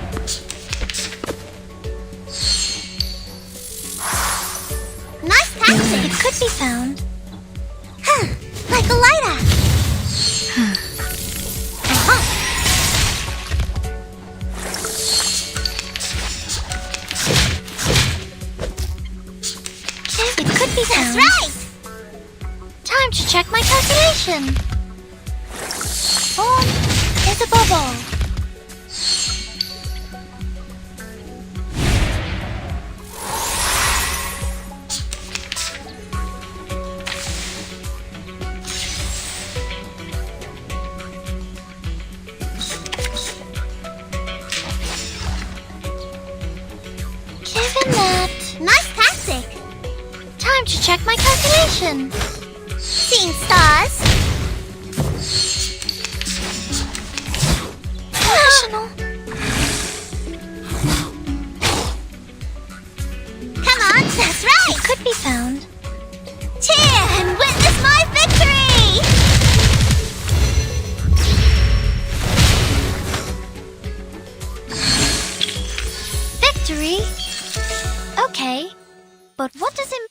Nice packaging. It could be found. Huh, like a lighter. It could be found. That's right. Time to check my calculation. Form is a bubble. Nice tactic. Time check my calculation. Seeing stars. National. Come on, that's right. It could be found. Cheer and witness my victory! Victory? Okay, but what does it...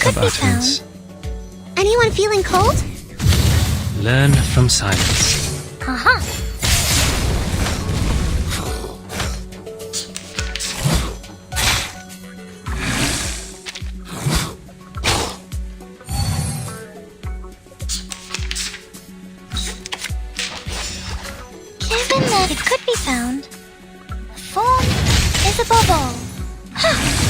Of utterance. Anyone feeling cold? Learn from silence. Uh-huh. Given that it could be found, a form is above all. Huh.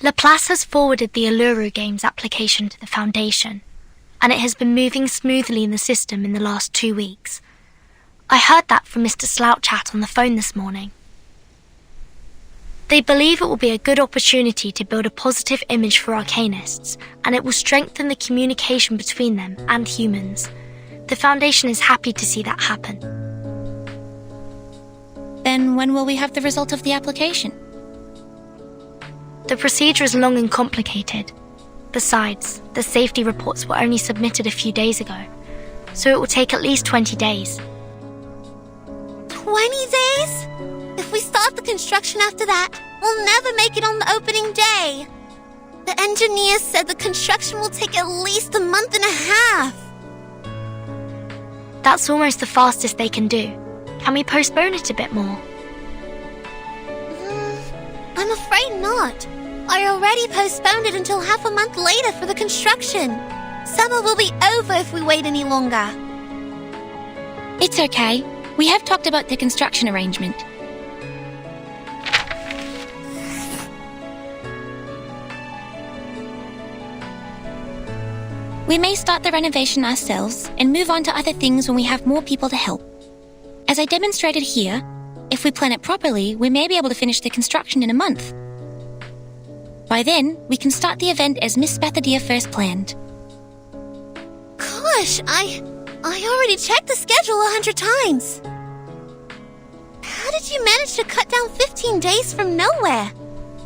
Laplace has forwarded the Uluru Games application to the Foundation, and it has been moving smoothly in the system in the last 2 weeks. I heard that from Mr. Slouchat on the phone this morning. They believe it will be a good opportunity to build a positive image for Arcanists, and it will strengthen the communication between them and humans. The Foundation is happy to see that happen. Then when will we have the result of the application? The procedure is long and complicated. Besides, the safety reports were only submitted a few days ago, so it will take at least 20 days. 20 days? If we start the construction after that, we'll never make it on the opening day. The engineers said the construction will take at least a month and a half. That's almost the fastest they can do. Can we postpone it a bit more? I'm afraid not. I already postponed it until half a month later for the construction. Summer will be over if we wait any longer. It's okay. We have talked about the construction arrangement. We may start the renovation ourselves and move on to other things when we have more people to help. As I demonstrated here, if we plan it properly, we may be able to finish the construction in a month. By then, we can start the event as Miss Spathadia first planned. Gosh, I already checked the schedule 100 times. How did you manage to cut down 15 days from nowhere?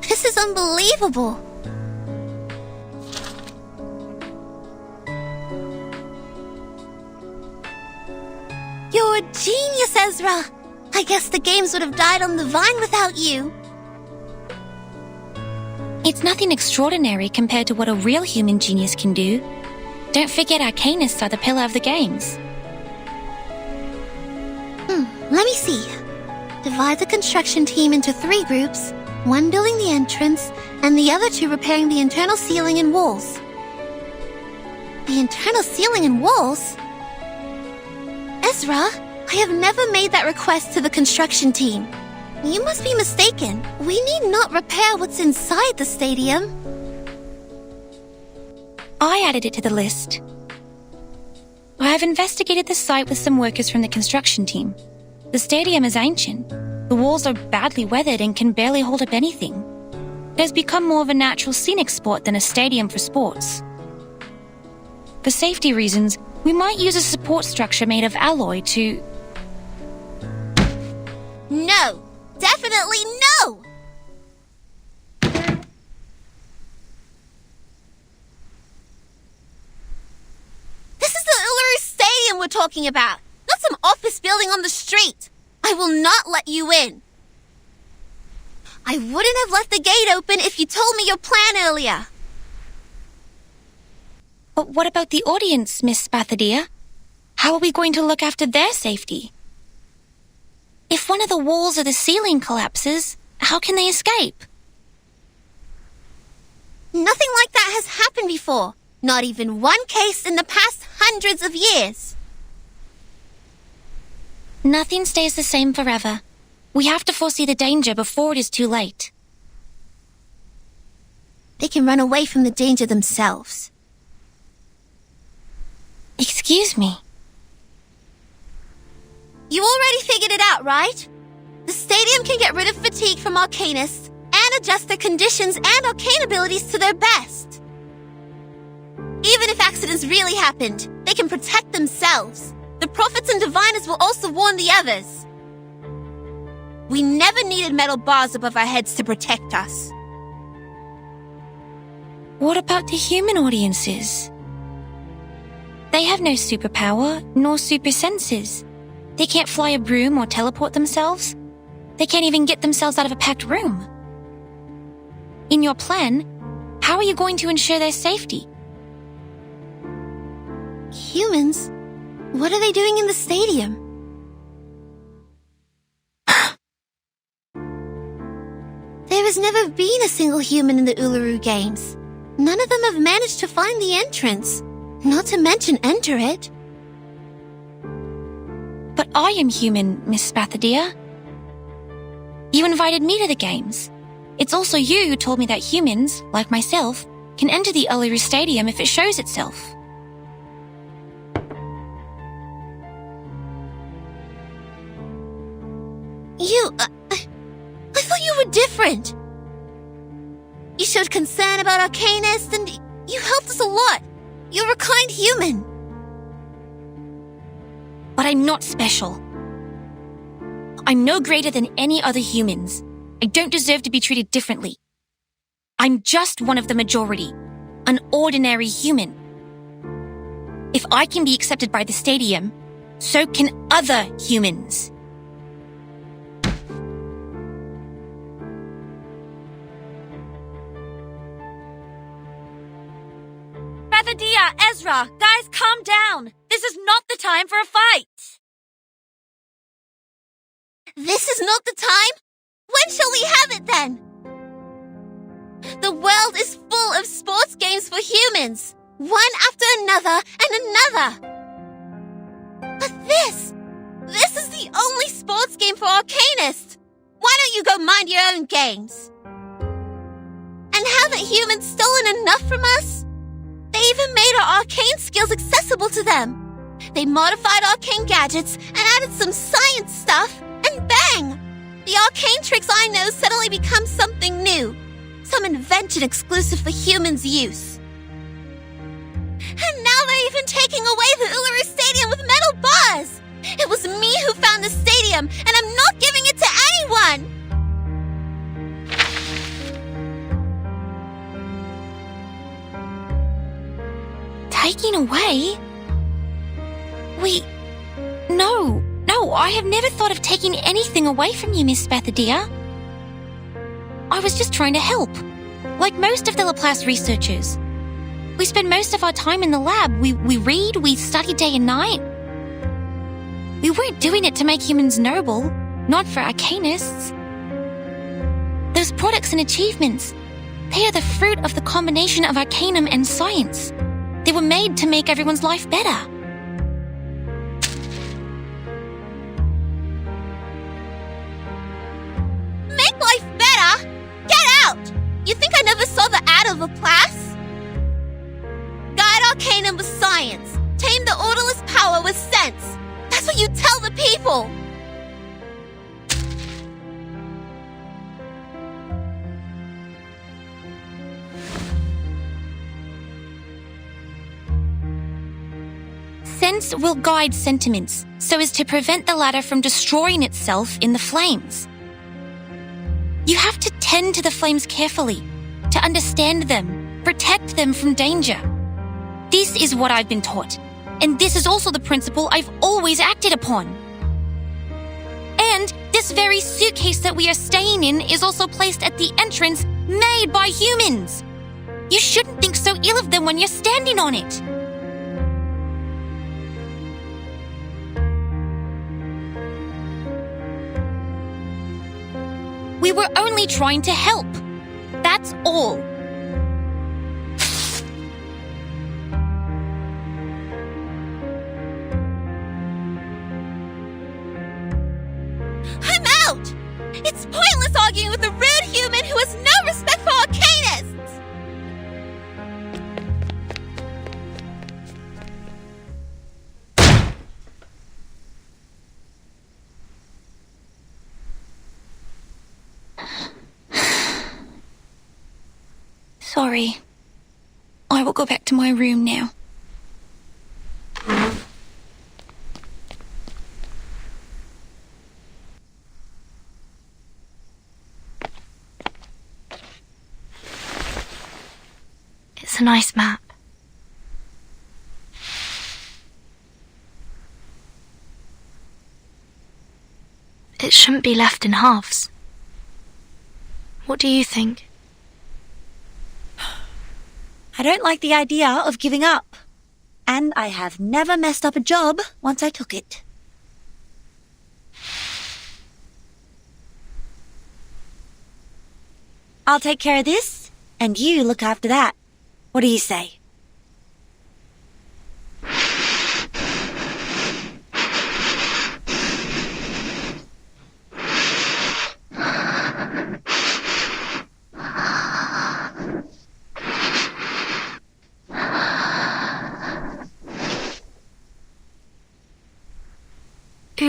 This is unbelievable. You're a genius, Ezra. I guess the games would have died on the vine without you. It's nothing extraordinary compared to what a real human genius can do. Don't forget Arcanists are the pillar of the games. Let me see. Divide the construction team into 3 groups, one building the entrance, and the other 2 repairing the internal ceiling and walls. The internal ceiling and walls? Ezra, I have never made that request to the construction team. You must be mistaken. We need not repair what's inside the stadium. I added it to the list. I have investigated the site with some workers from the construction team. The stadium is ancient. The walls are badly weathered and can barely hold up anything. It has become more of a natural scenic spot than a stadium for sports. For safety reasons, we might use a support structure made of alloy to... No! Definitely no! This is the Uluru Stadium we're talking about, not some office building on the street. I will not let you in. I wouldn't have left the gate open if you told me your plan earlier. But what about the audience, Miss Spathadia? How are we going to look after their safety? If one of the walls or the ceiling collapses, how can they escape? Nothing like that has happened before. Not even one case in the past hundreds of years. Nothing stays the same forever. We have to foresee the danger before it is too late. They can run away from the danger themselves. Excuse me. You already figured it out, right? The stadium can get rid of fatigue from Arcanists and adjust their conditions and arcane abilities to their best. Even if accidents really happened, they can protect themselves. The prophets and diviners will also warn the others. We never needed metal bars above our heads to protect us. What about the human audiences? They have no superpower, nor super senses. They can't fly a broom or teleport themselves. They can't even get themselves out of a packed room. In your plan, how are you going to ensure their safety? Humans? What are they doing in the stadium? There has never been a single human in the Uluru Games. None of them have managed to find the entrance, not to mention enter it. But I am human, Miss Spathadia. You invited me to the games. It's also you who told me that humans, like myself, can enter the Uluru Stadium if it shows itself. I thought you were different. You showed concern about Arcanist, and you helped us a lot. You're a kind human. But I'm not special. I'm no greater than any other humans. I don't deserve to be treated differently. I'm just one of the majority, an ordinary human. If I can be accepted by the stadium, so can other humans. Fathadia, Ezra, guys, calm down. This is not the time for a fight. This is not the time? When shall we have it then? The world is full of sports games for humans, one after another and another. But this is the only sports game for Arcanists. Why don't you go mind your own games? And haven't humans stolen enough from us? They even made our arcane skills accessible to them. They modified arcane gadgets and added some science stuff, and bang! The arcane tricks I know suddenly become something new. Some invention exclusive for humans' use. And now they're even taking away the Uluru Stadium with metal bars! It was me who found the stadium, and I'm not giving it to anyone! Taking away? Wait, no, I have never thought of taking anything away from you, Miss Fathadia. I was just trying to help, like most of the Laplace researchers. We spend most of our time in the lab. We read, we study day and night. We weren't doing it to make humans noble, not for arcanists. Those products and achievements, they are the fruit of the combination of arcanum and science. They were made to make everyone's life better. Make life better? Get out! You think I never saw the ad of Laplace? Guide arcanum with science. Tame the orderless power with sense. That's what you tell the people! Sense will guide sentiments so as to prevent the latter from destroying itself in the flames. You have to tend to the flames carefully, to understand them, protect them from danger. This is what I've been taught, and this is also the principle I've always acted upon. And this very suitcase that we are staying in is also placed at the entrance made by humans. You shouldn't think so ill of them when you're standing on it. We were only trying to help. That's all. I'm out! It's pointless arguing with a rude human who has no respect for arcanists! Sorry. I will go back to my room now. It's a nice map. It shouldn't be left in halves. What do you think? I don't like the idea of giving up. And I have never messed up a job once I took it. I'll take care of this, and you look after that. What do you say?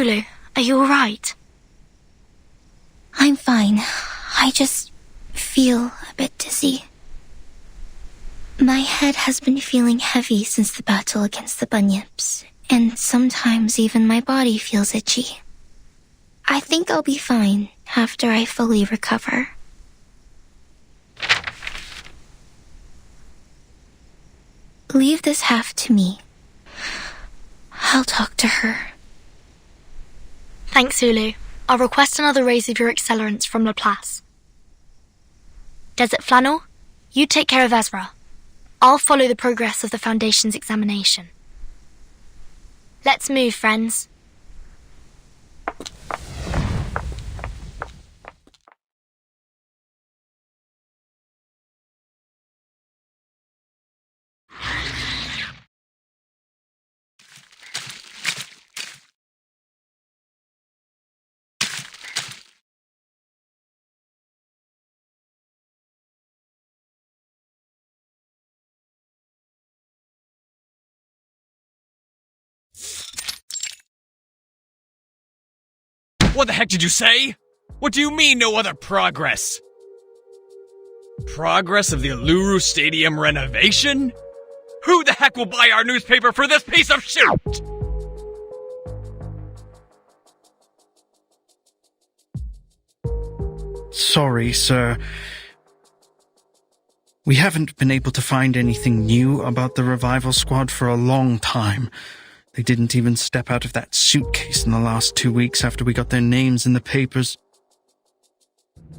Ulu, are you alright? I'm fine. I just feel a bit dizzy. My head has been feeling heavy since the battle against the bunyips, and sometimes even my body feels itchy. I think I'll be fine after I fully recover. Leave this half to me. I'll talk to her. Thanks, Ulu. I'll request another raise of your accelerants from Laplace. Desert Flannel, you take care of Ezra. I'll follow the progress of the Foundation's examination. Let's move, friends. What the heck did you say? What do you mean, no other progress? Progress of the Uluru Stadium renovation? Who the heck will buy our newspaper for this piece of shit? Sorry, sir. We haven't been able to find anything new about the revival squad for a long time. They didn't even step out of that suitcase in the last 2 weeks after we got their names in the papers.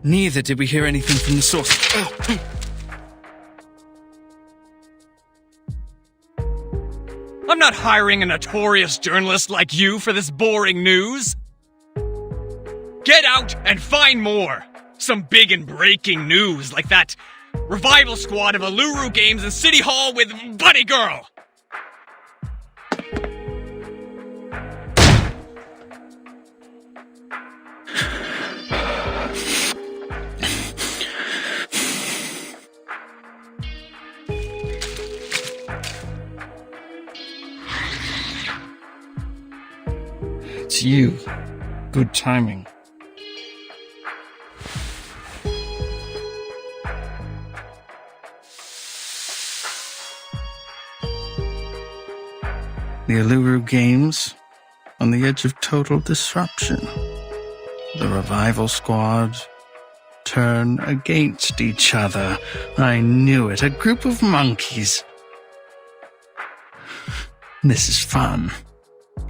Neither did we hear anything from the source. I'm not hiring a notorious journalist like you for this boring news. Get out and find more. Some big and breaking news like that revival squad of Uluru games in City Hall with Bunny Girl. It's you. Good timing. The Uluru Games, on the edge of total disruption. The revival squad turn against each other. I knew it. A group of monkeys. This is fun.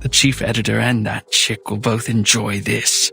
The chief editor and that chick will both enjoy this.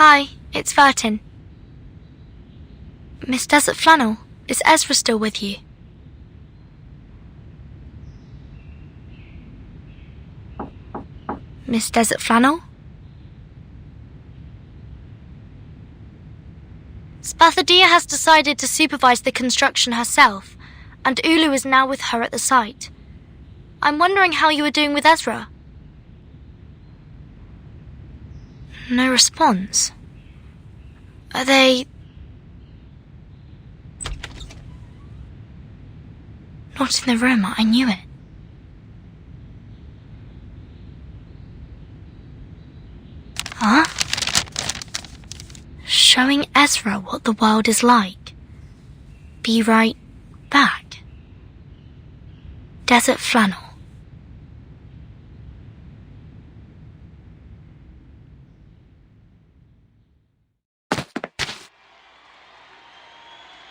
Hi, it's Vertin. Miss Desert Flannel, is Ezra still with you? Miss Desert Flannel? Spathadia has decided to supervise the construction herself, and Ulu is now with her at the site. I'm wondering how you are doing with Ezra. No response. Are they... Not in the room, I knew it. Huh? Showing Ezra what the world is like. Be right back. Desert Flannel.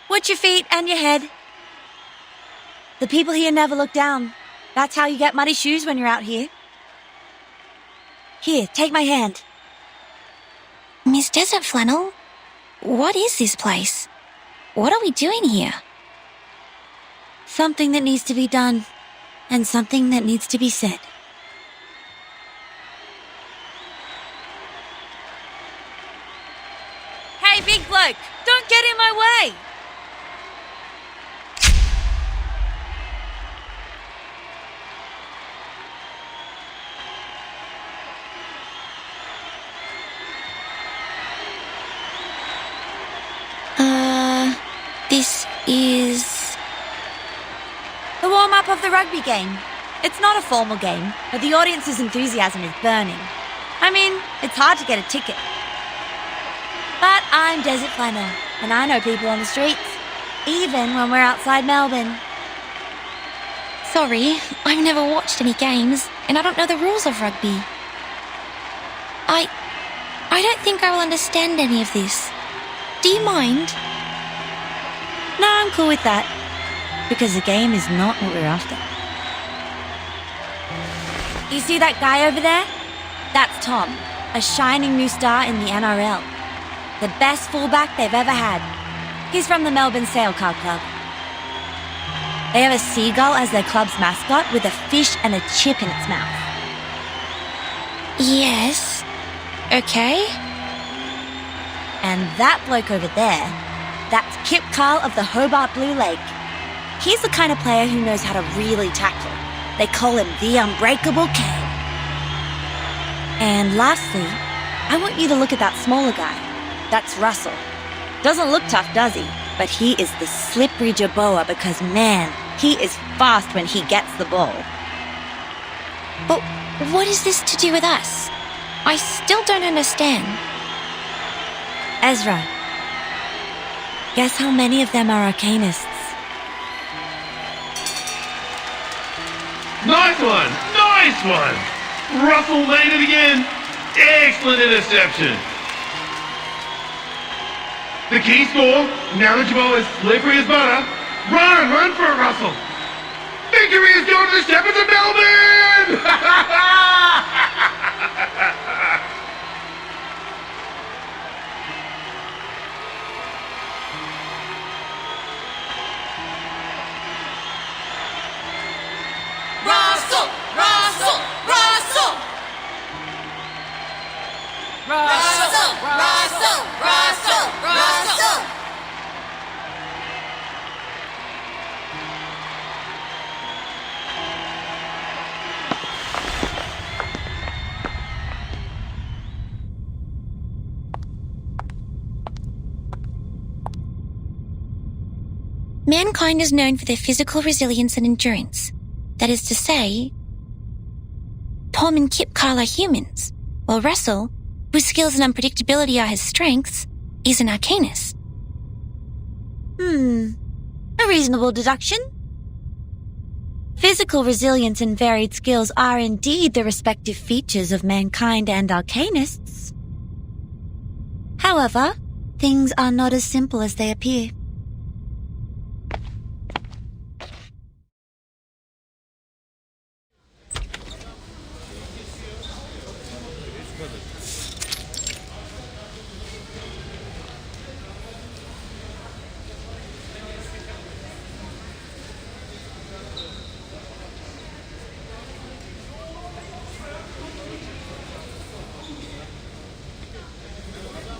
Watch your feet and your head. The people here never look down. That's how you get muddy shoes when you're out here. Here, take my hand. Miss Desert Flannel, what is this place? What are we doing here? Something that needs to be done, and something that needs to be said. Hey, big bloke, don't get in my way! This is... the warm-up of the rugby game. It's not a formal game, but the audience's enthusiasm is burning. I mean, it's hard to get a ticket. But I'm Desert Flannel, and I know people on the streets, even when we're outside Melbourne. Sorry, I've never watched any games, and I don't know the rules of rugby. I don't think I will understand any of this. Do you mind? No, I'm cool with that. Because the game is not what we're after. You see that guy over there? That's Tom, a shining new star in the NRL. The best fullback they've ever had. He's from the Melbourne Sailcar Club. They have a seagull as their club's mascot with a fish and a chip in its mouth. Yes. Okay. And that bloke over there, that's Kip Carl of the Hobart Blue Lake. He's the kind of player who knows how to really tackle. They call him the Unbreakable King. And lastly, I want you to look at that smaller guy. That's Russell. Doesn't look tough, does he? But he is the slippery Jerboa because, man, he is fast when he gets the ball. But what is this to do with us? I still don't understand. Ezra, guess how many of them are arcanists? Nice one! Nice one! Russell made it again! Excellent interception! The key score, now that Jerboa is slippery as butter, run for it, Russell! Victory is going to the Shepherds of Melbourne! Russell! Russell! Russell! Russell! Russell! Russell! Russell! Mankind is known for their physical resilience and endurance. That is to say, Tom and Kip Carl are humans, while Russell, whose skills and unpredictability are his strengths, is an arcanist. A reasonable deduction. Physical resilience and varied skills are indeed the respective features of mankind and arcanists. However, things are not as simple as they appear.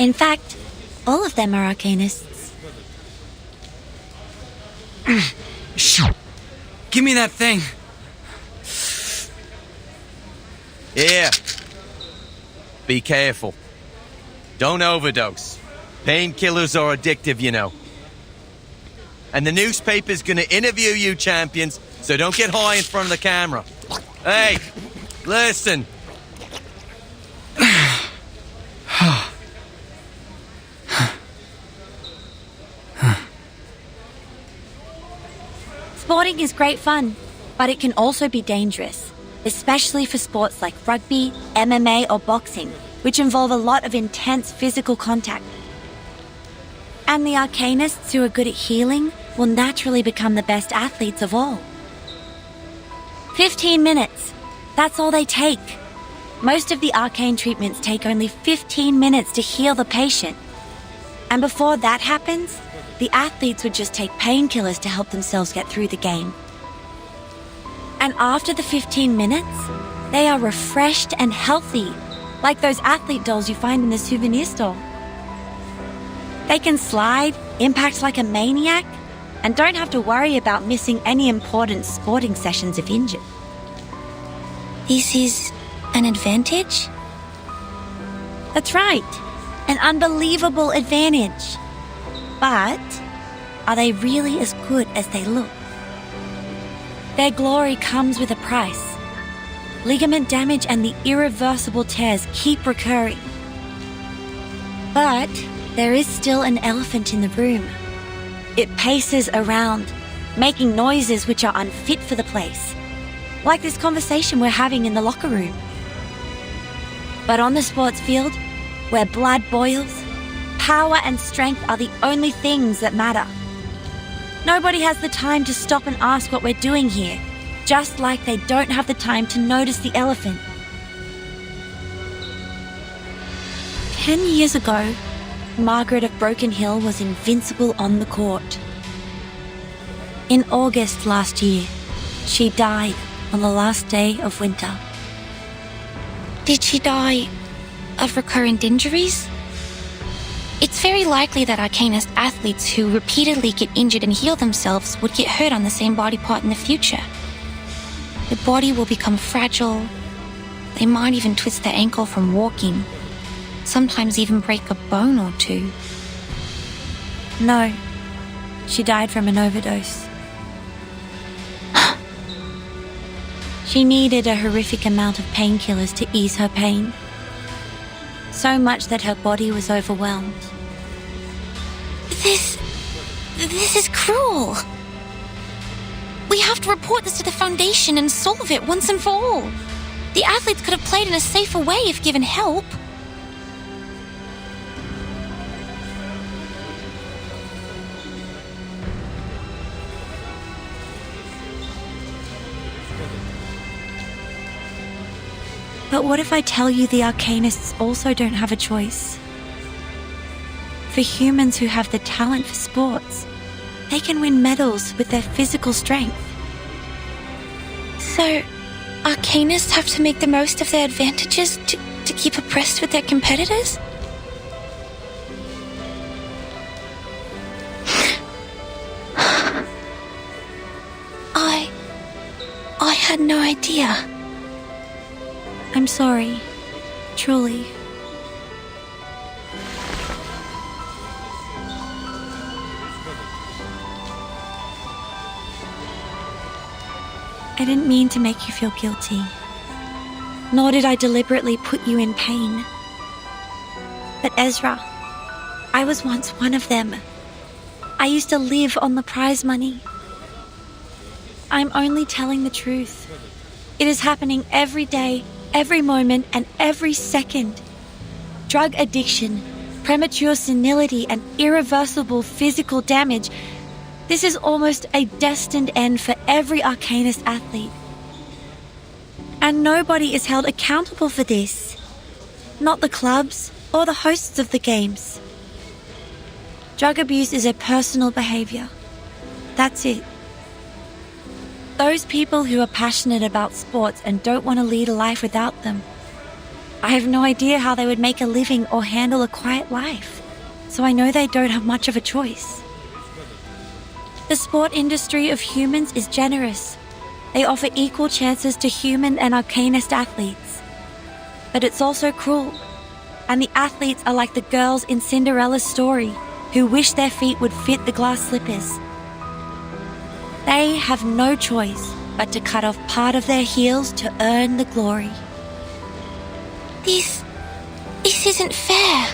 In fact, all of them are arcanists. Give me that thing. Here. Be careful. Don't overdose. Painkillers are addictive, you know. And the newspaper's gonna interview you, champions, so don't get high in front of the camera. Hey, listen. Sporting is great fun, but it can also be dangerous, especially for sports like rugby, MMA, or boxing, which involve a lot of intense physical contact. And the arcanists who are good at healing will naturally become the best athletes of all. 15 minutes. That's all they take. Most of the arcane treatments take only 15 minutes to heal the patient. And before that happens, the athletes would just take painkillers to help themselves get through the game. And after the 15 minutes, they are refreshed and healthy, like those athlete dolls you find in the souvenir store. They can slide, impact like a maniac, and don't have to worry about missing any important sporting sessions if injured. This is an advantage? That's right. An unbelievable advantage. But are they really as good as they look? Their glory comes with a price. Ligament damage and the irreversible tears keep recurring. But there is still an elephant in the room. It paces around, making noises which are unfit for the place, like this conversation we're having in the locker room. But on the sports field, where blood boils, power and strength are the only things that matter. Nobody has the time to stop and ask what we're doing here, just like they don't have the time to notice the elephant. 10 years ago, Margaret of Broken Hill was invincible on the court. In August last year, she died on the last day of winter. Did she die of recurrent injuries? It's very likely that arcanist athletes who repeatedly get injured and heal themselves would get hurt on the same body part in the future. Their body will become fragile. They might even twist their ankle from walking. Sometimes even break a bone or two. No, she died from an overdose. She needed a horrific amount of painkillers to ease her pain. So much that her body was overwhelmed. This is cruel. We have to report this to the Foundation and solve it once and for all. The athletes could have played in a safer way if given help. But what if I tell you the arcanists also don't have a choice? For humans who have the talent for sports, they can win medals with their physical strength. So, arcanists have to make the most of their advantages to keep abreast with their competitors? I had no idea. I'm sorry, truly. I didn't mean to make you feel guilty, nor did I deliberately put you in pain. But Ezra, I was once one of them. I used to live on the prize money. I'm only telling the truth. It is happening every day, every moment, and every second. Drug addiction, premature senility, and irreversible physical damage. This is almost a destined end for every arcanist athlete. And nobody is held accountable for this. Not the clubs or the hosts of the games. Drug abuse is a personal behavior. That's it. Those people who are passionate about sports and don't want to lead a life without them, I have no idea how they would make a living or handle a quiet life, so I know they don't have much of a choice. The sport industry of humans is generous. They offer equal chances to human and arcanist athletes. But it's also cruel, and the athletes are like the girls in Cinderella's story who wish their feet would fit the glass slippers. They have no choice but to cut off part of their heels to earn the glory. This isn't fair.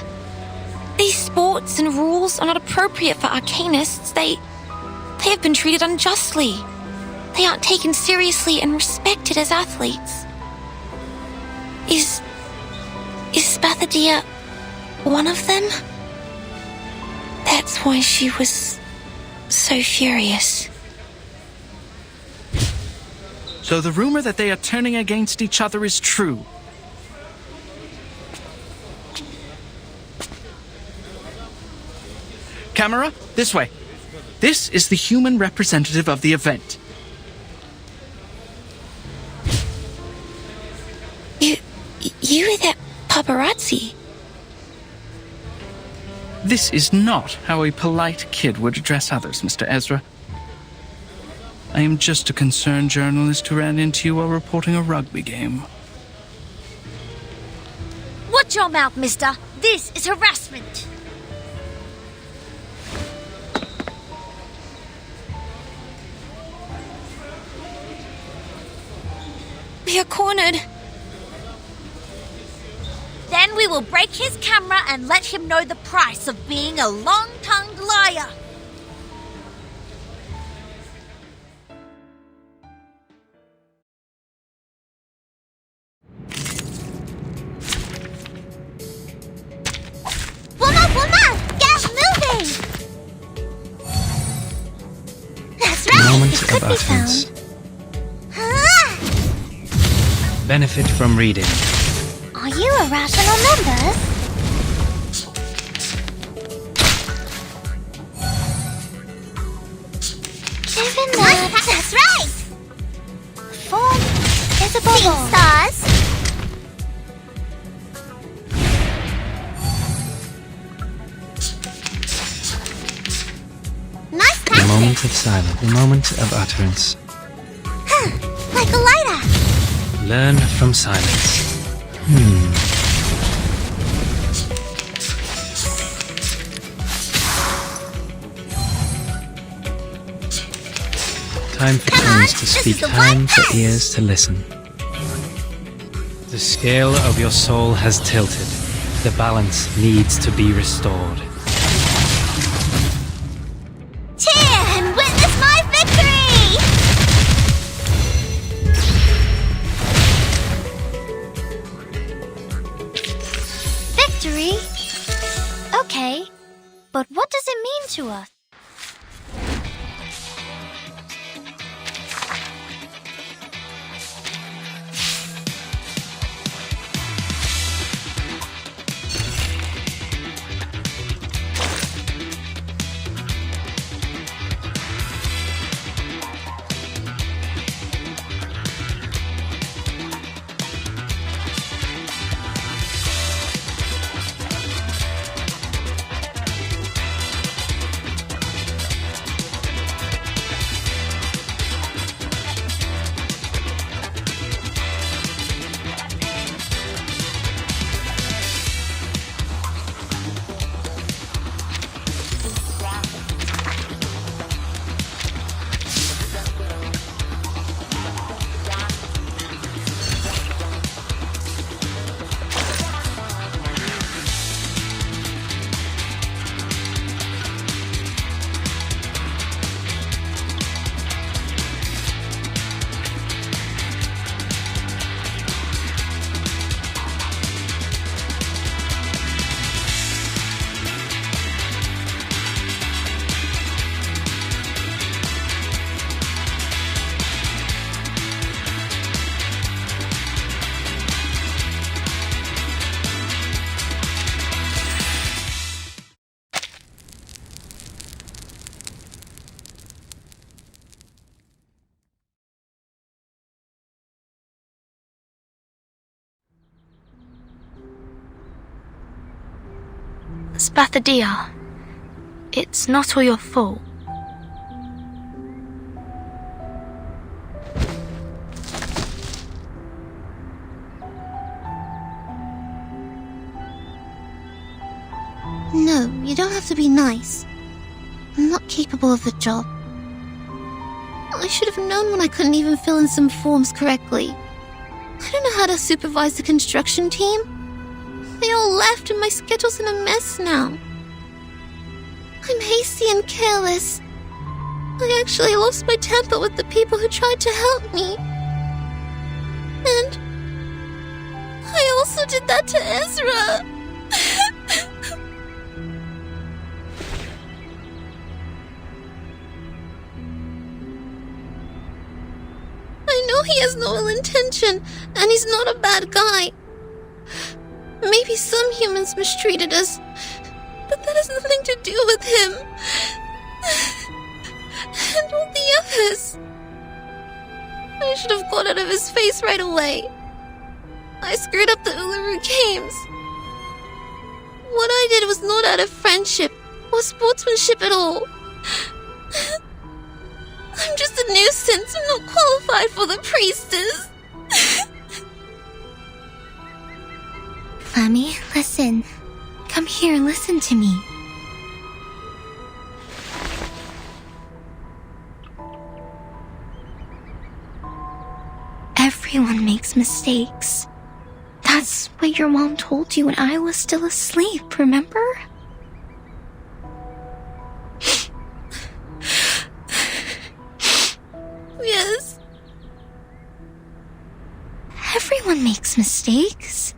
These sports and rules are not appropriate for arcanists. They have been treated unjustly. They aren't taken seriously and respected as athletes. Is Spathadia one of them? That's why she was so furious. So the rumor that they are turning against each other is true. Camera, this way. This is the human representative of the event. You were that paparazzi. This is not how a polite kid would address others, Mr. Ezra. I am just a concerned journalist who ran into you while reporting a rugby game. Watch your mouth, mister. This is harassment. We are cornered. Then we will break his camera and let him know the price of being a long-tongued liar. Woman! Get moving! That's right! Moment It of could be utterance. found. Benefit from reading. Are you a rational number? Isn't that... That's right! Form is a bubble. Stars. Nice The moment of silence. The moment of utterance. like a lighter. Learn from silence. Time for tongues to speak, time for ears to listen. The scale of your soul has tilted. The balance needs to be restored. Cheer and witness my victory! Victory? Okay, but what does it mean to us? Spathadia, it's not all your fault. No, you don't have to be nice. I'm not capable of the job. I should have known when I couldn't even fill in some forms correctly. I don't know how to supervise the construction team. They all left and my schedule's in a mess now. I'm hasty and careless. I actually lost my temper with the people who tried to help me. And I also did that to Ezra. I know he has no ill intention, and he's not a bad guy. Maybe some humans mistreated us, but that has nothing to do with him. And all the others. I should have got out of his face right away. I screwed up the Uluru Games. What I did was not out of friendship or sportsmanship at all. I'm just a nuisance. I'm not qualified for the priestess. Flammy, listen. Come here, listen to me. Everyone makes mistakes. That's what your mom told you when I was still asleep, remember? Yes. Everyone makes mistakes.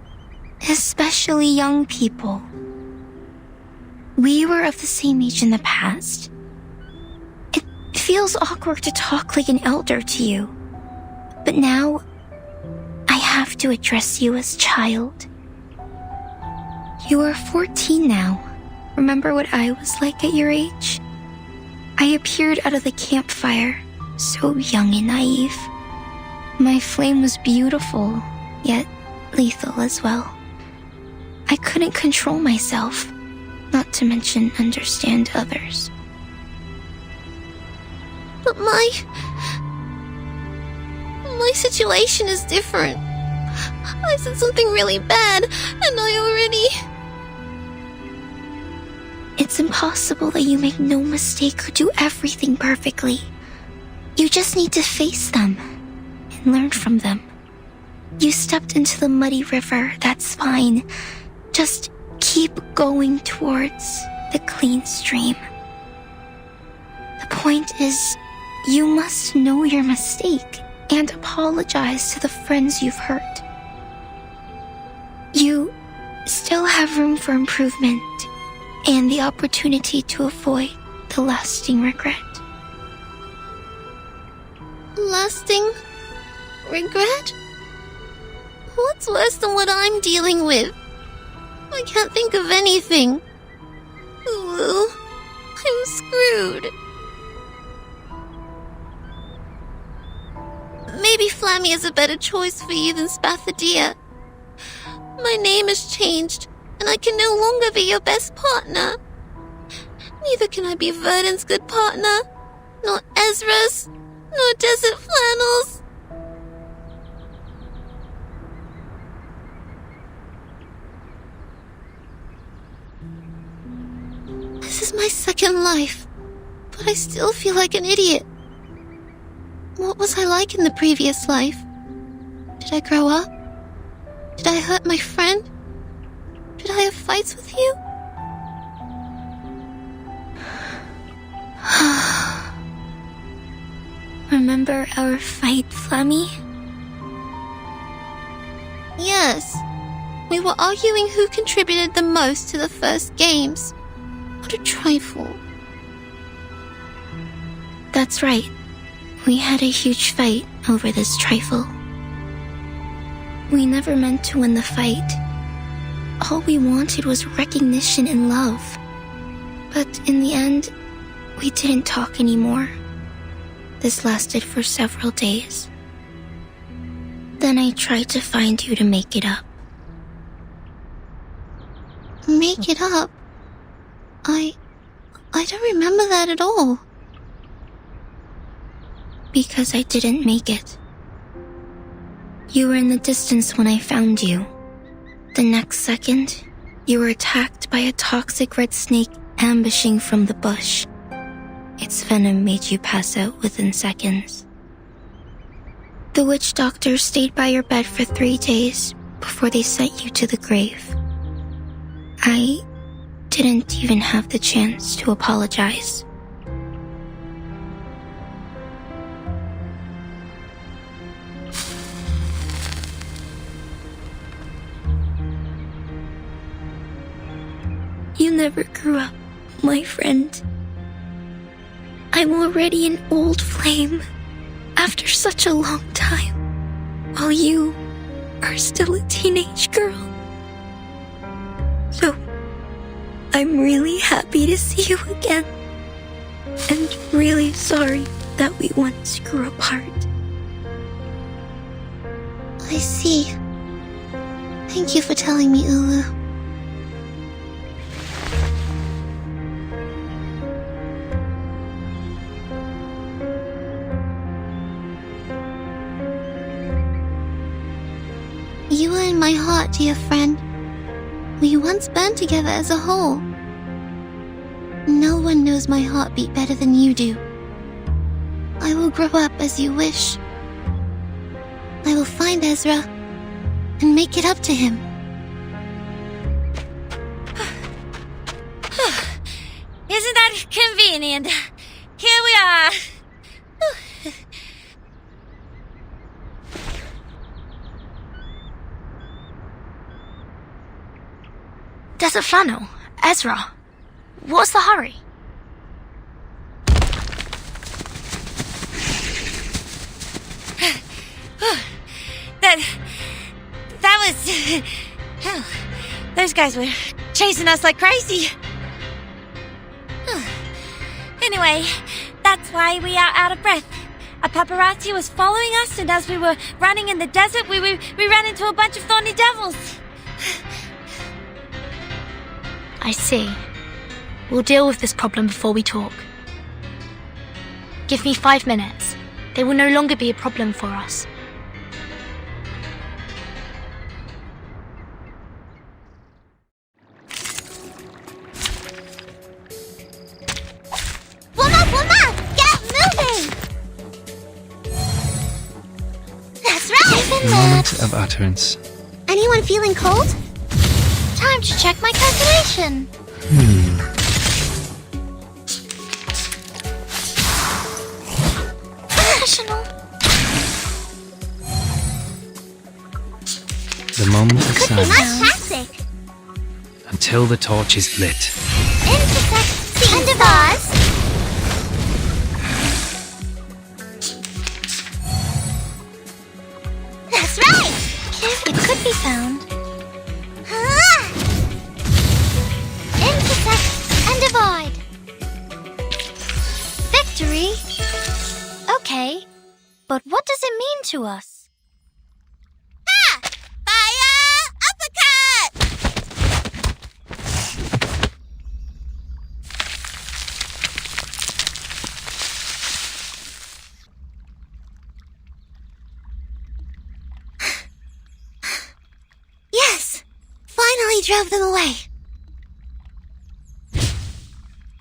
Especially young people. We were of the same age in the past. It feels awkward to talk like an elder to you. But now, I have to address you as child. You are 14 now. Remember what I was like at your age? I appeared out of the campfire, so young and naive. My flame was beautiful, yet lethal as well. I couldn't control myself, not to mention understand others. But my situation is different. I said something really bad, and I already... It's impossible that you make no mistake or do everything perfectly. You just need to face them and learn from them. You stepped into the muddy river, that's fine. Just keep going towards the clean stream. The point is, you must know your mistake and apologize to the friends you've hurt. You still have room for improvement and the opportunity to avoid the lasting regret. Lasting regret? What's worse than what I'm dealing with? I can't think of anything. Ooh, I'm screwed. Maybe Flammy is a better choice for you than Spathadia. My name has changed, and I can no longer be your best partner. Neither can I be Verdon's good partner, nor Ezra's, nor Desert Flannel's. This is my second life, but I still feel like an idiot. What was I like in the previous life? Did I grow up? Did I hurt my friend? Did I have fights with you? Remember our fight, Flammy? Yes. We were arguing who contributed the most to the first games. What a trifle. That's right. We had a huge fight over this trifle. We never meant to win the fight. All we wanted was recognition and love. But in the end, we didn't talk anymore. This lasted for several days. Then I tried to find you to make it up. Make it up? I don't remember that at all. Because I didn't make it. You were in the distance when I found you. The next second, you were attacked by a toxic red snake ambushing from the bush. Its venom made you pass out within seconds. The witch doctor stayed by your bed for 3 days before they sent you to the grave. I didn't even have the chance to apologize. You never grew up, my friend. I'm already an old flame after such a long time, while you are still a teenage girl. So, I'm really happy to see you again, and really sorry that we once grew apart. I see. Thank you for telling me, Ulu. You were in my heart, dear friend. We once burned together as a whole. No one knows my heartbeat better than you do. I will grow up as you wish. I will find Ezra and make it up to him. Isn't that convenient? Here we are. Desert Flannel, Ezra, what's the hurry? That was... Hell, those guys were chasing us like crazy. Anyway, that's why we are out of breath. A paparazzi was following us, and as we were running in the desert, we ran into a bunch of thorny devils. I see. We'll deal with this problem before we talk. Give me 5 minutes. They will no longer be a problem for us. Woman! Get moving! That's right! Moment of utterance. Anyone feeling cold? Time to check my calculation. Professional. The moment of Could be silence. my tactic. Until the torch is lit. Intersect C and divide. That's right. It could be found. Intersect and divide. Victory? Okay, but what does it mean to us? Ha! Fire! Uppercut! Yes! Finally drove them away.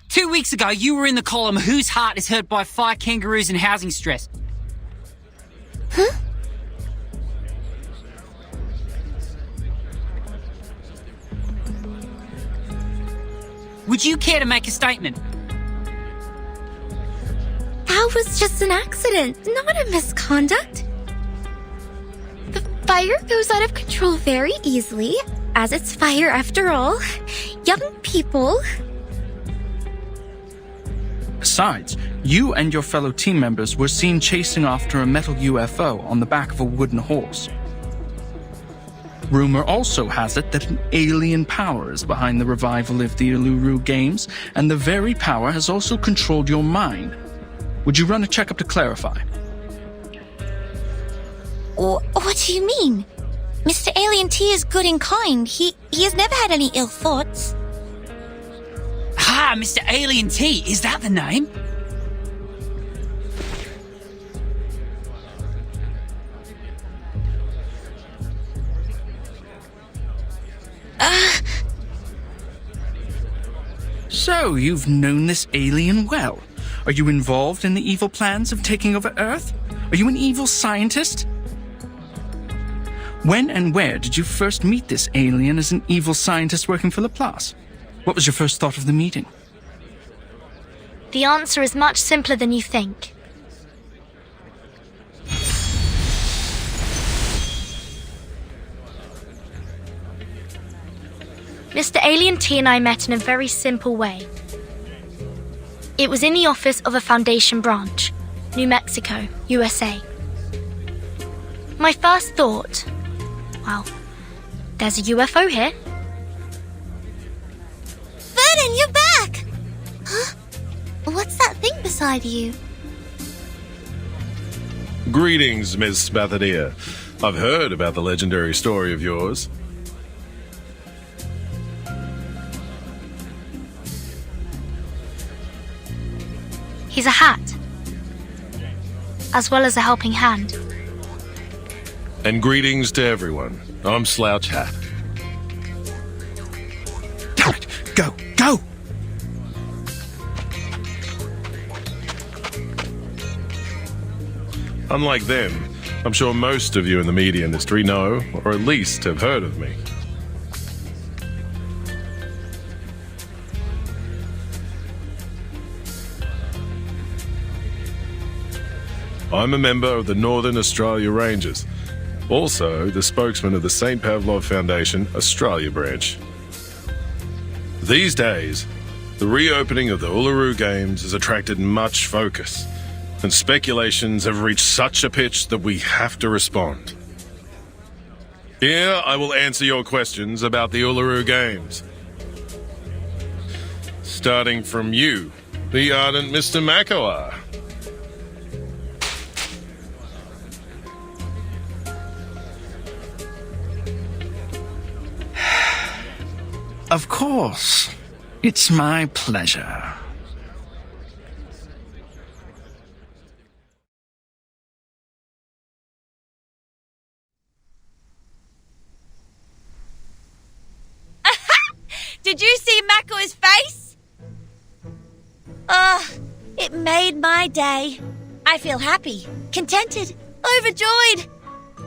2 weeks ago, you were in the column Whose Heart is Hurt by Fire Kangaroos and Housing Stress. Huh? Would you care to make a statement? That was just an accident, not a misconduct. The fire goes out of control very easily, as it's fire after all. Young people... Besides, you and your fellow team members were seen chasing after a metal UFO on the back of a wooden horse. Rumor also has it that an alien power is behind the revival of the Uluru Games, and the very power has also controlled your mind. Would you run a checkup to clarify? What do you mean? Mr. Alien T is good and kind. He has never had any ill thoughts. Ah, Mr. Alien T, is that the name? So, you've known this alien well. Are you involved in the evil plans of taking over Earth? Are you an evil scientist? When and where did you first meet this alien as an evil scientist working for Laplace? What was your first thought of the meeting? The answer is much simpler than you think. Mr. Alien T and I met in a very simple way. It was in the office of a Foundation branch, New Mexico, USA. My first thought, well, there's a UFO here. Vernon, you're back! Huh? What's that thing beside you? Greetings, Miss Bathania. I've heard about the legendary story of yours. He's a hat, as well as a helping hand. And greetings to everyone. I'm Slouch Hat. Damn it! Go! Go! Unlike them, I'm sure most of you in the media industry know, or at least have heard of me. I'm a member of the Northern Australia Rangers, also the spokesman of the St. Pavlov Foundation Australia branch. These days, the reopening of the Uluru Games has attracted much focus, and speculations have reached such a pitch that we have to respond. Here, I will answer your questions about the Uluru Games. Starting from you, the ardent Mr. Makawar. Of course. It's my pleasure. Did you see Mako's face? It made my day. I feel happy, contented, overjoyed.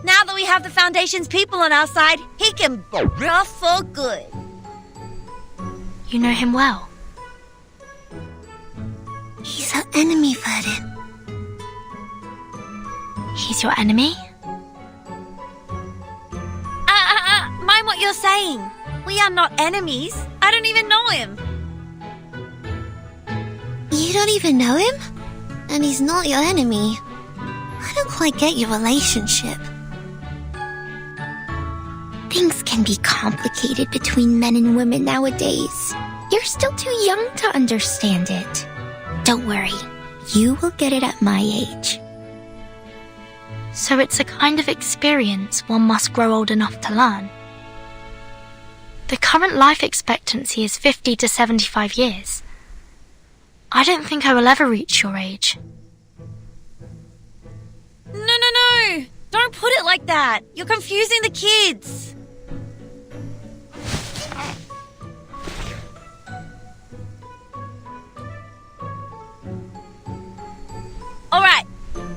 Now that we have the Foundation's people on our side, he can rough for good. You know him well. He's our enemy, Vernon. He's your enemy? Mind what you're saying. We are not enemies. I don't even know him. You don't even know him? And he's not your enemy. I don't quite get your relationship. Things can be complicated between men and women nowadays. You're still too young to understand it. Don't worry, you will get it at my age. So it's a kind of experience one must grow old enough to learn. The current life expectancy is 50 to 75 years. I don't think I will ever reach your age. No. Don't put it like that. You're confusing the kids. Alright,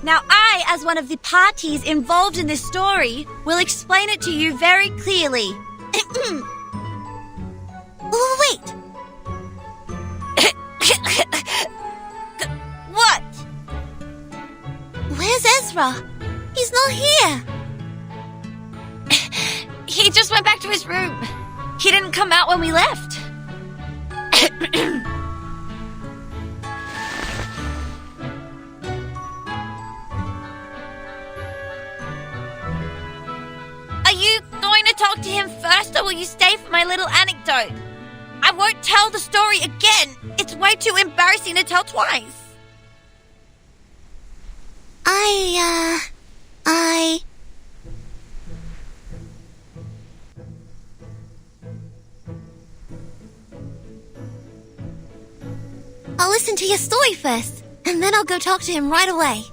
now I, as one of the parties involved in this story, will explain it to you very clearly. Oh, wait! What? Where's Ezra? He's not here! He just went back to his room. He didn't come out when we left. Are you going to talk to him first, or will you stay for my little anecdote? I won't tell the story again. It's way too embarrassing to tell twice. to your story first, and then I'll go talk to him right away.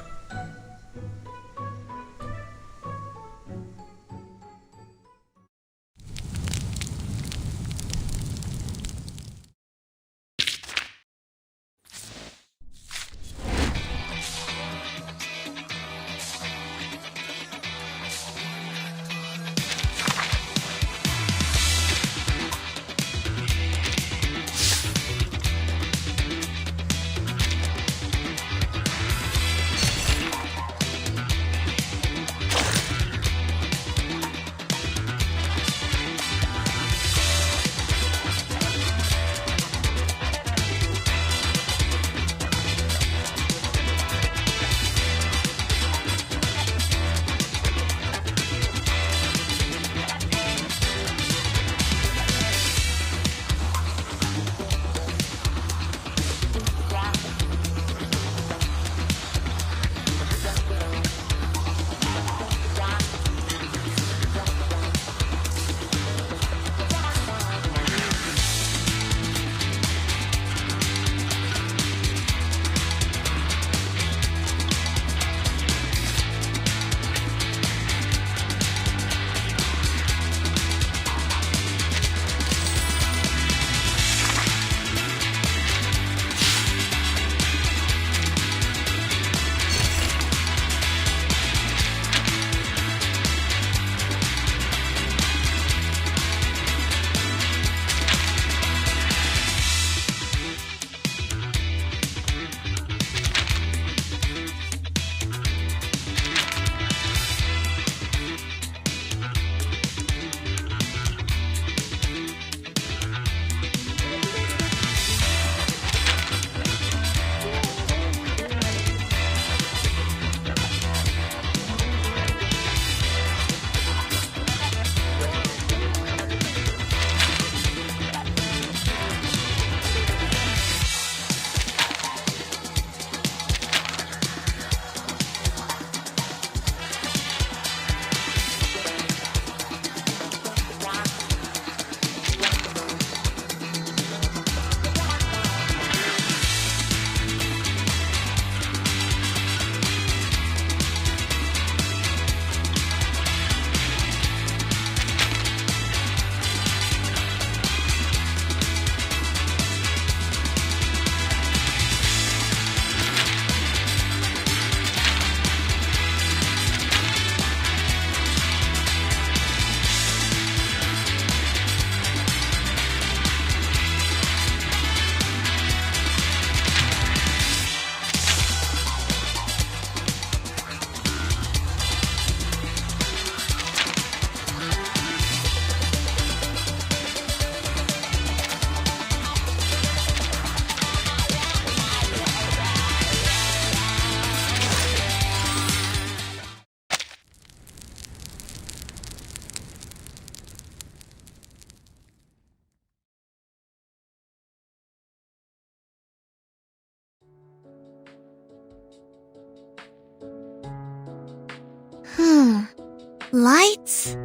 Lights?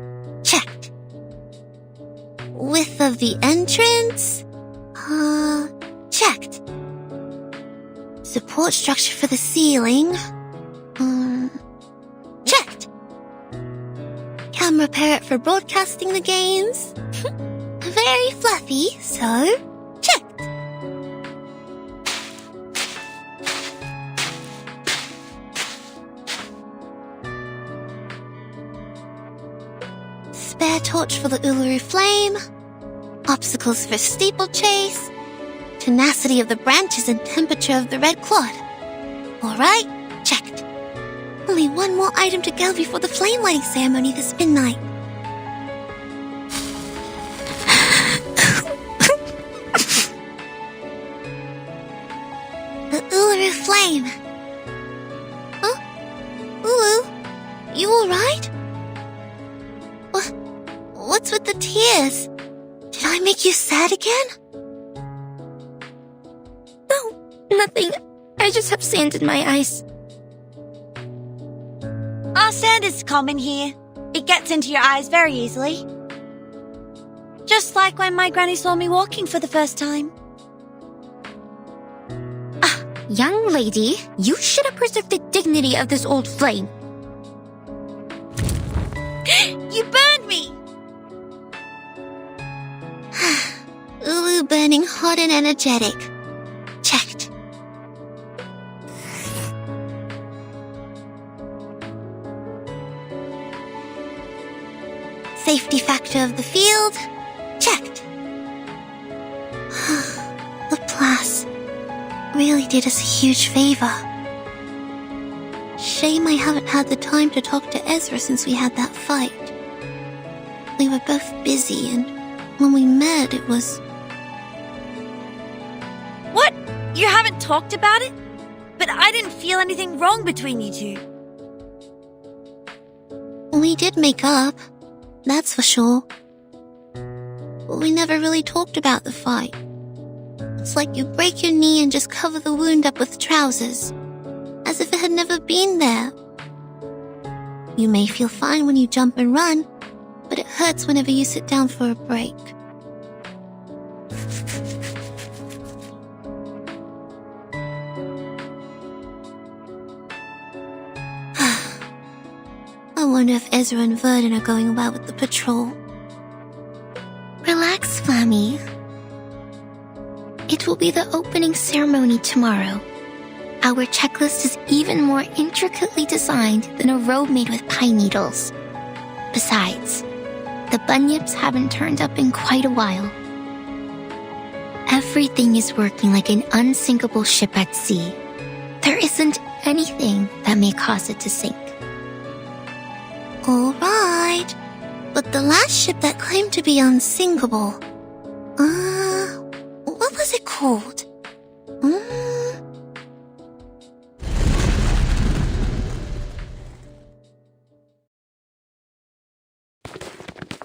Checked. Width of the entrance? Checked. Support structure for the ceiling? Checked. Camera parrot for broadcasting the games? Very fluffy, so checked. Spare torch for the Uluru flame, obstacles for steeplechase, tenacity of the branches and temperature of the red clod. Alright, checked. Only one more item to go before the flame lighting ceremony this midnight. The Uluru flame. Huh? Ulu, you alright? What's with the tears? Did I make you sad again? No, nothing. I just have sand in my eyes. Oh, sand is common here. It gets into your eyes very easily. Just like when my granny saw me walking for the first time. Ah, Young lady, you should have preserved the dignity of this old flame. You burned me! Ulu burning hot and energetic. Checked. Safety factor of the field. Checked. Laplace really did us a huge favor. Shame I haven't had the time to talk to Ezra since we had that fight. We were both busy, and when we met, it was... What? You haven't talked about it? But I didn't feel anything wrong between you two. We did make up, that's for sure. But we never really talked about the fight. It's like you break your knee and just cover the wound up with trousers, as if it had never been there. You may feel fine when you jump and run, but it hurts whenever you sit down for a break. I wonder if Ezra and Verdon are going well with the patrol. Relax, Flammy. It will be the opening ceremony tomorrow. Our checklist is even more intricately designed than a robe made with pine needles. Besides, the bunyips haven't turned up in quite a while. Everything is working like an unsinkable ship at sea. There isn't anything that may cause it to sink. All right, but the last ship that claimed to be unsinkable, what was it called?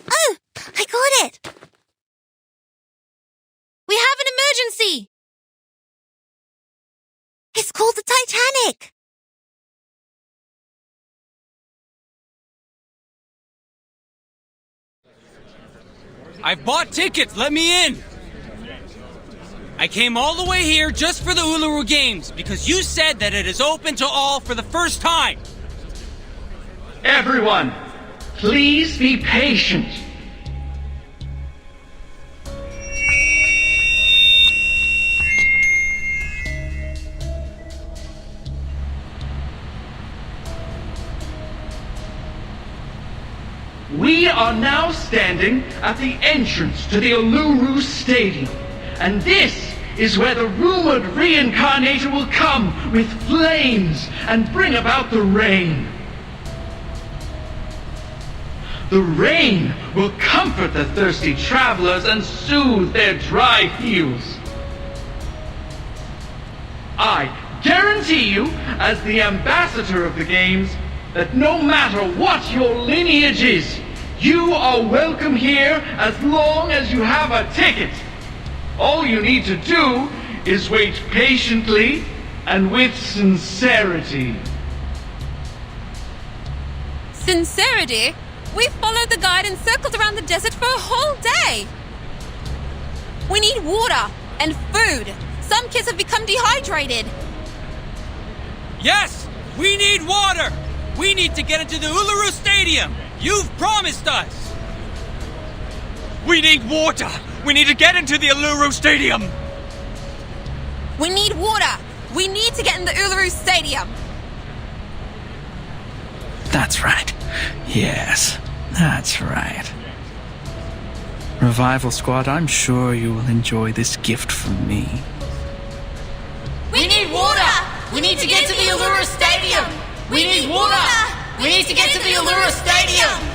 Oh, I got it! We have an emergency! It's called the Titanic! I've bought tickets. Let me in. I came all the way here just for the Uluru Games because you said that it is open to all for the first time. Everyone, please be patient. We are now standing at the entrance to the Uluru Stadium, and this is where the rumored reincarnator will come with flames and bring about the rain. The rain will comfort the thirsty travelers and soothe their dry heels. I guarantee you, as the ambassador of the games, that no matter what your lineage is, you are welcome here as long as you have a ticket. All you need to do is wait patiently and with sincerity. Sincerity? We followed the guide and circled around the desert for a whole day. We need water and food. Some kids have become dehydrated. Yes, we need water. We need to get into the Uluru Stadium. You've promised us. We need water. We need to get into the Uluru Stadium. We need water. We need to get in the Uluru Stadium. That's right. Yes, that's right. Revival Squad, I'm sure you will enjoy this gift from me. We need water. We need to get to the Uluru Stadium. We need water. We need to get to the Uluru Stadium.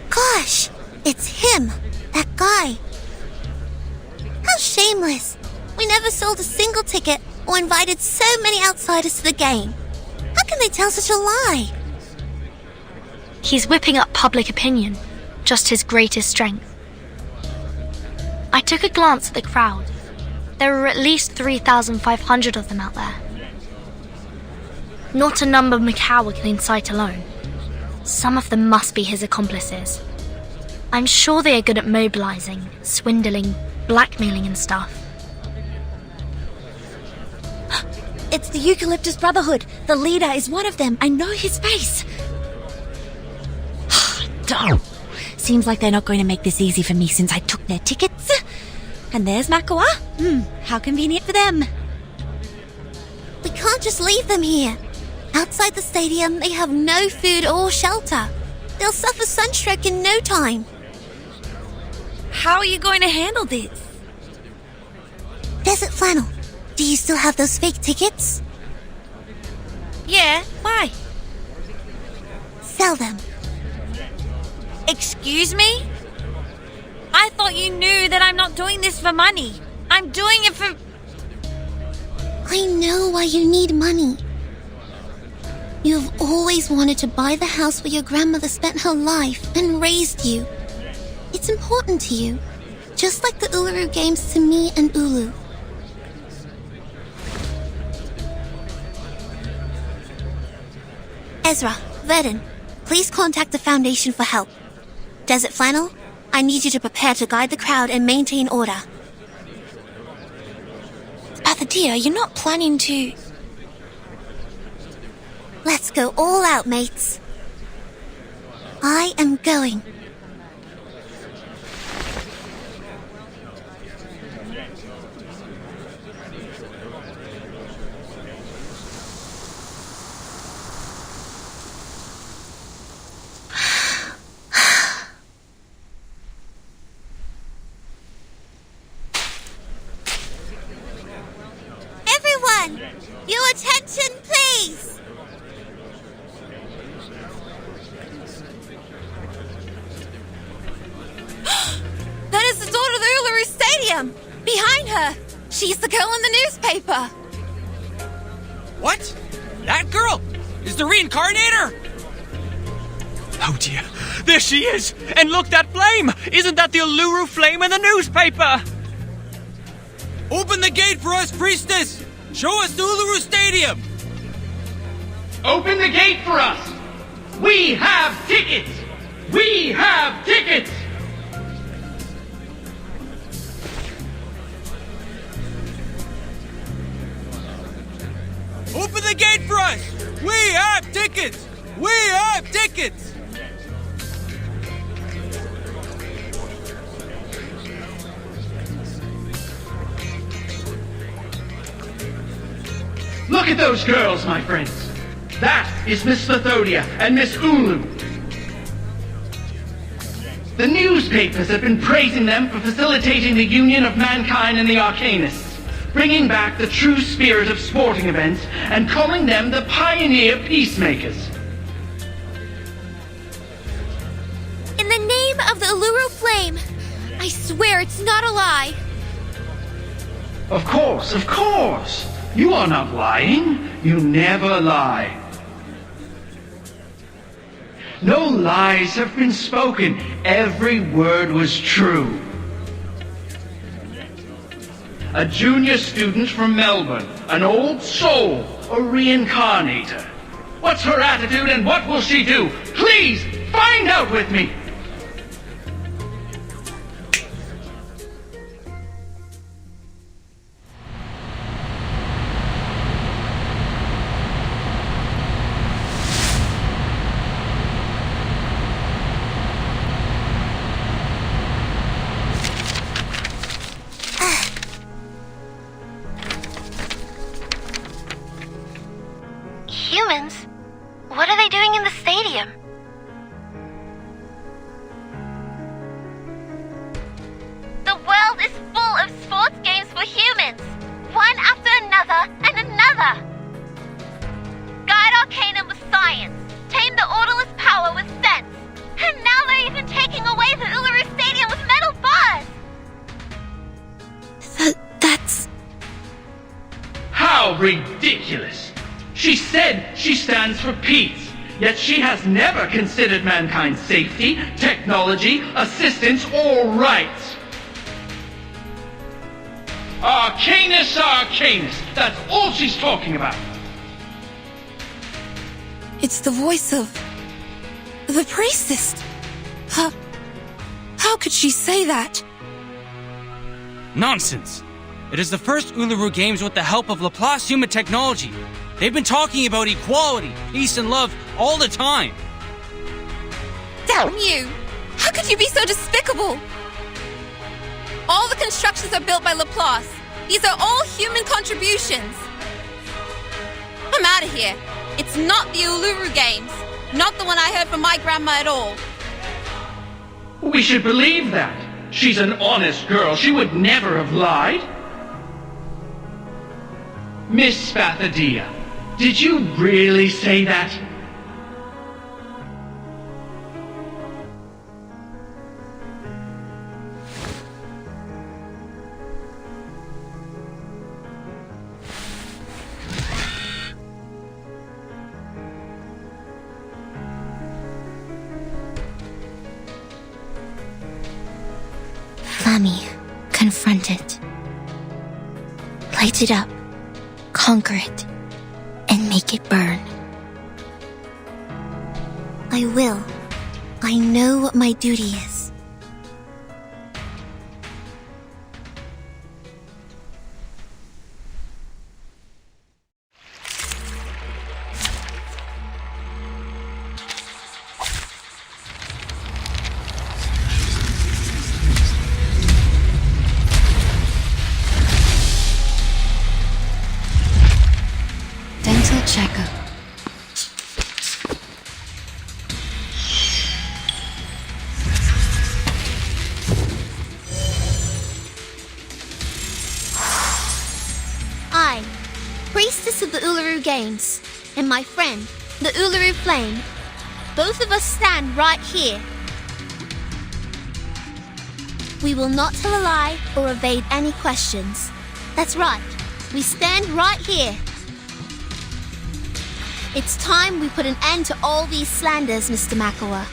Gosh, it's him, that guy. How shameless. We never sold a single ticket or invited so many outsiders to the game. How can they tell such a lie? He's whipping up public opinion, just his greatest strength. I took a glance at the crowd. There were at least 3,500 of them out there. Not a number Mikawa can incite alone. Some of them must be his accomplices. I'm sure they are good at mobilizing, swindling, blackmailing and stuff. It's the Eucalyptus Brotherhood. The leader is one of them. I know his face. Darn. Seems like they're not going to make this easy for me since I took their tickets. And there's Makawa. How convenient for them. We can't just leave them here. Outside the stadium, they have no food or shelter. They'll suffer sunstroke in no time. How are you going to handle this? Desert Flannel, do you still have those fake tickets? Yeah, why? Sell them. Excuse me? I thought you knew that I'm not doing this for money. I'm doing it for... I know why you need money. You've always wanted to buy the house where your grandmother spent her life and raised you. It's important to you, just like the Uluru Games to me and Ulu. Ezra, Vedin, please contact the Foundation for help. Desert Flannel, I need you to prepare to guide the crowd and maintain order. Athadea, you're not planning to... Let's go all out, mates. I am going. Everyone, your attention, please. That is the daughter of the Uluru Stadium! Behind her! She's the girl in the newspaper! What? That girl is the reincarnator? Oh dear, there she is! And look, that flame! Isn't that the Uluru flame in the newspaper? Open the gate for us, priestess! Show us the Uluru Stadium! Open the gate for us! We have tickets! We have tickets! Open the gate for us! We have tickets! We have tickets! Look at those girls, my friends. That is Miss Lithodia and Miss Ulu. The newspapers have been praising them for facilitating the union of mankind and the Arcanists, bringing back the true spirit of sporting events and calling them the pioneer peacemakers. In the name of the Uluru Flame, I swear it's not a lie. Of course, of course. You are not lying. You never lie. No lies have been spoken. Every word was true. A junior student from Melbourne, an old soul, a reincarnator. What's her attitude and what will she do? Please, find out with me! Humans? What are they doing in the stadium? The world is full of sports games for humans, one after another and another. Guide Arcanum with science, tame the orderless power with sense, and now they're even taking away the Uluru Stadium with metal bars! That's... How ridiculous! She said she stands for peace, yet she has never considered mankind's safety, technology, assistance, or rights. Arcanus, Arcanus, that's all she's talking about. It's the voice of the priestess. How could she say that? Nonsense! It is the first Uluru Games with the help of Laplace human technology. They've been talking about equality, peace, and love all the time. Damn you! How could you be so despicable? All the constructions are built by Laplace. These are all human contributions. I'm out of here. It's not the Uluru Games. Not the one I heard from my grandma at all. We should believe that. She's an honest girl. She would never have lied. Miss Spathadia, did you really say that? Flammy, confront it. Light it up, conquer it, and make it burn. I will. I know what my duty is. Dental checkup. I, priestess of the Uluru Games, and my friend, the Uluru Flame, both of us stand right here. We will not tell a lie or evade any questions. That's right, we stand right here. It's time we put an end to all these slanders, Mr. Makawa.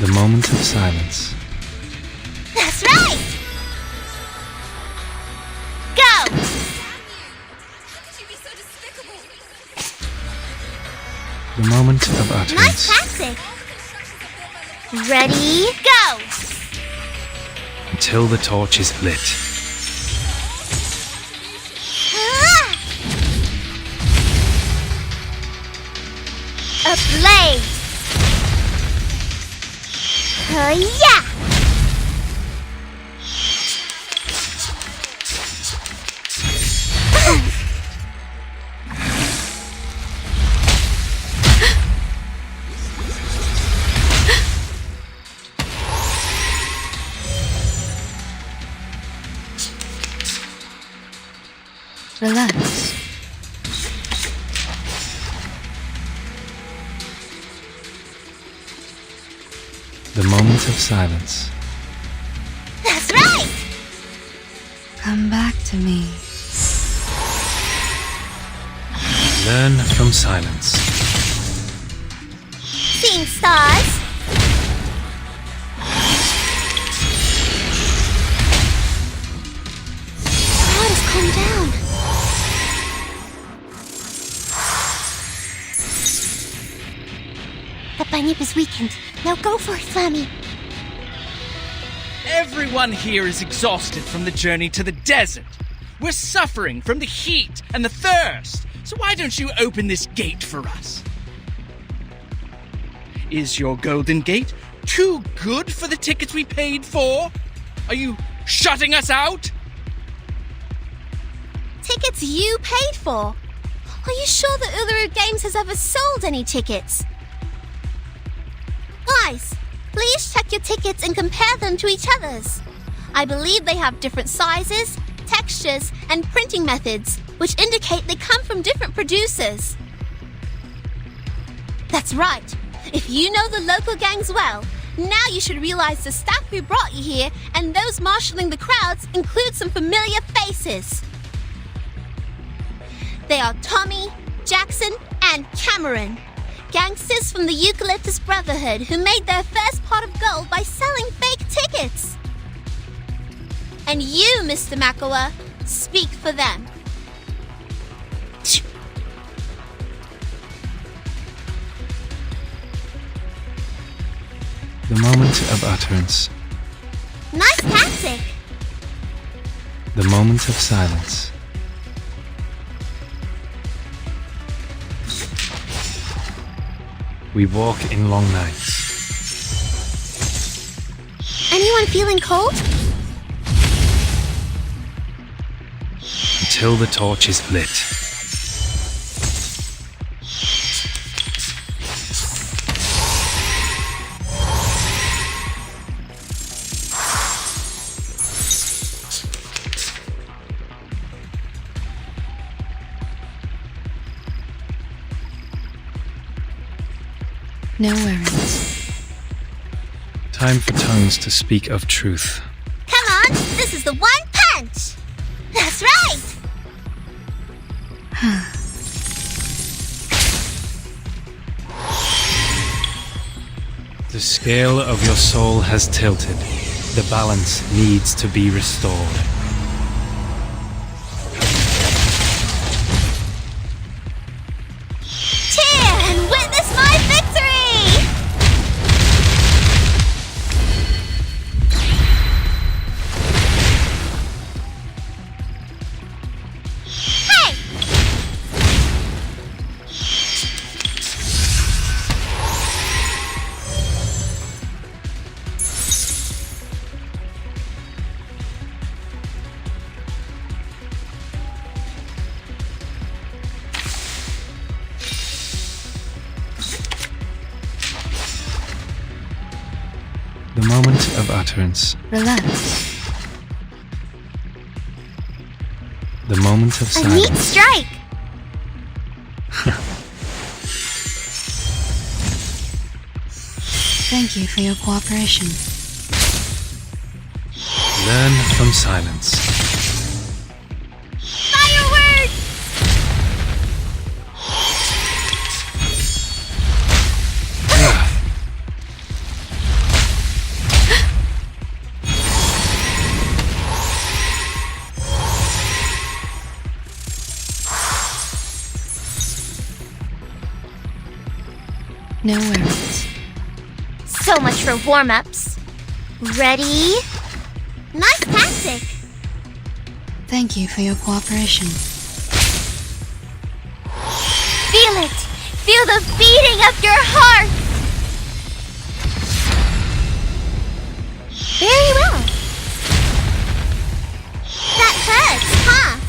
The moment of silence. That's right! Go! The moment of utterance. Nice tactic! Ready, go! Until the torch is lit. Ablaze! Yeah! Relax. The moment of silence. That's right! Come back to me. Learn from silence. Seeing stars. Crowd has calmed down. The bunyip is weakened. Now go for it, Flammy. Everyone here is exhausted from the journey to the desert. We're suffering from the heat and the thirst. So why don't you open this gate for us? Is your golden gate too good for the tickets we paid for? Are you shutting us out? Tickets you paid for? Are you sure the Uluru Games has ever sold any tickets? Guys, please check your tickets and compare them to each other's. I believe they have different sizes, textures, and printing methods, which indicate they come from different producers. That's right. If you know the local gangs well, now you should realize the staff who brought you here and those marshalling the crowds include some familiar faces. They are Tommy, Jackson, and Cameron. Gangsters from the Eucalyptus Brotherhood who made their first pot of gold by selling fake tickets. And you, Mr. Makawa, speak for them. The moment of utterance. Nice tactic. The moment of silence. We walk in long nights. Anyone feeling cold? Until the torch is lit. No worries. Time for tongues to speak of truth. Come on, this is the one punch! That's right! The scale of your soul has tilted. The balance needs to be restored. Cheer and witness my victory! Hey! The moment of utterance. Relax. The moment of A neat silence. strike! Thank you for your cooperation. Learn from silence. Fireworks! No worries. So much for warm-ups. Ready? Nice tactic! Thank you for your cooperation. Feel it! Feel the beating of your heart! Very well. That hurts, huh?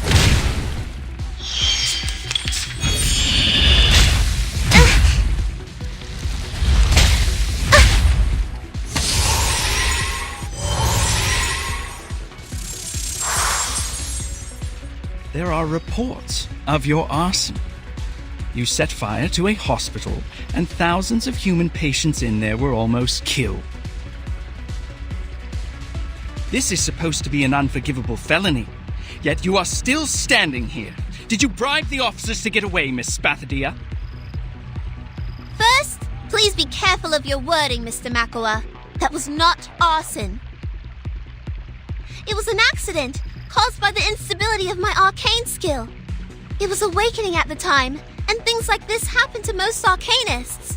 There are reports of your arson. You set fire to a hospital, and thousands of human patients in there were almost killed. This is supposed to be an unforgivable felony, yet you are still standing here. Did you bribe the officers to get away, Miss Spathadia? First, please be careful of your wording, Mr. Makawa. That was not arson. It was an accident caused by the instability of my arcane skill. It was awakening at the time, and things like this happen to most arcanists.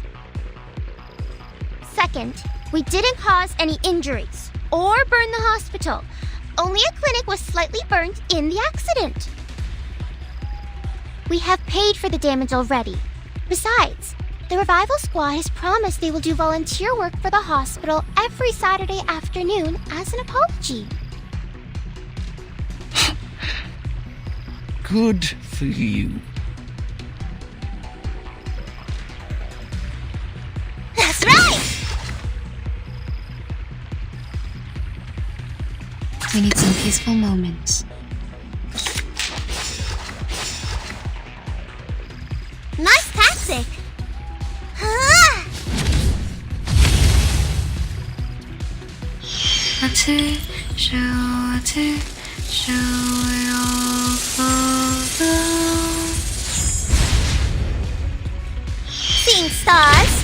Second, we didn't cause any injuries or burn the hospital. Only a clinic was slightly burnt in the accident. We have paid for the damage already. Besides, the revival squad has promised they will do volunteer work for the hospital every Saturday afternoon as an apology. Good for you. That's right! We need some peaceful moments. Nice tactic! Ah! Seeing stars?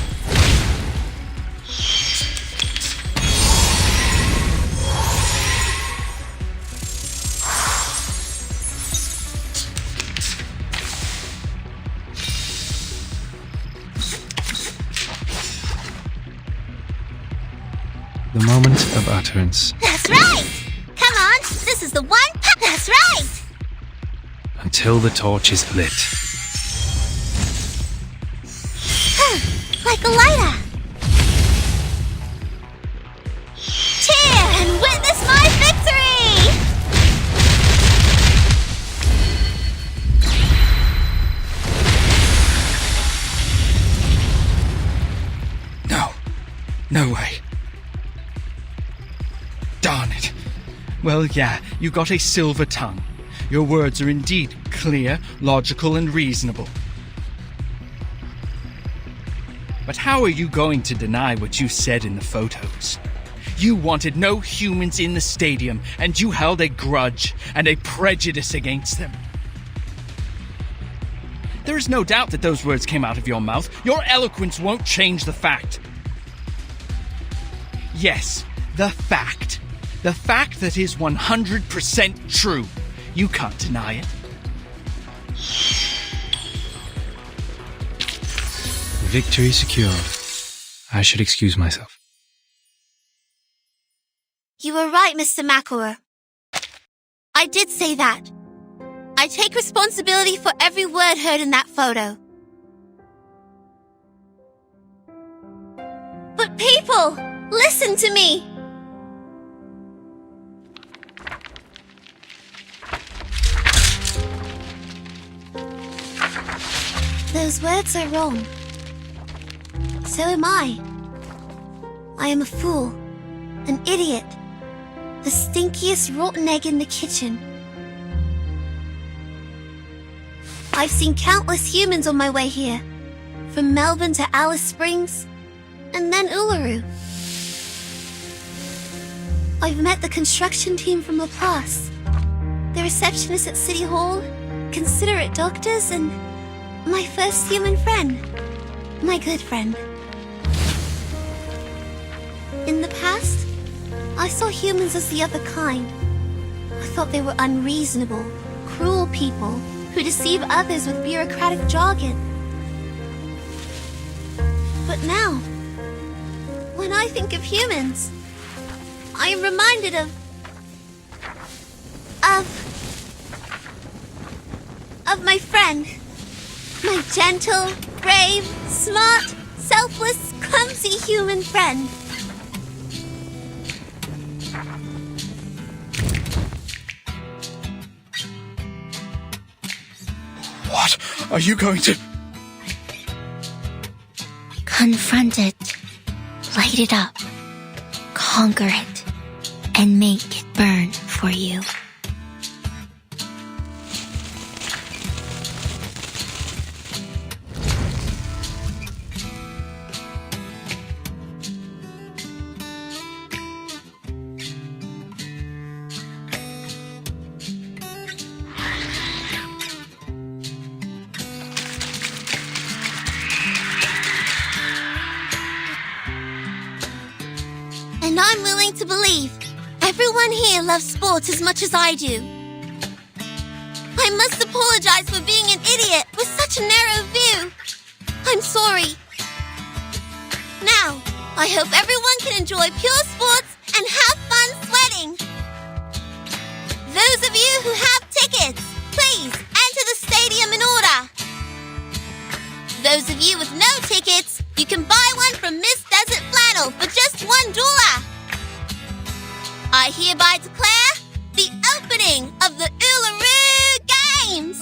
The moment of utterance. That's right! Come on, this is the one. That's right! Until the torch is lit. Like a lighter. Cheer and witness my victory! No way. Darn it. Well, yeah, you got a silver tongue. Your words are indeed clear, logical, and reasonable. But how are you going to deny what you said in the photos? You wanted no humans in the stadium, and you held a grudge and a prejudice against them. There is no doubt that those words came out of your mouth. Your eloquence won't change the fact. Yes, the fact. The fact that is 100% true. You can't deny it. Victory secured. I should excuse myself. You were right, Mr. McElroy. I did say that. I take responsibility for every word heard in that photo. But people, listen to me. Those words are wrong. So am I. I am a fool, an idiot, the stinkiest rotten egg in the kitchen. I've seen countless humans on my way here, from Melbourne to Alice Springs, and then Uluru. I've met the construction team from Laplace, the receptionist at City Hall, considerate doctors, and my first human friend, my good friend. In the past, I saw humans as the other kind. I thought they were unreasonable, cruel people who deceive others with bureaucratic jargon. But now, when I think of humans, I am reminded of my friend. My gentle, brave, smart, selfless, clumsy human friend. What are you going to... Confront it, light it up, conquer it, and make it burn for you. And I'm willing to believe everyone here loves sports as much as I do. I must apologize for being an idiot with such a narrow view. I'm sorry. Now, I hope everyone can enjoy pure sports and have fun sweating. Those of you who have tickets, please enter the stadium in order. Those of you with no tickets, you can buy one from Miss Desert Flannel for just $1. I hereby declare the opening of the Uluru Games.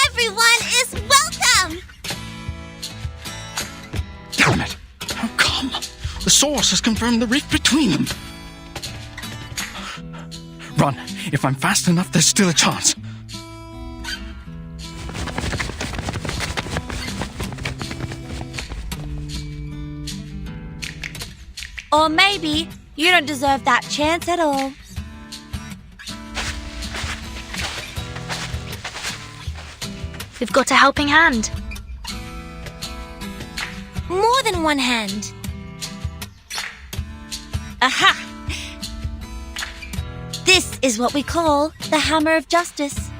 Everyone is welcome. Damn it! How come? The source has confirmed the rift between them. Run. If I'm fast enough, there's still a chance. Or maybe you don't deserve that chance at all. We've got a helping hand. More than one hand. Aha! This is what we call the hammer of justice.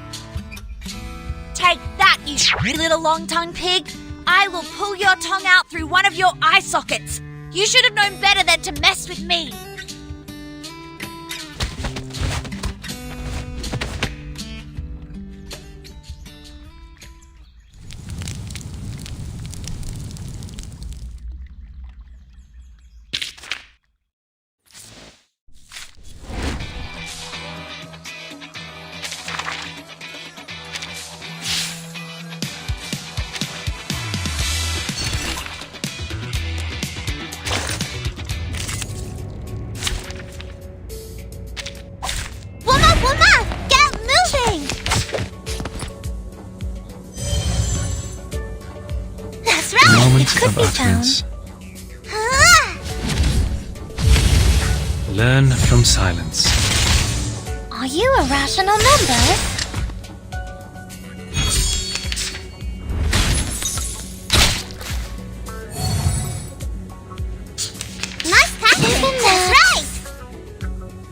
Take that! you little long-tongued pig. I will pull your tongue out through one of your eye sockets. You should have known better than to mess with me. Of utterance. Learn from silence. Are you a rational member? Nice tackling. That's right.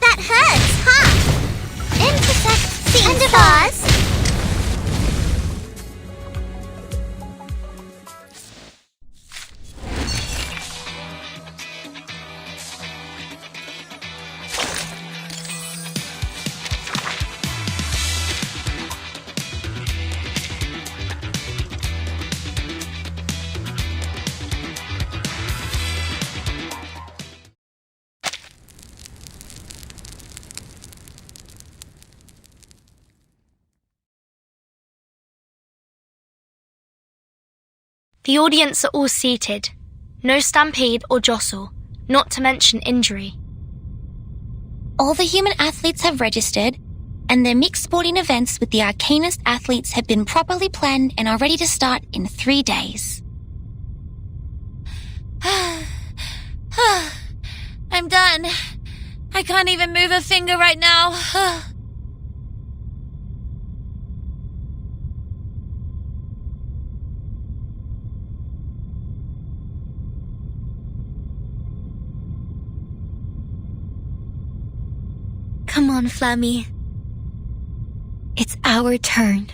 That hurts, huh? Intersect C and pause. The audience are all seated. No stampede or jostle, not to mention injury. All the human athletes have registered, and their mixed sporting events with the Arcanist athletes have been properly planned and are ready to start in 3 days. I'm done. I can't even move a finger right now. Come on, Flammy. It's our turn.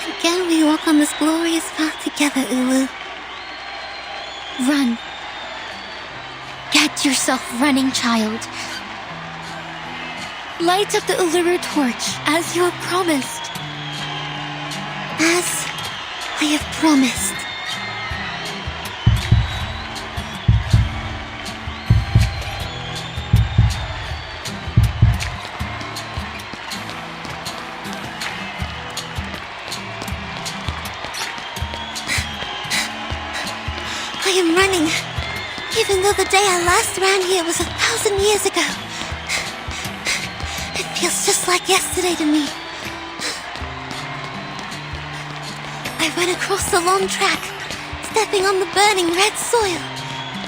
Again we walk on this glorious path together, Ulu. Run. Get yourself running, child. Light up the Uluru torch, as you have promised. As I have promised. I am running, even though the day I last ran here was 1,000 years ago. It feels just like yesterday to me. I run across the long track, stepping on the burning red soil.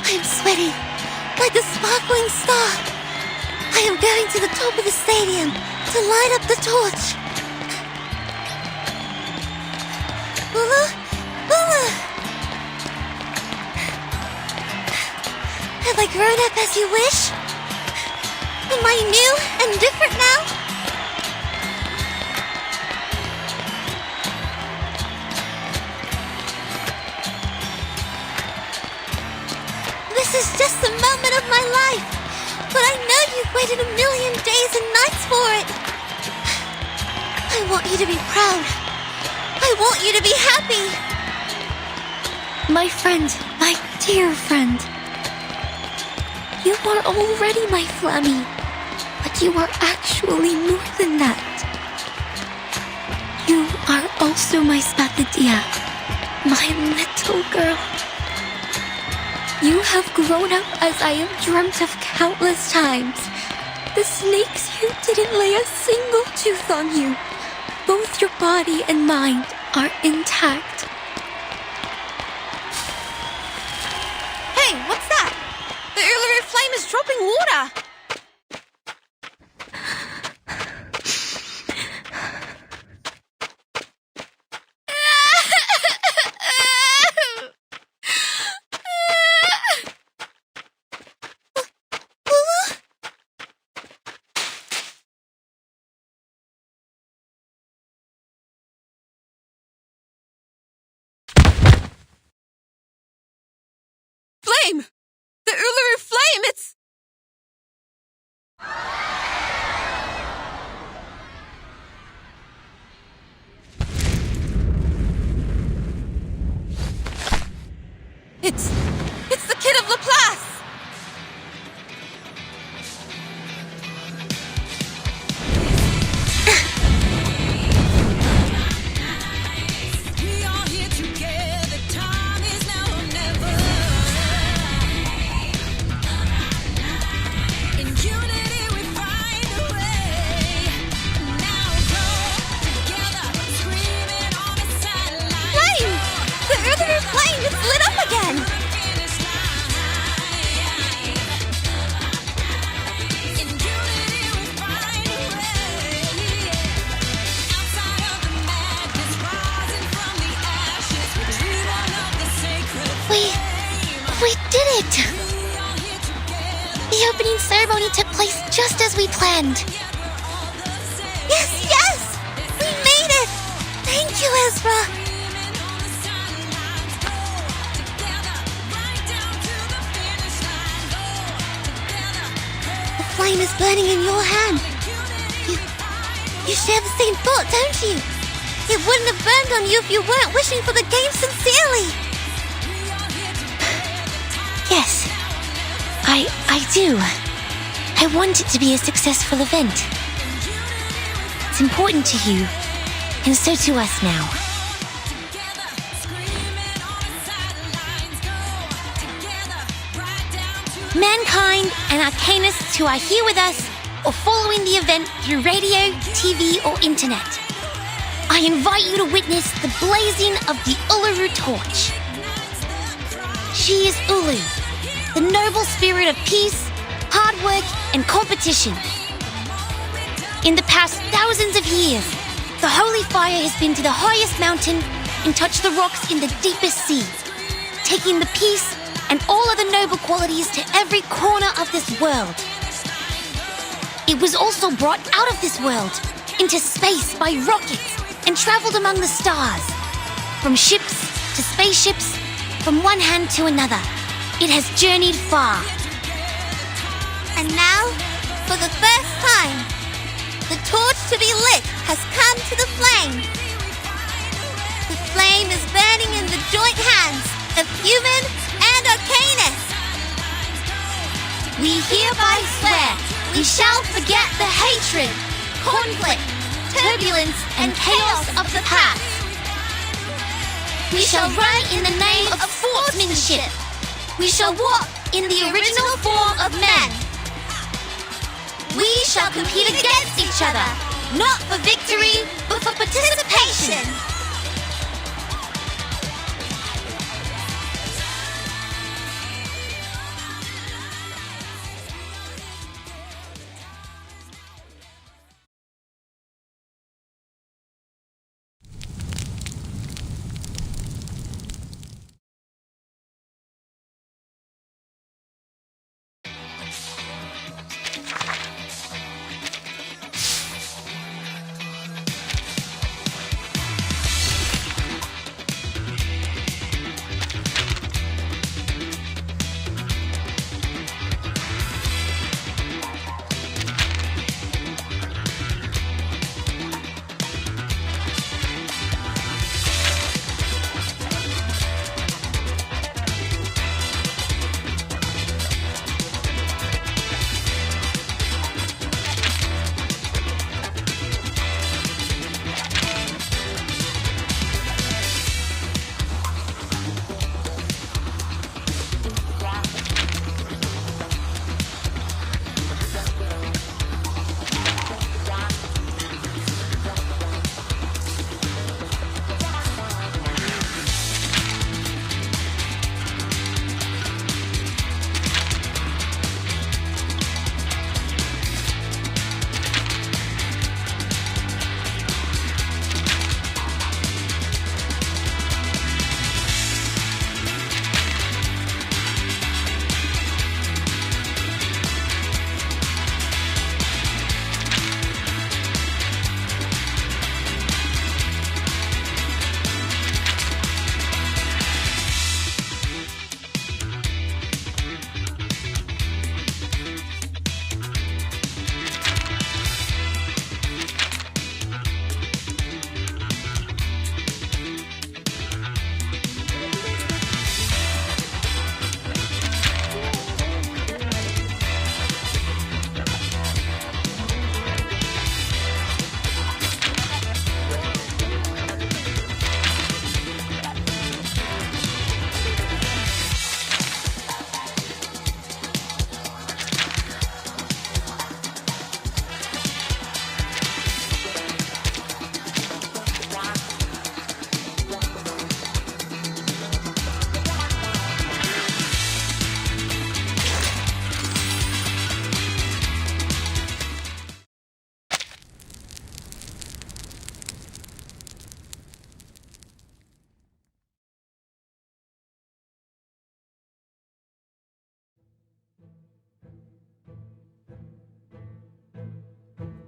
I am sweating, like a sparkling star. I am going to the top of the stadium to light up the torch. Ulu, Ulu! Have I grown up as you wish? Am I new and different now? This is just a moment of my life, but I know you've waited 1,000,000 days and nights for it. I want you to be proud. I want you to be happy. My friend, my dear friend. You are already my Flammy, but you are actually more than that. You are also my Spathadia, my little girl. You have grown up as I have dreamt of countless times. The snakes here didn't lay a single tooth on you. Both your body and mind are intact. Hey, what's that? The Uluru flame is dropping water. flame! The Uluru flame! It's... It's the kid of Laplace! We did it! The opening ceremony took place just as we planned. Yes, yes! We made it! Thank you, Ezra! The flame is burning in your hand. You share the same thought, don't you? It wouldn't have burned on you if you weren't wishing for the game sincerely. Yes, I do. I want it to be a successful event. It's important to you, and so to us now. Mankind and Arcanists who are here with us or following the event through radio, TV, or internet, I invite you to witness the blazing of the Uluru torch. She is Ulu, the noble spirit of peace, hard work, and competition. In the past thousands of years, the holy fire has been to the highest mountain and touched the rocks in the deepest sea, taking the peace and all other noble qualities to every corner of this world. It was also brought out of this world into space by rockets and traveled among the stars. From ships to spaceships, from one hand to another, it has journeyed far. And now, for the first time, the torch to be lit has come to the flame. The flame is burning in the joint hands of human and Arcanus. We hereby swear we shall forget the hatred, conflict, turbulence, and chaos of the past. We shall run in the name of sportsmanship. We shall walk in the original form of men. We shall compete against each other, not for victory, but for participation.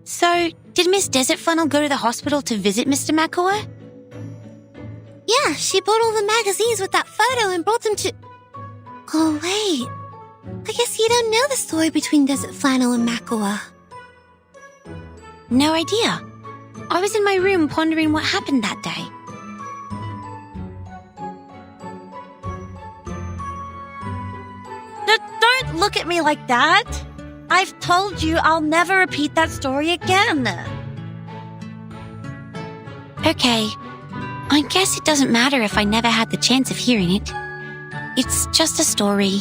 So, did Miss Desert Flannel go to the hospital to visit Mr. Makua? Yeah, she bought all the magazines with that photo and brought them to... Oh, wait. I guess you don't know the story between Desert Flannel and Makua. No idea. I was in my room pondering what happened that day. Don't look at me like that. I've told you I'll never repeat that story again. Okay. I guess it doesn't matter if I never had the chance of hearing it. It's just a story.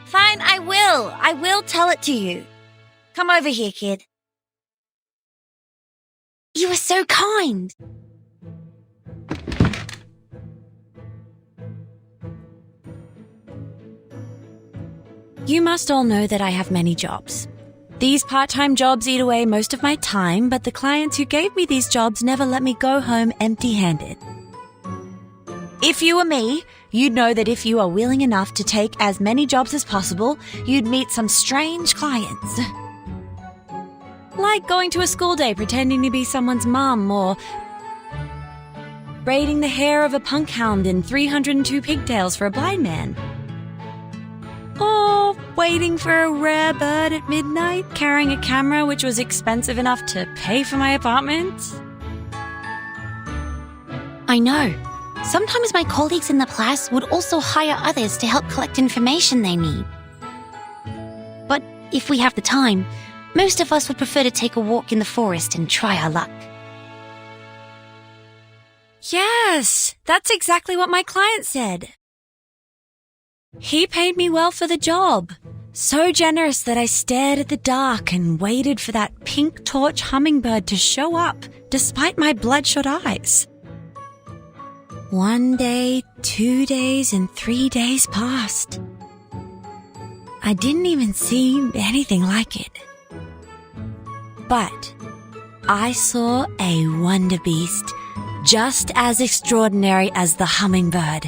Fine, I will. I will tell it to you. Come over here, kid. You were so kind. You must all know that I have many jobs. These part-time jobs eat away most of my time, but the clients who gave me these jobs never let me go home empty-handed. If you were me, you'd know that if you are willing enough to take as many jobs as possible, you'd meet some strange clients. Like going to a school day pretending to be someone's mum, or braiding the hair of a punk hound in 302 pigtails for a blind man. Or waiting for a rare bird at midnight, carrying a camera which was expensive enough to pay for my apartment. I know. Sometimes my colleagues in the class would also hire others to help collect information they need. But if we have the time, most of us would prefer to take a walk in the forest and try our luck. Yes, that's exactly what my client said. He paid me well for the job. So generous that I stared at the dark and waited for that pink torch hummingbird to show up despite my bloodshot eyes. 1 day, 2 days, and 3 days passed. I didn't even see anything like it. But I saw a wonder beast just as extraordinary as the hummingbird.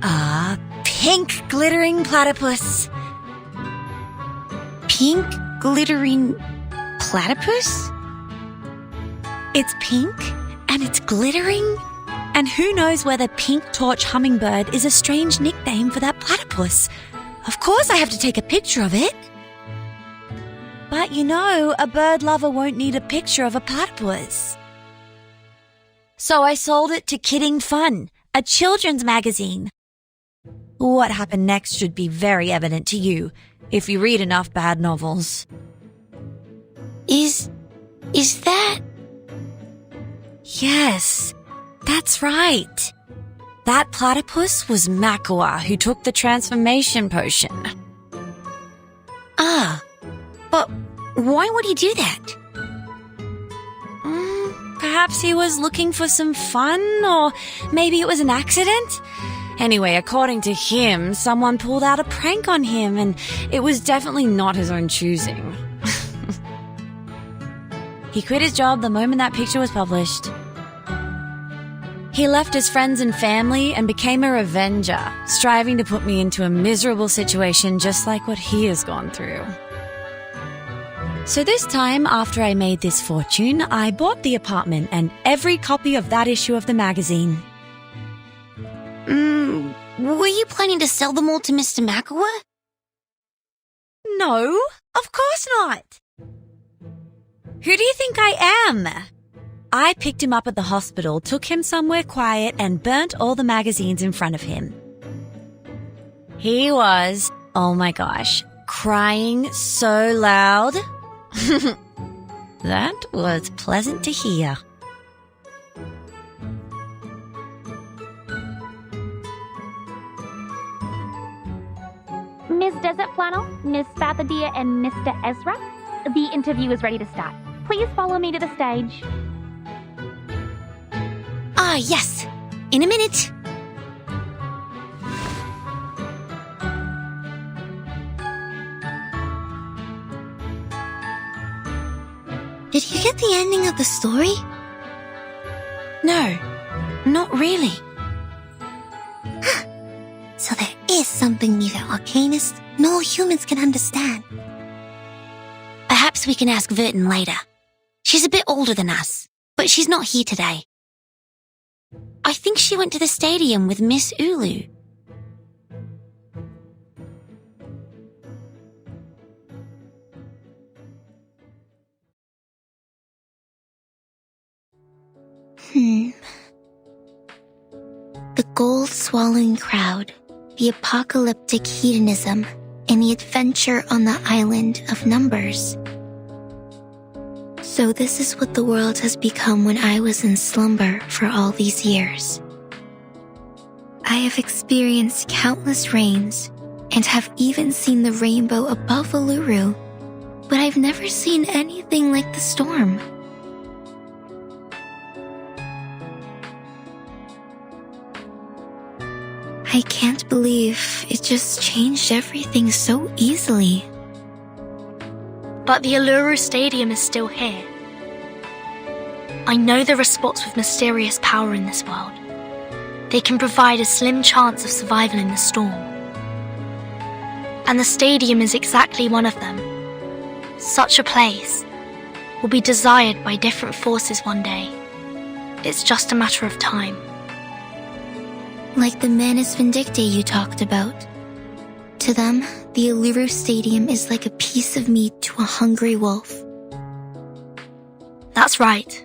A pink glittering platypus. Pink glittering platypus? It's pink and it's glittering. And who knows whether pink torch hummingbird is a strange nickname for that platypus. Of course I have to take a picture of it. But you know, a bird lover won't need a picture of a platypus. So I sold it to Kidding Fun, a children's magazine. What happened next should be very evident to you, if you read enough bad novels. Is that... Yes, that's right. That platypus was Makua, who took the transformation potion. Ah, but why would he do that? Perhaps he was looking for some fun, or maybe it was an accident. Anyway, according to him, someone pulled out a prank on him, and it was definitely not his own choosing. He quit his job the moment that picture was published. He left his friends and family and became a revenger, striving to put me into a miserable situation just like what he has gone through. So this time, after I made this fortune, I bought the apartment and every copy of that issue of the magazine. Were you planning to sell them all to Mr. Makua? No, of course not. Who do you think I am? I picked him up at the hospital, took him somewhere quiet, and burnt all the magazines in front of him. He was, oh my gosh, crying so loud. That was pleasant to hear. Miss Desert Flannel, Miss Fathadia, and Mr. Ezra, the interview is ready to start. Please follow me to the stage. Ah, yes. In a minute. the ending of the story? No, not really. So there is something neither Arcanists nor humans can understand. Perhaps we can ask Vertin later. She's a bit older than us, but she's not here today. I think she went to the stadium with Miss Ulu. The gold-swallowing crowd, the apocalyptic hedonism, and the adventure on the island of numbers. So this is what the world has become when I was in slumber for all these years. I have experienced countless rains and have even seen the rainbow above Uluru, but I've never seen anything like the storm. I can't believe it just changed everything so easily. But the Uluru Stadium is still here. I know there are spots with mysterious power in this world. They can provide a slim chance of survival in the storm. And the stadium is exactly one of them. Such a place will be desired by different forces one day. It's just a matter of time. Like the Manus Vindictae you talked about. To them, the Uluru Stadium is like a piece of meat to a hungry wolf. That's right.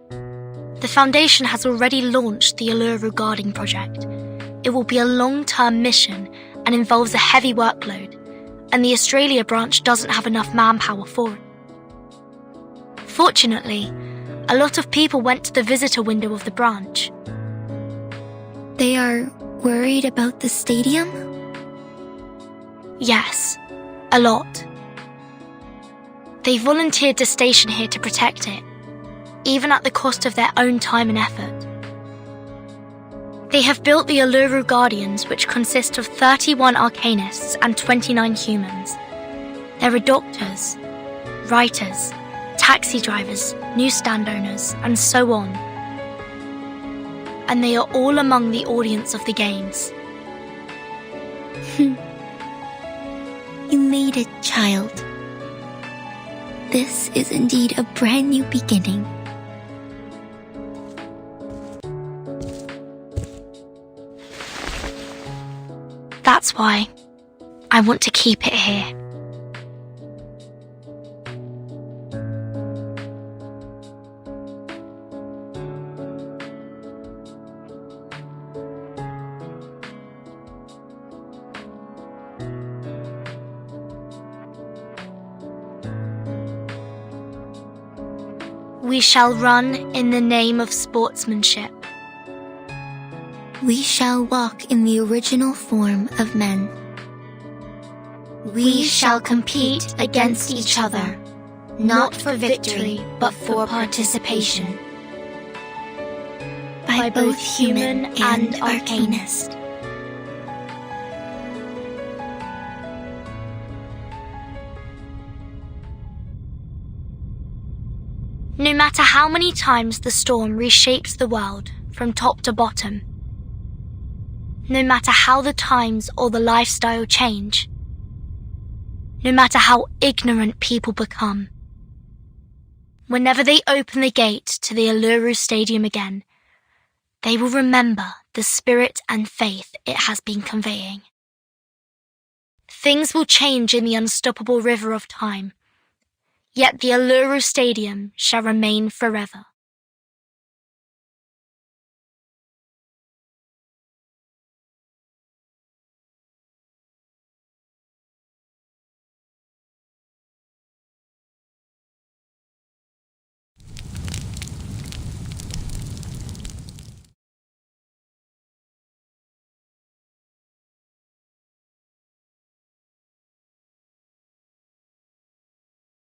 The Foundation has already launched the Uluru Guarding Project. It will be a long-term mission and involves a heavy workload, and the Australia branch doesn't have enough manpower for it. Fortunately, a lot of people went to the visitor window of the branch. They are worried about the stadium? Yes, a lot. They volunteered to station here to protect it, even at the cost of their own time and effort. They have built the Uluru Guardians, which consist of 31 Arcanists and 29 humans. There are doctors, writers, taxi drivers, newsstand owners, and so on. And they are all among the audience of the games. You made it, child. This is indeed a brand new beginning. That's why I want to keep it here. We shall run in the name of sportsmanship. We shall walk in the original form of men. We shall compete against each other, not for victory, but for participation. By both human and arcanist. No matter how many times the storm reshapes the world from top to bottom, no matter how the times or the lifestyle change, no matter how ignorant people become, whenever they open the gate to the Uluru Stadium again, they will remember the spirit and faith it has been conveying. Things will change in the unstoppable river of time, yet the Uluru Stadium shall remain forever.